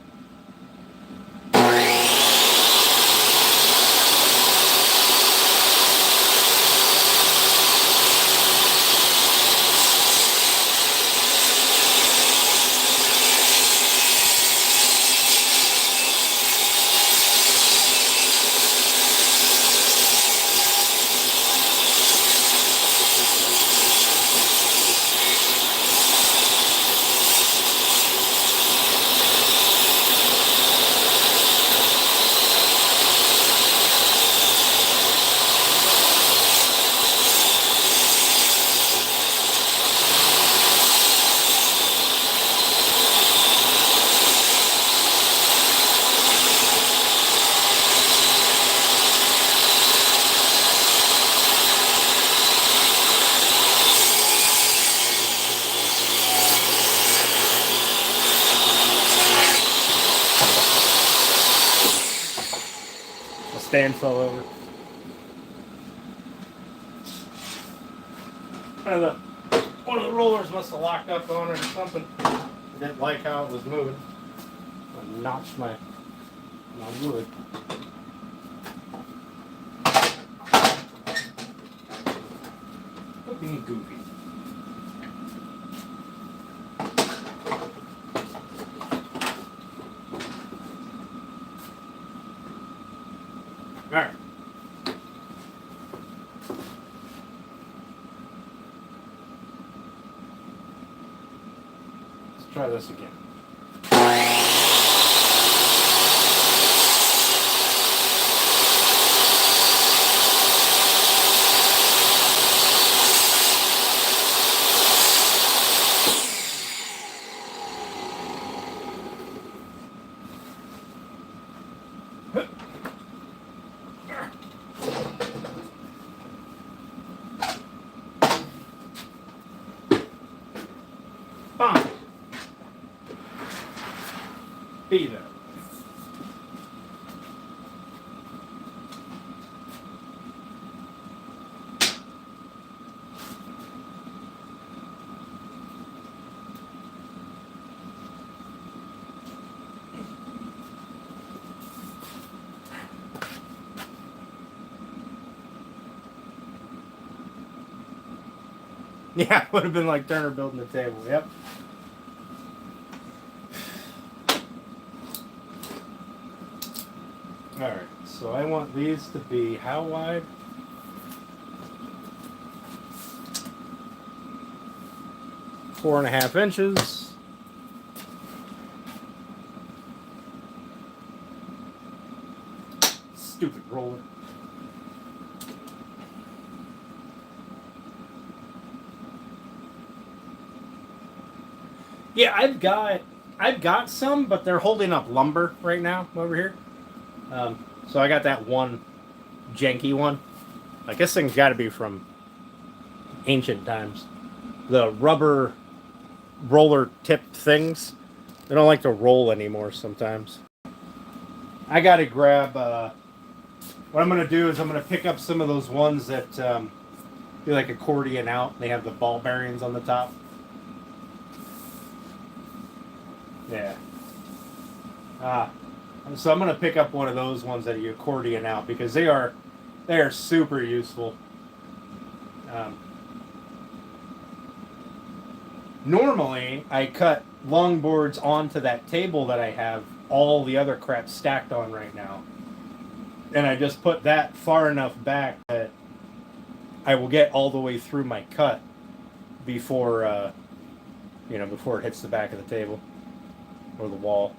Stand fell over. One of the rollers must have locked up on it or something. I didn't like how it was moving. I notched my wood. Quit being goofy. Alright. Let's try this again. Fine. Be there. Yeah, it would have been like Turner building the table. Yep. Alright, so I want these to be how wide? Four and a half inches. Stupid roller. Yeah, I've got some, but they're holding up lumber right now over here. So I got that one janky one. Like, this thing's got to be from ancient times. The rubber roller tip things, they don't like to roll anymore sometimes. I got to grab, what I'm going to do is I'm going to pick up some of those ones that do like accordion out. They have the ball bearings on the top. Yeah. So I'm going to pick up one of those ones that you accordion out because they are super useful. Normally, I cut longboards onto that table that I have all the other crap stacked on right now. And I just put that far enough back that I will get all the way through my cut before, before it hits the back of the table or the wall.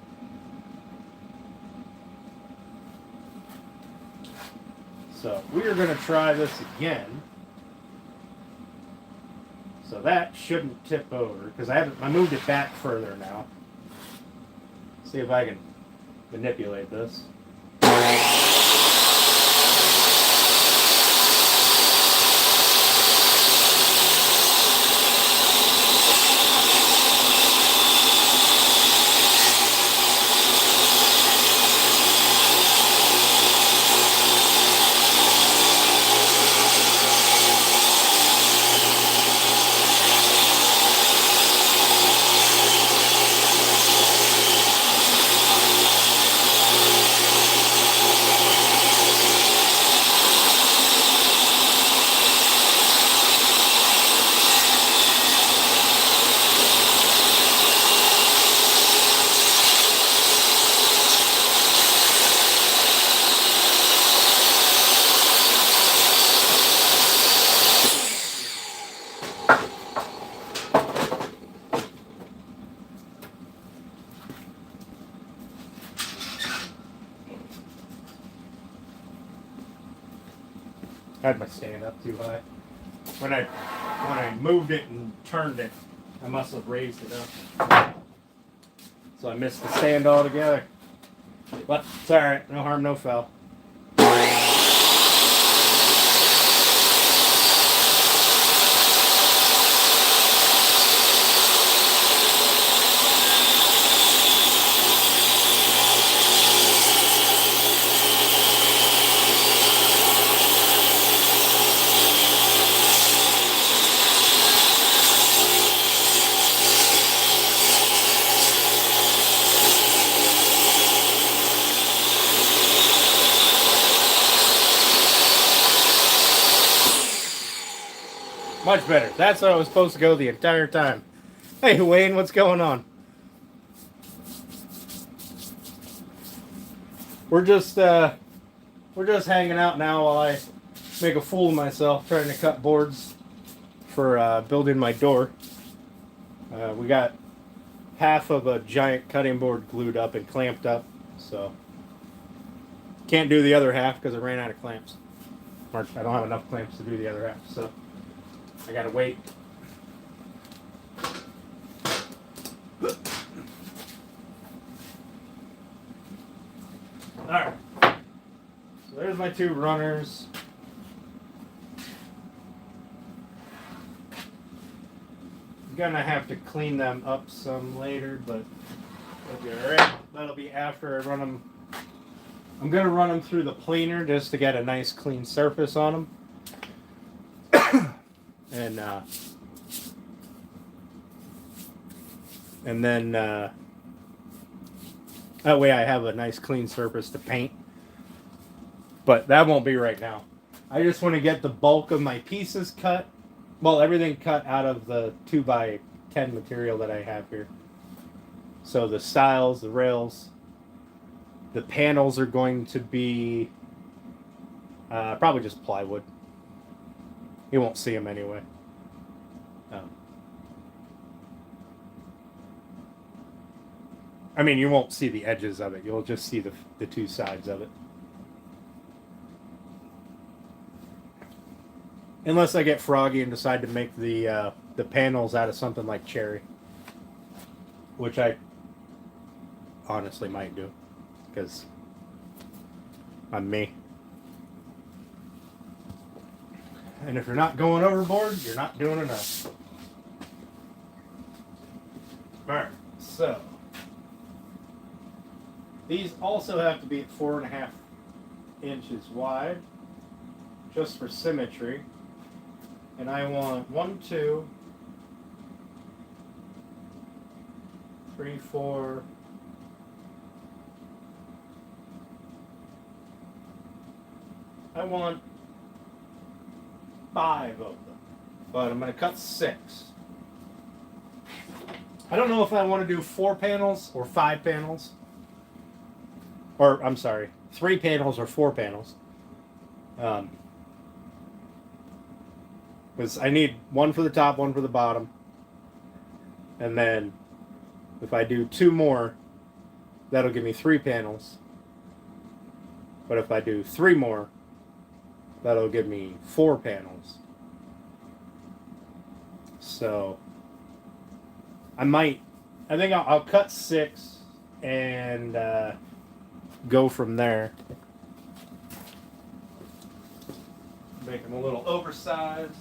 So we are going to try this again. So that shouldn't tip over because I moved it back further now. See if I can manipulate this. I had my stand up too high. When I moved it and turned it, I must have raised it up. So I missed the stand altogether. But it's alright, no harm, no foul. Much better. That's how I was supposed to go the entire time. Hey Wayne, what's going on? We're just hanging out now while I make a fool of myself trying to cut boards for building my door. We got half of a giant cutting board glued up and clamped up, so can't do the other half because I ran out of clamps. Or I don't have enough clamps to do the other half, so I gotta wait. Alright. So there's my two runners. I'm gonna have to clean them up some later, but that'll be alright. That'll be after I run them. I'm gonna run them through the planer just to get a nice clean surface on them. And then that way I have a nice clean surface to paint. But that won't be right now. I just want to get the bulk of my pieces cut. Well, everything cut out of the 2x10 material that I have here. So the stiles, the rails, the panels are going to be probably just plywood. You won't see them anyway. I mean, you won't see the edges of it. You'll just see the two sides of it. Unless I get froggy and decide to make the panels out of something like cherry. Which I honestly might do. Because I'm me. And if you're not going overboard, you're not doing enough. Alright, so these also have to be at 4.5 inches wide, just for symmetry. And I want 1, 2, 3, 4. I want 5 of them, but I'm going to cut 6. I don't know if I want to do 4 panels or 5 panels. Or, I'm sorry, 3 panels or 4 panels. Because I need 1 for the top, 1 for the bottom. And then if I do 2 more, that'll give me 3 panels. But if I do 3 more, that'll give me 4 panels. So I think I'll cut 6 and go from there. Make them a little oversized.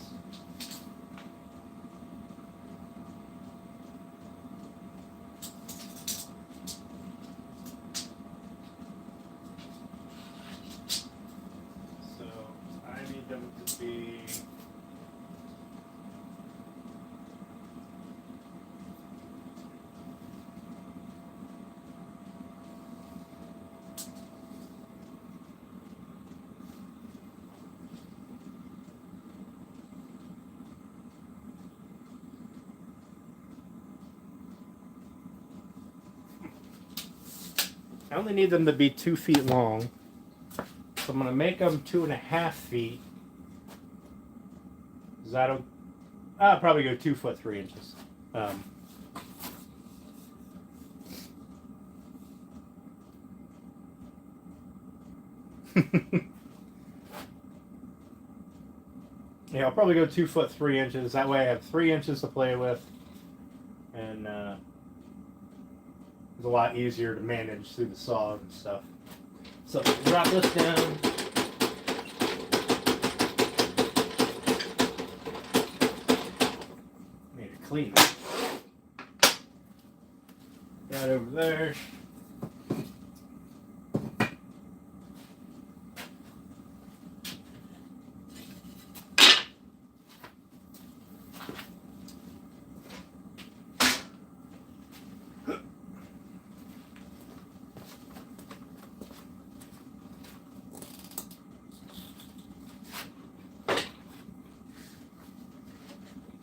So I need them to be I only need them to be 2 feet long. So I'm going to make them 2.5 feet. I'll probably go 2 foot 3 inches. Yeah, I'll probably go 2 foot 3 inches. That way I have 3 inches to play with. And it's a lot easier to manage through the saw and stuff. So drop this down. Need to clean it. Right over there.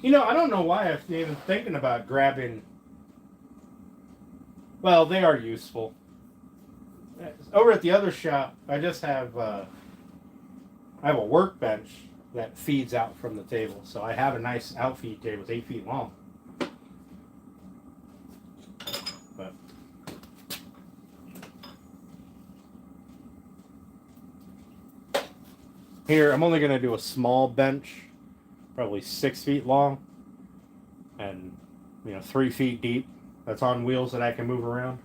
You know, I don't know why I'm even thinking about grabbing. Well, they are useful. Over at the other shop, I just have I have a workbench that feeds out from the table, so I have a nice outfeed table. It's 8 feet long. But here, I'm only going to do a small bench. Probably 6 feet long and 3 feet deep. That's on wheels that I can move around.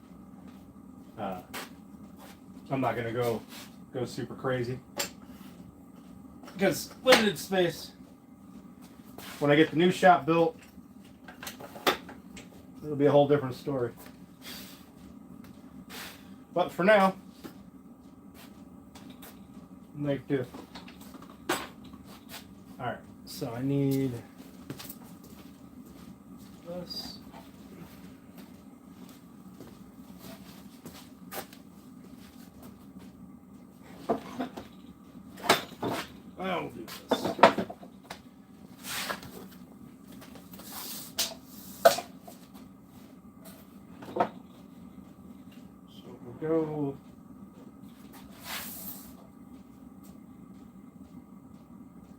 I'm not gonna go super crazy because limited space. When I get the new shop built, it'll be a whole different story. But for now, make do. All right. So I need this. I'll do this. So we'll go.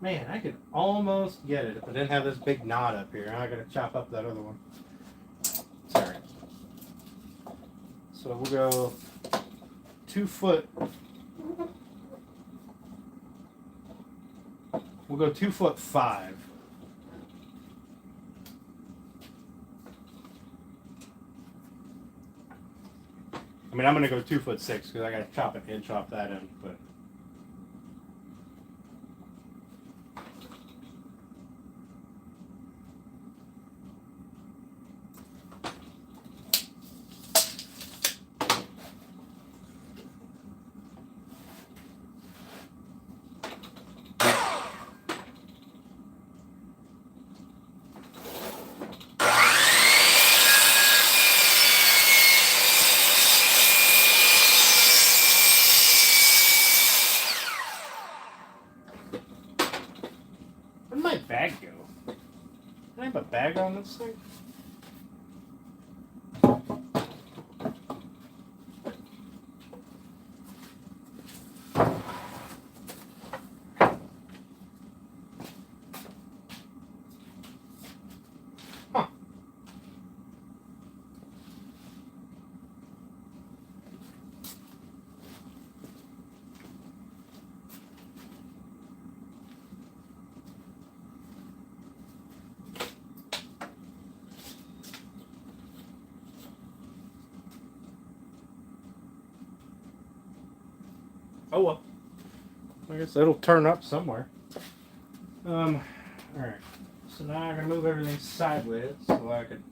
Man, I could almost get it if I didn't have this big knot up here. I'm going to chop up that other one. Sorry. So we'll go 2 foot. We'll go 2 foot 5. I mean, I'm going to go 2 foot 6 because I got to chop an inch off that end, but. Where'd my bag go? Can I have a bag on this thing? Huh. Oh well. I guess it'll turn up somewhere. Alright. So now I'm gonna move everything sideways so I can.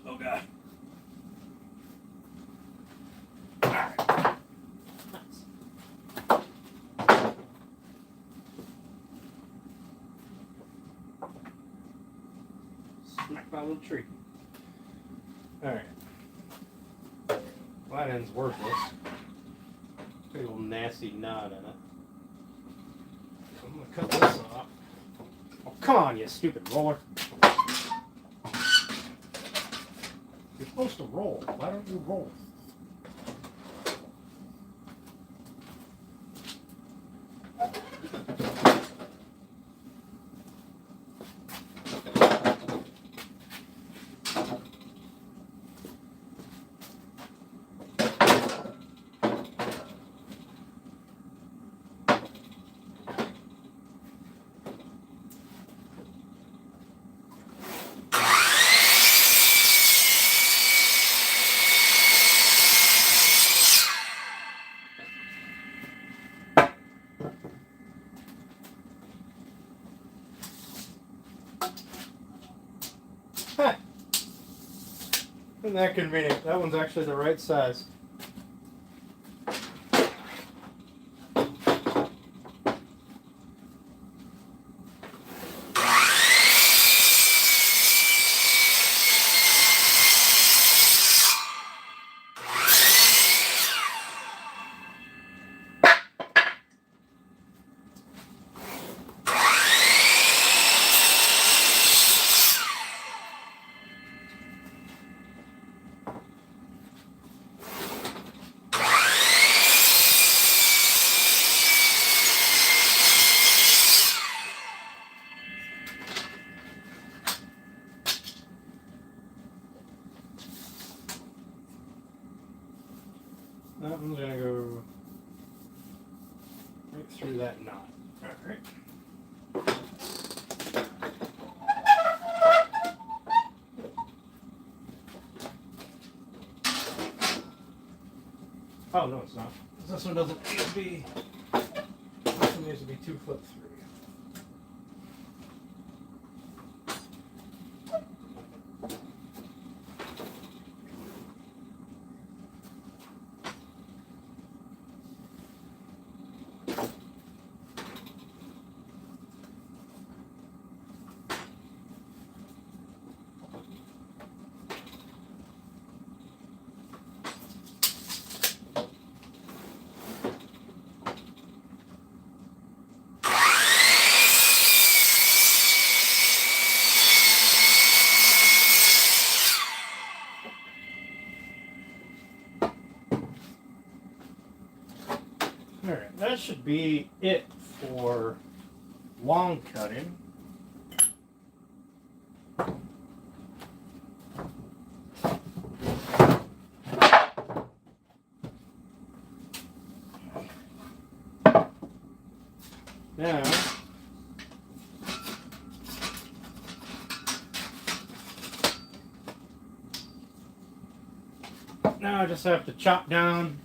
Oh god. Alright. Smack my little tree. Alright. That end's worthless. Big old nasty knot in it. I'm gonna cut this off. Oh, come on, you stupid roller. You're supposed to roll. Why don't you roll? Huh. Isn't that convenient? That one's actually the right size. That one's gonna go right through that knot. Alright. Oh no, it's not. This one doesn't need to be. This one needs to be 2'3". Alright, that should be it for long cutting. Now I just have to chop down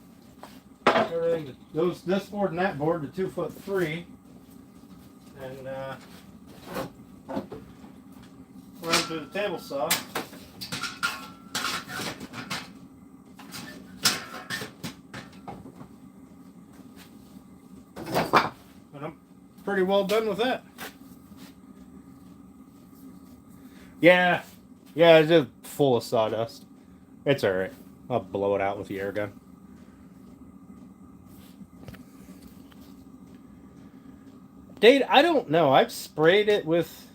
everything to this board and that board to 2'3", and run through the table saw. And I'm pretty well done with that. Yeah. Yeah, it's just full of sawdust. It's alright. I'll blow it out with the air gun. Dade, I don't know. I've sprayed it with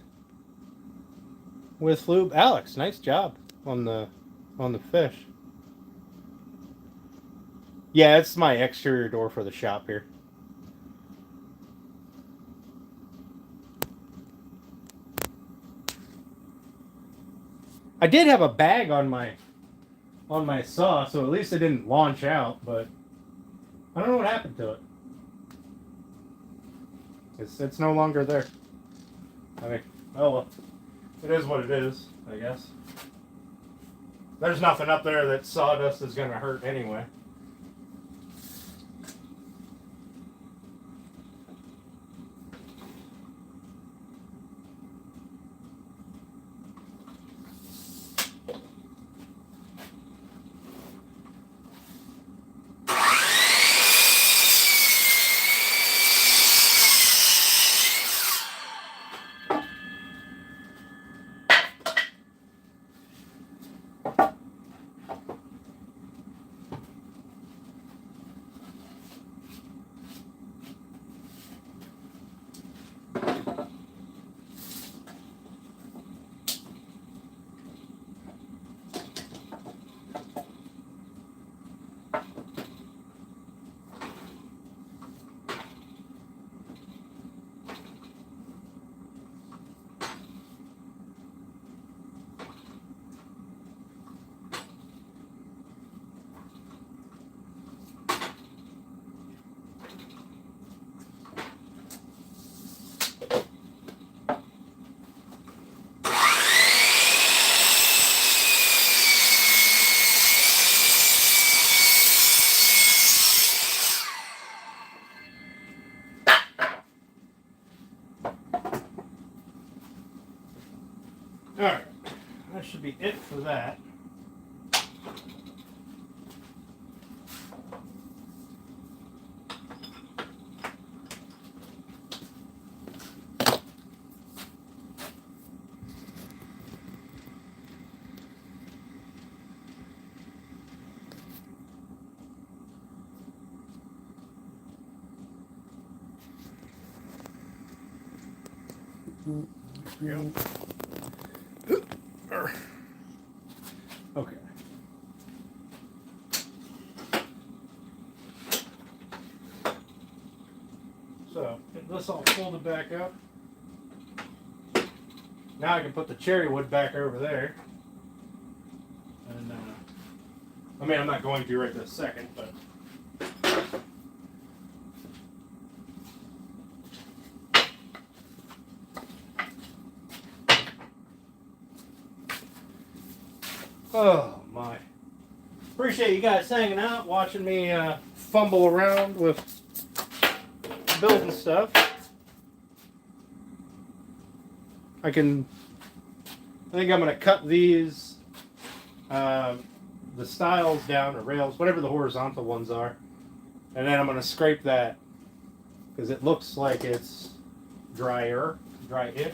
lube. Alex, nice job on the fish. Yeah, it's my exterior door for the shop here. I did have a bag on my saw, so at least it didn't launch out, but I don't know what happened to it. It's no longer there. I mean, oh well. It is what it is, I guess. There's nothing up there that sawdust is going to hurt anyway. Alright, that should be it for that. Yep. Okay. So, get this all folded back up. Now I can put the cherry wood back over there. And, I mean, I'm not going to right this second, but... Oh my. Appreciate you guys hanging out, watching me fumble around with building stuff. I think I'm going to cut these, the stiles down, or rails, whatever the horizontal ones are. And then I'm going to scrape that, because it looks like it's dry-ish.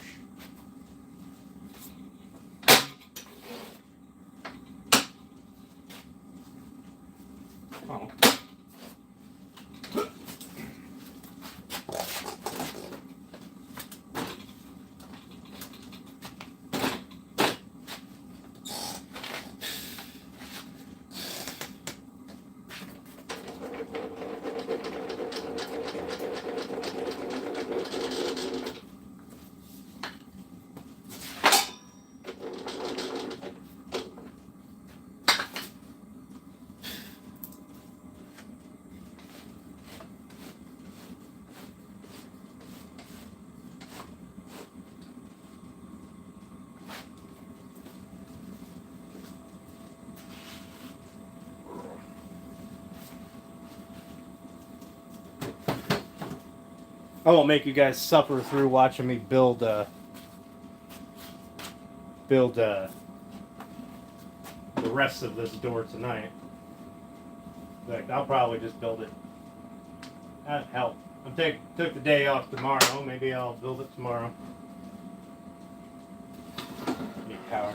Oh. I won't make you guys suffer through watching me build the rest of this door tonight. In fact, I'll probably just build it. Hell, took the day off tomorrow. Maybe I'll build it tomorrow. Need power.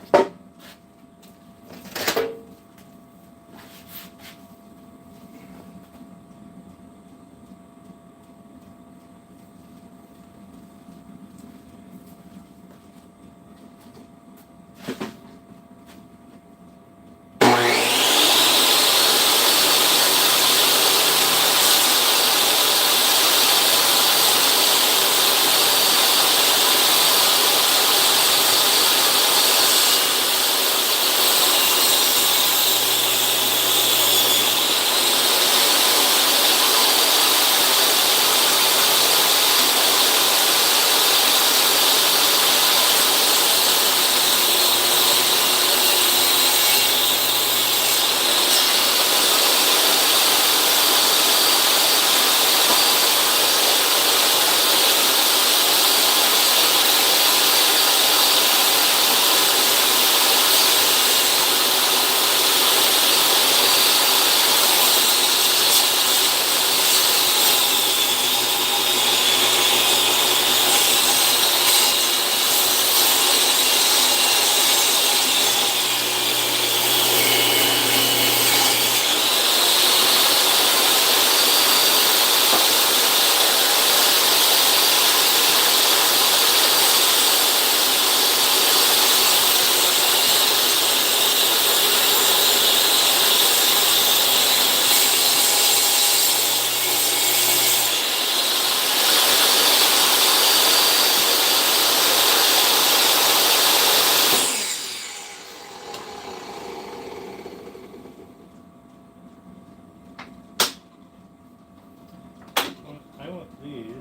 I want these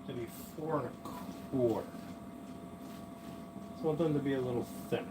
to be 4 1/4. So I want them to be a little thinner.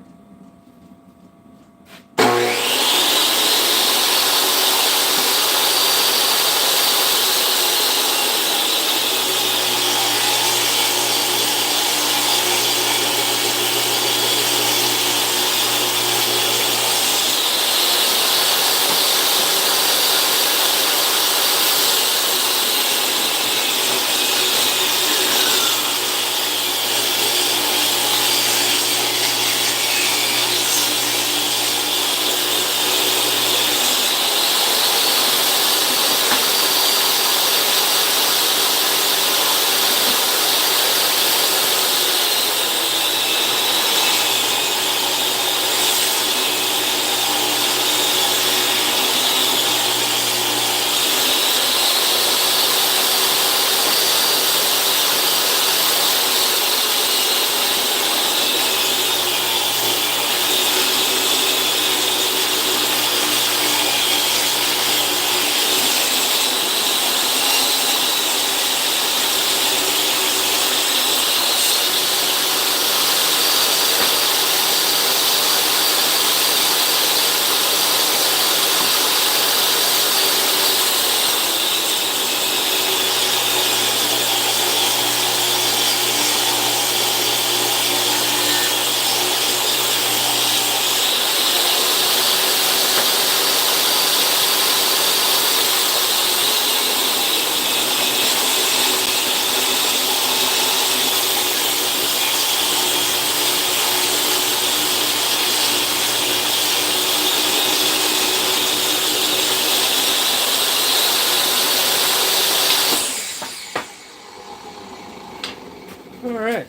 Alright,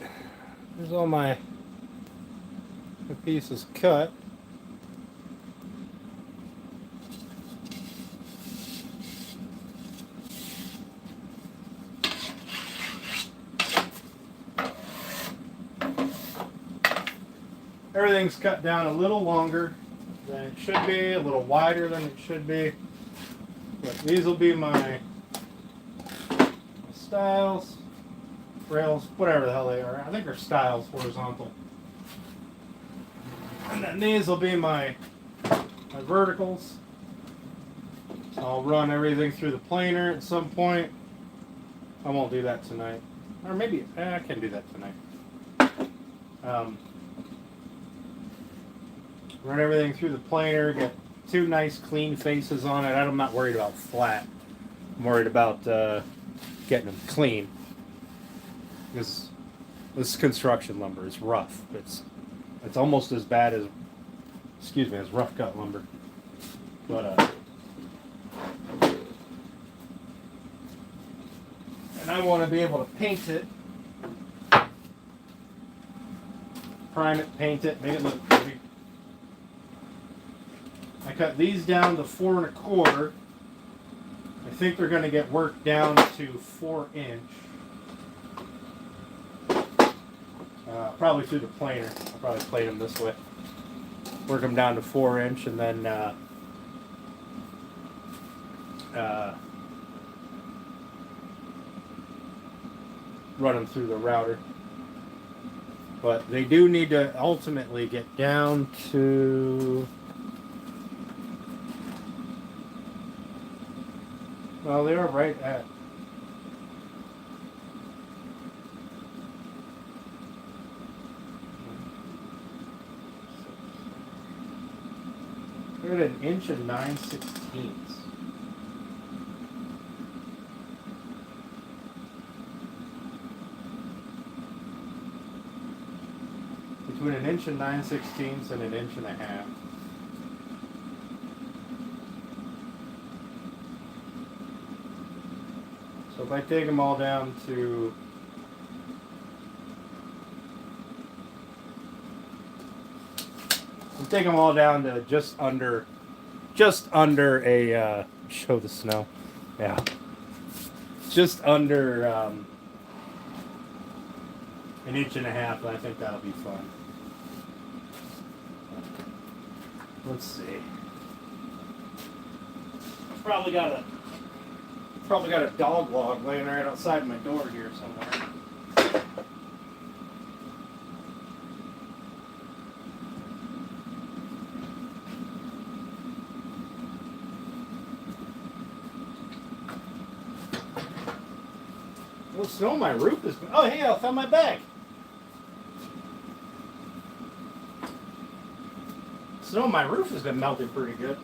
there's all my pieces cut. Everything's cut down a little longer than it should be, a little wider than it should be. But these will be my styles, rails, whatever the hell they are. I think they're styles, horizontal. And then these will be my verticals. I'll run everything through the planer at some point. I won't do that tonight. Or maybe, I can do that tonight. Run everything through the planer, get 2 nice clean faces on it. I'm not worried about flat. I'm worried about getting them clean. Because This construction lumber is rough. It's almost as bad as, as rough cut lumber. But and I want to be able to paint it, prime it, paint it, make it look pretty. I cut these down to 4 1/4. I think they're going to get worked down to 4 inch. Probably through the planer. I'll probably plate them this way. Work them down to 4 inch and then run them through the router. But they do need to ultimately get down to, well, they are right at, they're at 1 inch and 9/16. Between 1 inch and 9/16 and 1.5 inches. So if I take them all down to just under a show the snow, yeah, just under 1.5 inches, and I think that'll be fun. Let's see. Probably got a dog log laying right outside my door here somewhere. Well, snow on my roof is. Oh, hey, I found my bag. Snow on my roof has been melting pretty good.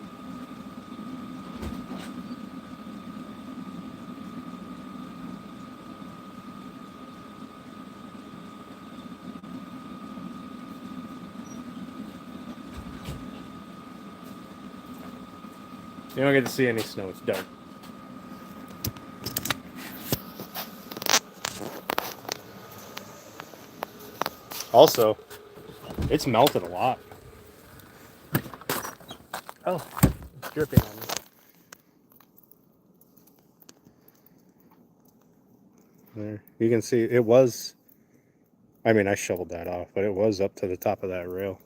You don't get to see any snow, it's dark. Also, it's melted a lot. Oh, it's dripping on me. There, you can see it was, I mean, I shoveled that off, but it was up to the top of that rail.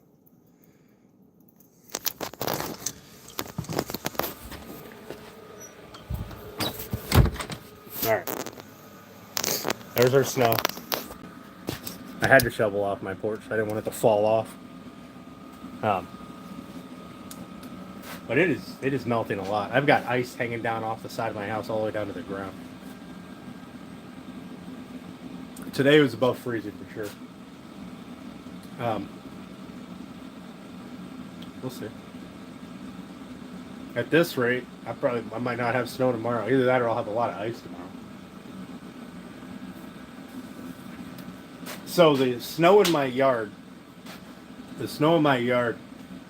Alright. There's our snow. I had to shovel off my porch. I didn't want it to fall off. But it is melting a lot. I've got ice hanging down off the side of my house all the way down to the ground. Today was above freezing for sure. We'll see. At this rate, I might not have snow tomorrow. Either that or I'll have a lot of ice tomorrow. So the snow in my yard,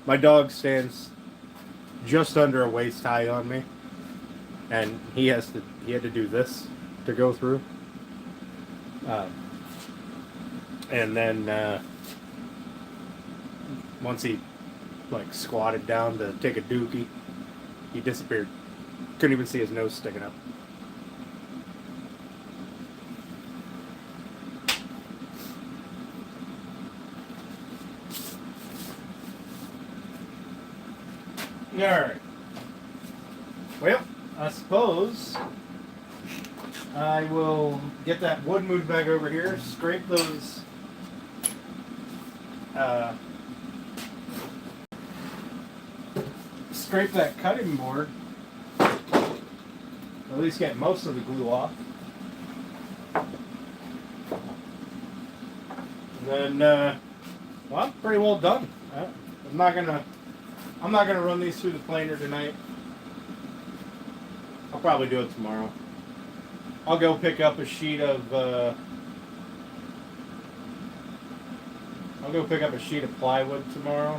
my dog stands just under a waist high on me, and he had to do this to go through. And then once he like squatted down to take a dookie, he disappeared. Couldn't even see his nose sticking up. Alright. Well, I suppose I will get that wood moved back over here, scrape those scrape that cutting board, at least get most of the glue off. And then, well, I'm pretty well done. I'm not gonna run these through the planer tonight. I'll probably do it tomorrow. I'll go pick up a sheet of I'll go pick up a sheet of plywood tomorrow.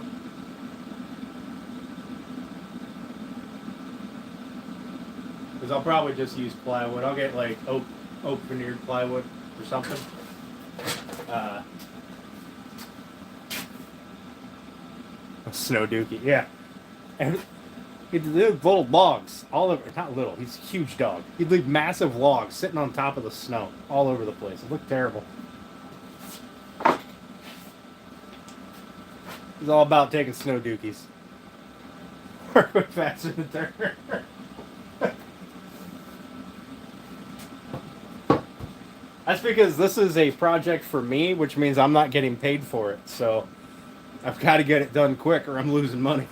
Because I'll probably just use plywood. I'll get like oak veneered plywood or something. A snow dookie, yeah. And he'd leave little logs all over, not little, he's a huge dog. He'd leave massive logs sitting on top of the snow all over the place. It looked terrible. He's all about taking snow dookies. Work faster than Turner. That's because this is a project for me, which means I'm not getting paid for it. So I've got to get it done quick or I'm losing money.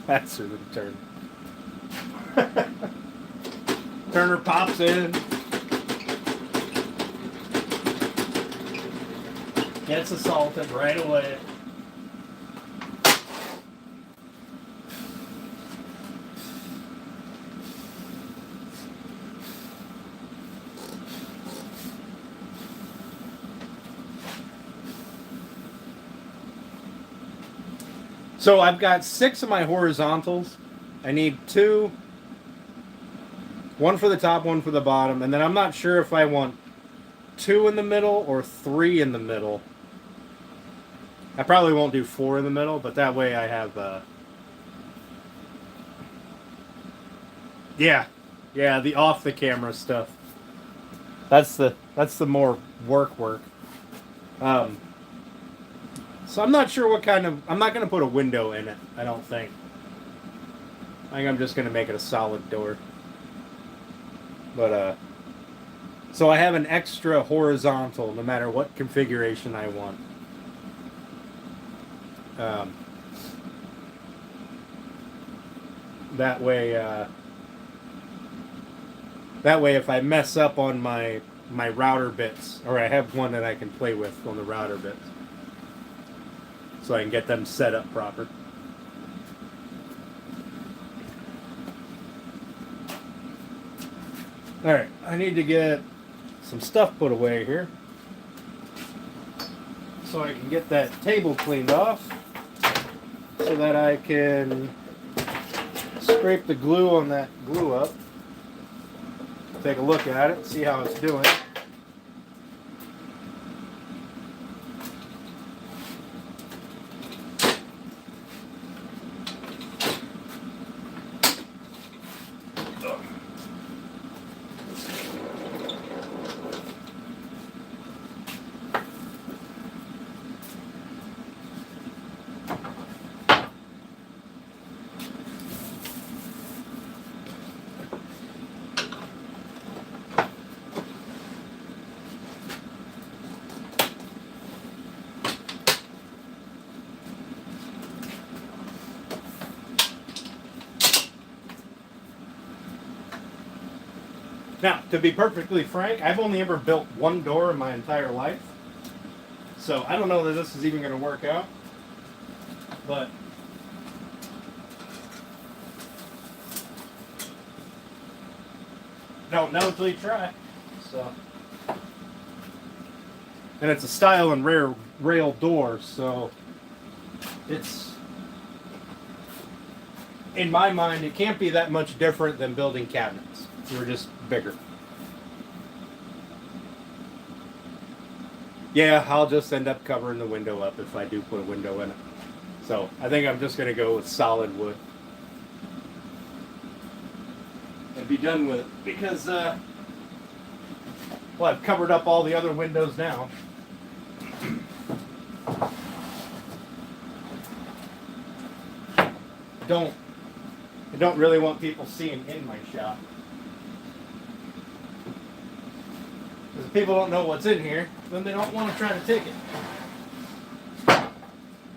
Faster than Turner. Turner pops in. Gets assaulted right away. So I've got 6 of my horizontals. I need 2. One for the top, one for the bottom. And then I'm not sure if I want 2 in the middle or 3 in the middle. I probably won't do 4 in the middle, but that way I have yeah, the off the camera stuff. That's the more work. So I'm not sure what kind of, I'm not going to put a window in it, I don't think. I think I'm just going to make it a solid door. But so I have an extra horizontal no matter what configuration I want. That way if I mess up on my router bits, or I have one that I can play with on the router bits, so I can get them set up proper. Alright, I need to get some stuff put away here so I can get that table cleaned off so that I can scrape the glue on that glue up, take a look at it, see how it's doing. Now, to be perfectly frank, I've only ever built one door in my entire life. So I don't know that this is even going to work out. But don't know until you try. So, and it's a style and rail door, so it's, in my mind, it can't be that much different than building cabinets. We're just bigger. Yeah, I'll just end up covering the window up if I do put a window in it. So I think I'm just going to go with solid wood and be done with it, because well, I've covered up all the other windows now. I don't really want people seeing in my shop. Because if people don't know what's in here, then they don't want to try to take it. I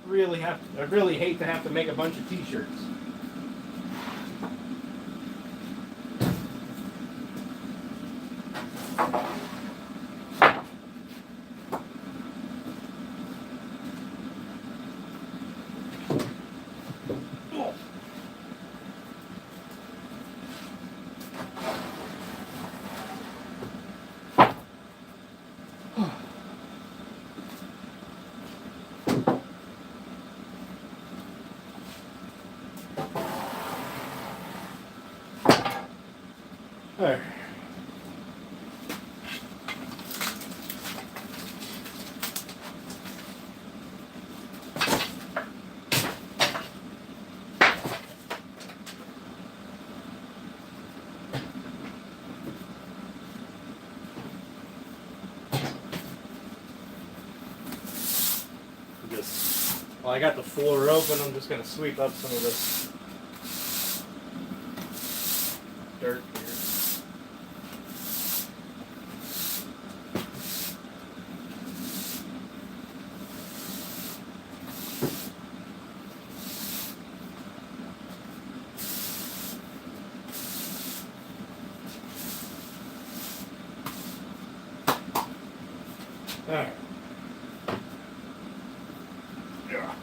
really hate to have to make a bunch of t-shirts. Alright. While I got the floor open, I'm just going to sweep up some of this dirt here. All right. Yeah.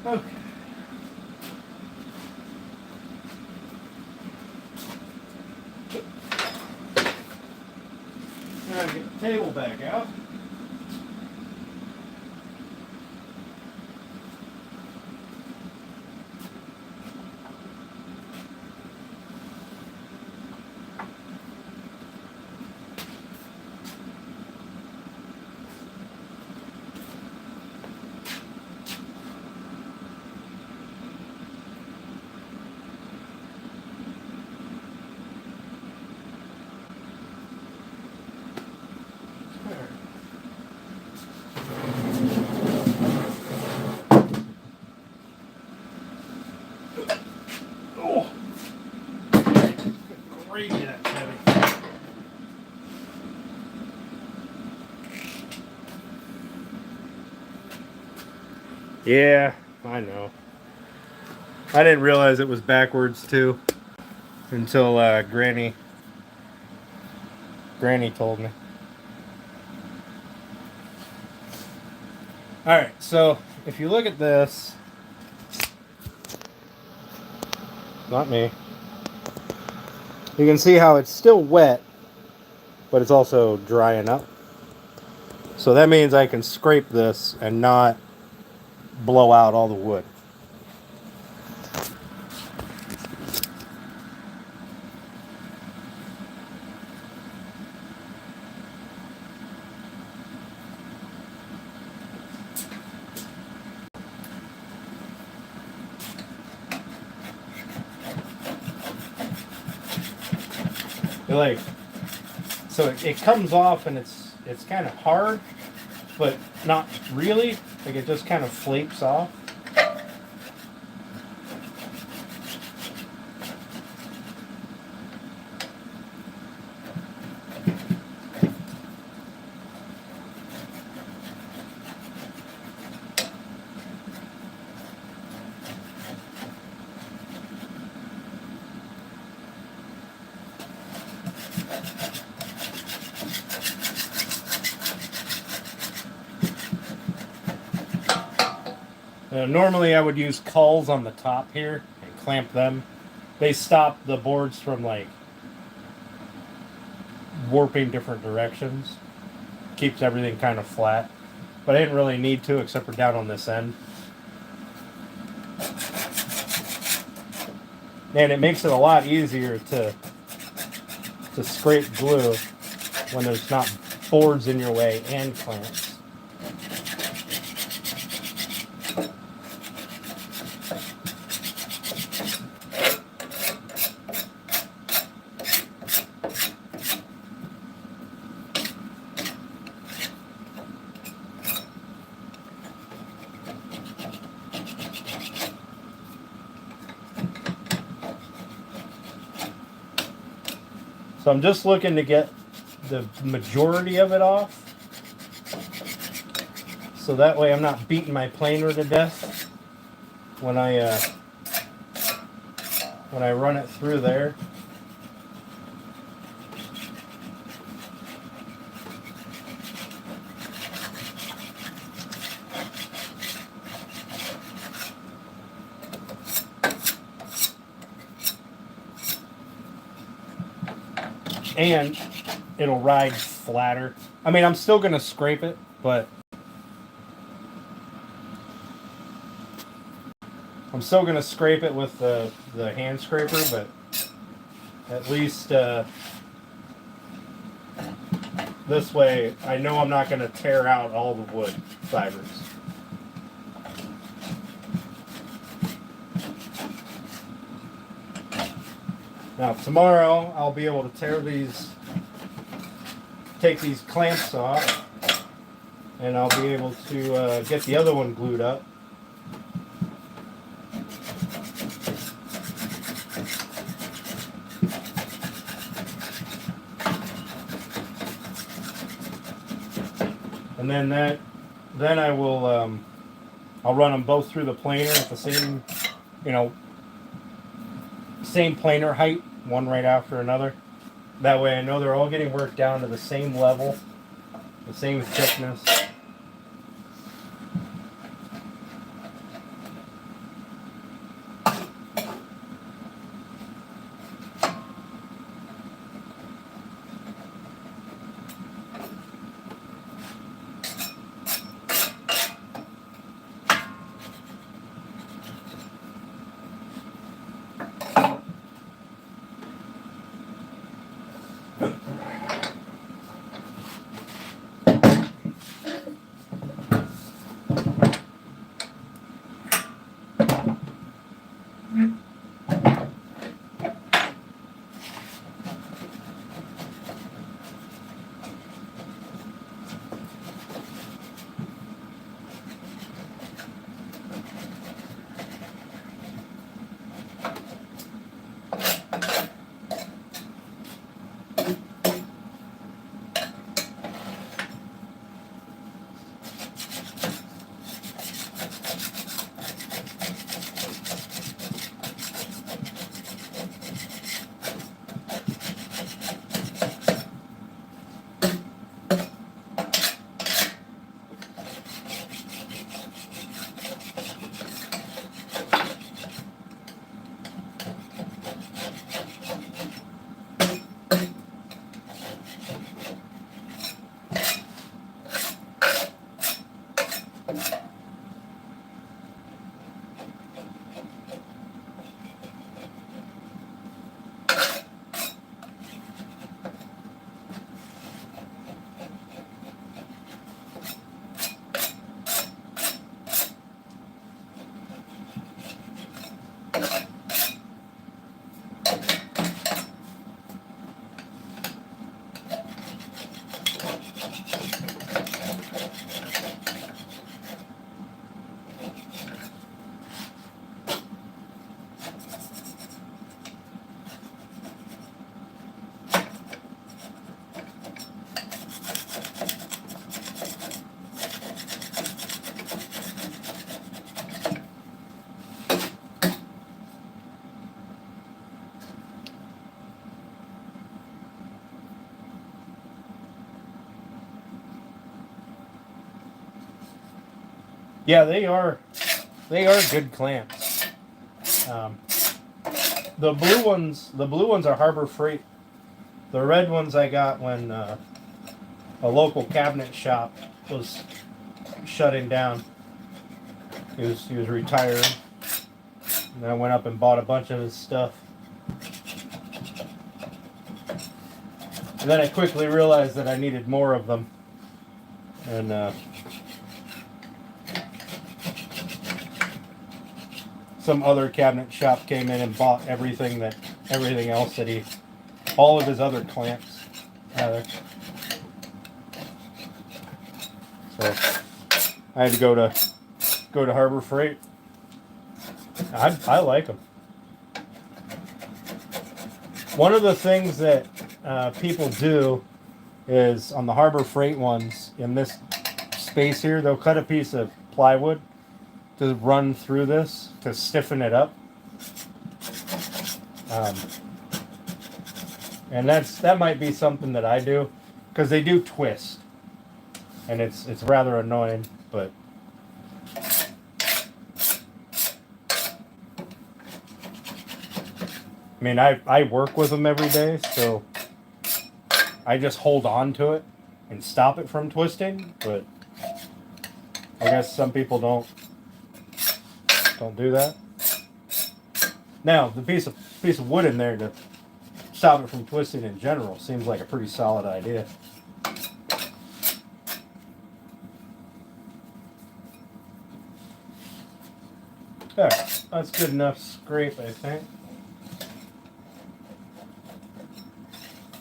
Okay. Now get the table back out. Oh, crazy that's heavy. Yeah, I know. I didn't realize it was backwards too until Granny told me. All right, so if you look at this, not me, you can see how it's still wet, but it's also drying up. So that means I can scrape this and not blow out all the wood. Like, so it comes off and it's kind of hard, but not really. Like it just kind of flakes off. Normally I would use culls on the top here and clamp them. They stop the boards from like warping different directions. Keeps everything kind of flat. But I didn't really need to except for down on this end. And it makes it a lot easier to scrape glue when there's not boards in your way and clamps. So I'm just looking to get the majority of it off. So that way I'm not beating my planer to death when I run it through there. And it'll ride flatter. I mean, I'm still gonna scrape it, but I'm still gonna scrape it with the hand scraper, but at least this way I know I'm not gonna tear out all the wood fibers. Now tomorrow I'll be able to take these clamps off, and I'll be able to get the other one glued up. And then I will I'll run them both through the planer at the same, same planer height, one right after another. That way I know they're all getting worked down to the same level, the same thickness. Yeah, they are good clamps. The blue ones are Harbor Freight. The red ones I got when a local cabinet shop was shutting down. He was retiring, and I went up and bought a bunch of his stuff. And then I quickly realized that I needed more of them, and some other cabinet shop came in and bought everything else that all of his other clamps, rather. So I had to go to Harbor Freight. I like them. One of the things that people do is on the Harbor Freight ones, in this space here, they'll cut a piece of plywood to run through this to stiffen it up, and that might be something that I do, because they do twist, and it's rather annoying. But I mean, I work with them every day, so I just hold on to it and stop it from twisting, but I guess some people don't do that. Now, the piece of wood in there to stop it from twisting in general seems like a pretty solid idea. Alright, that's good enough scrape, I think.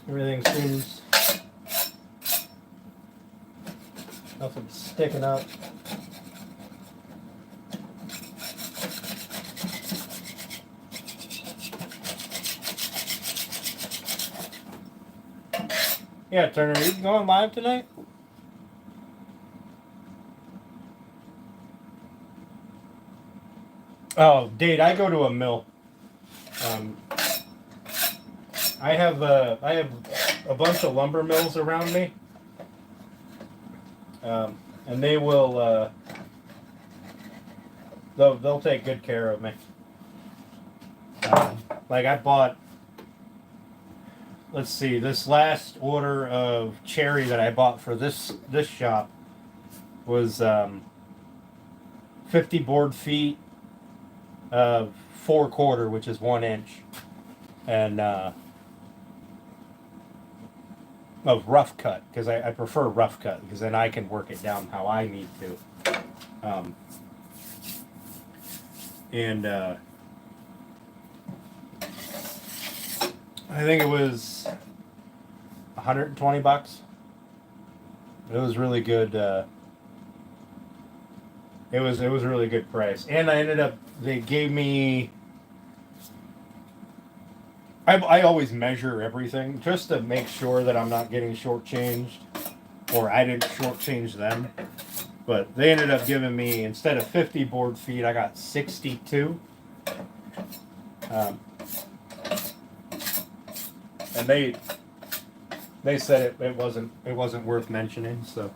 Everything seems... nothing's sticking up. Yeah, Turner, are you going live tonight? Oh, Dade, I go to a mill. I have a bunch of lumber mills around me, and they will they'll take good care of me. Like I bought. Let's see, this last order of cherry that I bought for this shop was 50 board feet of 4/4, which is 1 inch, and of rough cut, because I prefer rough cut, because then I can work it down how I need to. I think it was $120. It was really good. It was a really good price, and they gave me. I always measure everything just to make sure that I'm not getting shortchanged, or I didn't shortchange them. But they ended up giving me, instead of 50 board feet, I got 62. And they said it wasn't worth mentioning, so.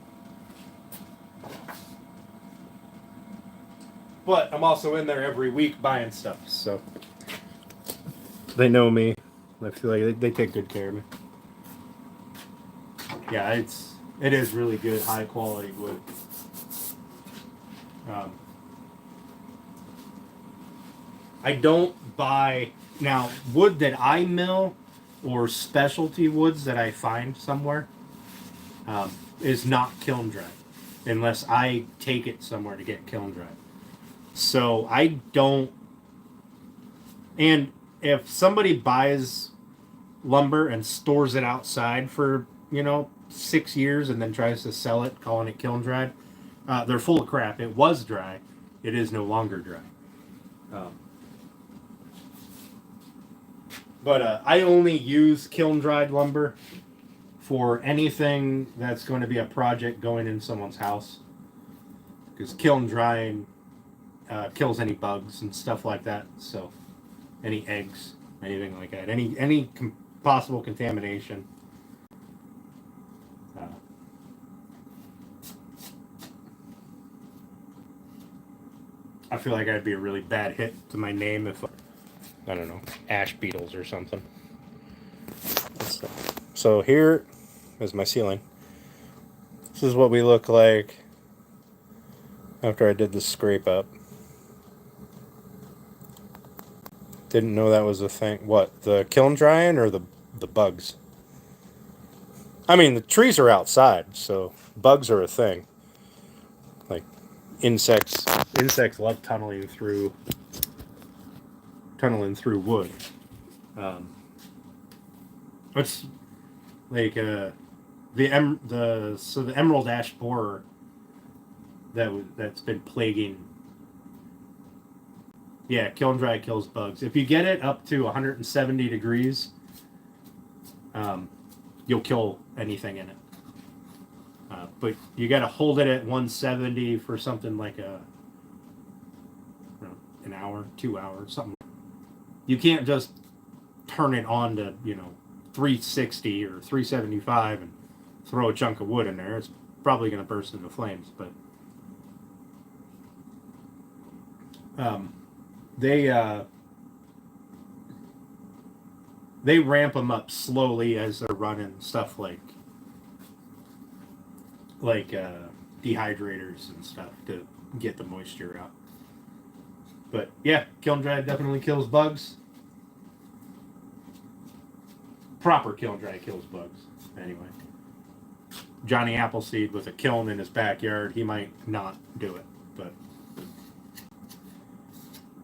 But I'm also in there every week buying stuff, so they know me. I feel like they take good care of me. Yeah, it is really good, high quality wood. I don't buy now wood that I mill or specialty woods that I find somewhere is not kiln dried unless I take it somewhere to get kiln dried. So I don't. And if somebody buys lumber and stores it outside for 6 years and then tries to sell it calling it kiln dried, they're full of crap. It was dry. It is no longer dry. But I only use kiln dried lumber for anything that's going to be a project going in someone's house, because kiln drying kills any bugs and stuff like that. So any eggs, anything like that, any possible contamination. I feel like I'd be a really bad hit to my name if I don't know, ash beetles or something. So here is my ceiling. This is what we look like after I did the scrape up. Didn't know that was a thing. What, the kiln drying or the bugs? I mean, the trees are outside, so bugs are a thing. Like insects love tunneling through wood. It's like the emerald ash borer that's been plaguing. Yeah, kiln dry kills bugs. If you get it up to 170 degrees, you'll kill anything in it. But you got to hold it at 170 for something like an hour, 2 hours, something. You can't just turn it on to 360 or 375 and throw a chunk of wood in there. It's probably going to burst into flames. But they ramp them up slowly as they're running stuff like like dehydrators and stuff to get the moisture out. But yeah, kiln dry definitely kills bugs. Proper kiln dry kills bugs. Anyway, Johnny Appleseed with a kiln in his backyard, he might not do it, but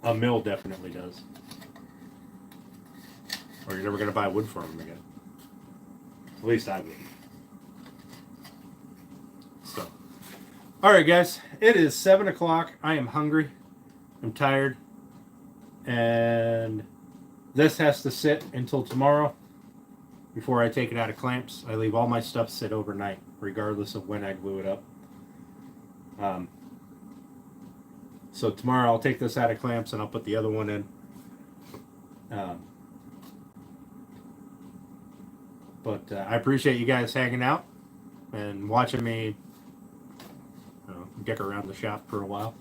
a mill definitely does. Or you're never going to buy wood from him again. At least I would. So, all right, guys, it is 7 o'clock. I am hungry. I'm tired. And this has to sit until tomorrow before I take it out of clamps. I leave all my stuff sit overnight, regardless of when I glue it up. So tomorrow I'll take this out of clamps and I'll put the other one in. But I appreciate you guys hanging out and watching me dick around the shop for a while.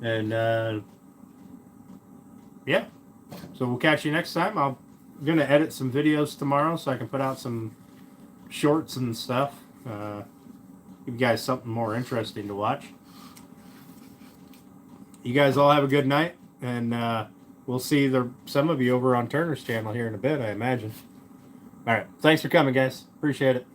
And yeah, so we'll catch you next time. I'm going to edit some videos tomorrow so I can put out some shorts and stuff. Give you guys something more interesting to watch. You guys all have a good night, and we'll see some of you over on Turner's channel here in a bit, I imagine. All right, thanks for coming, guys. Appreciate it.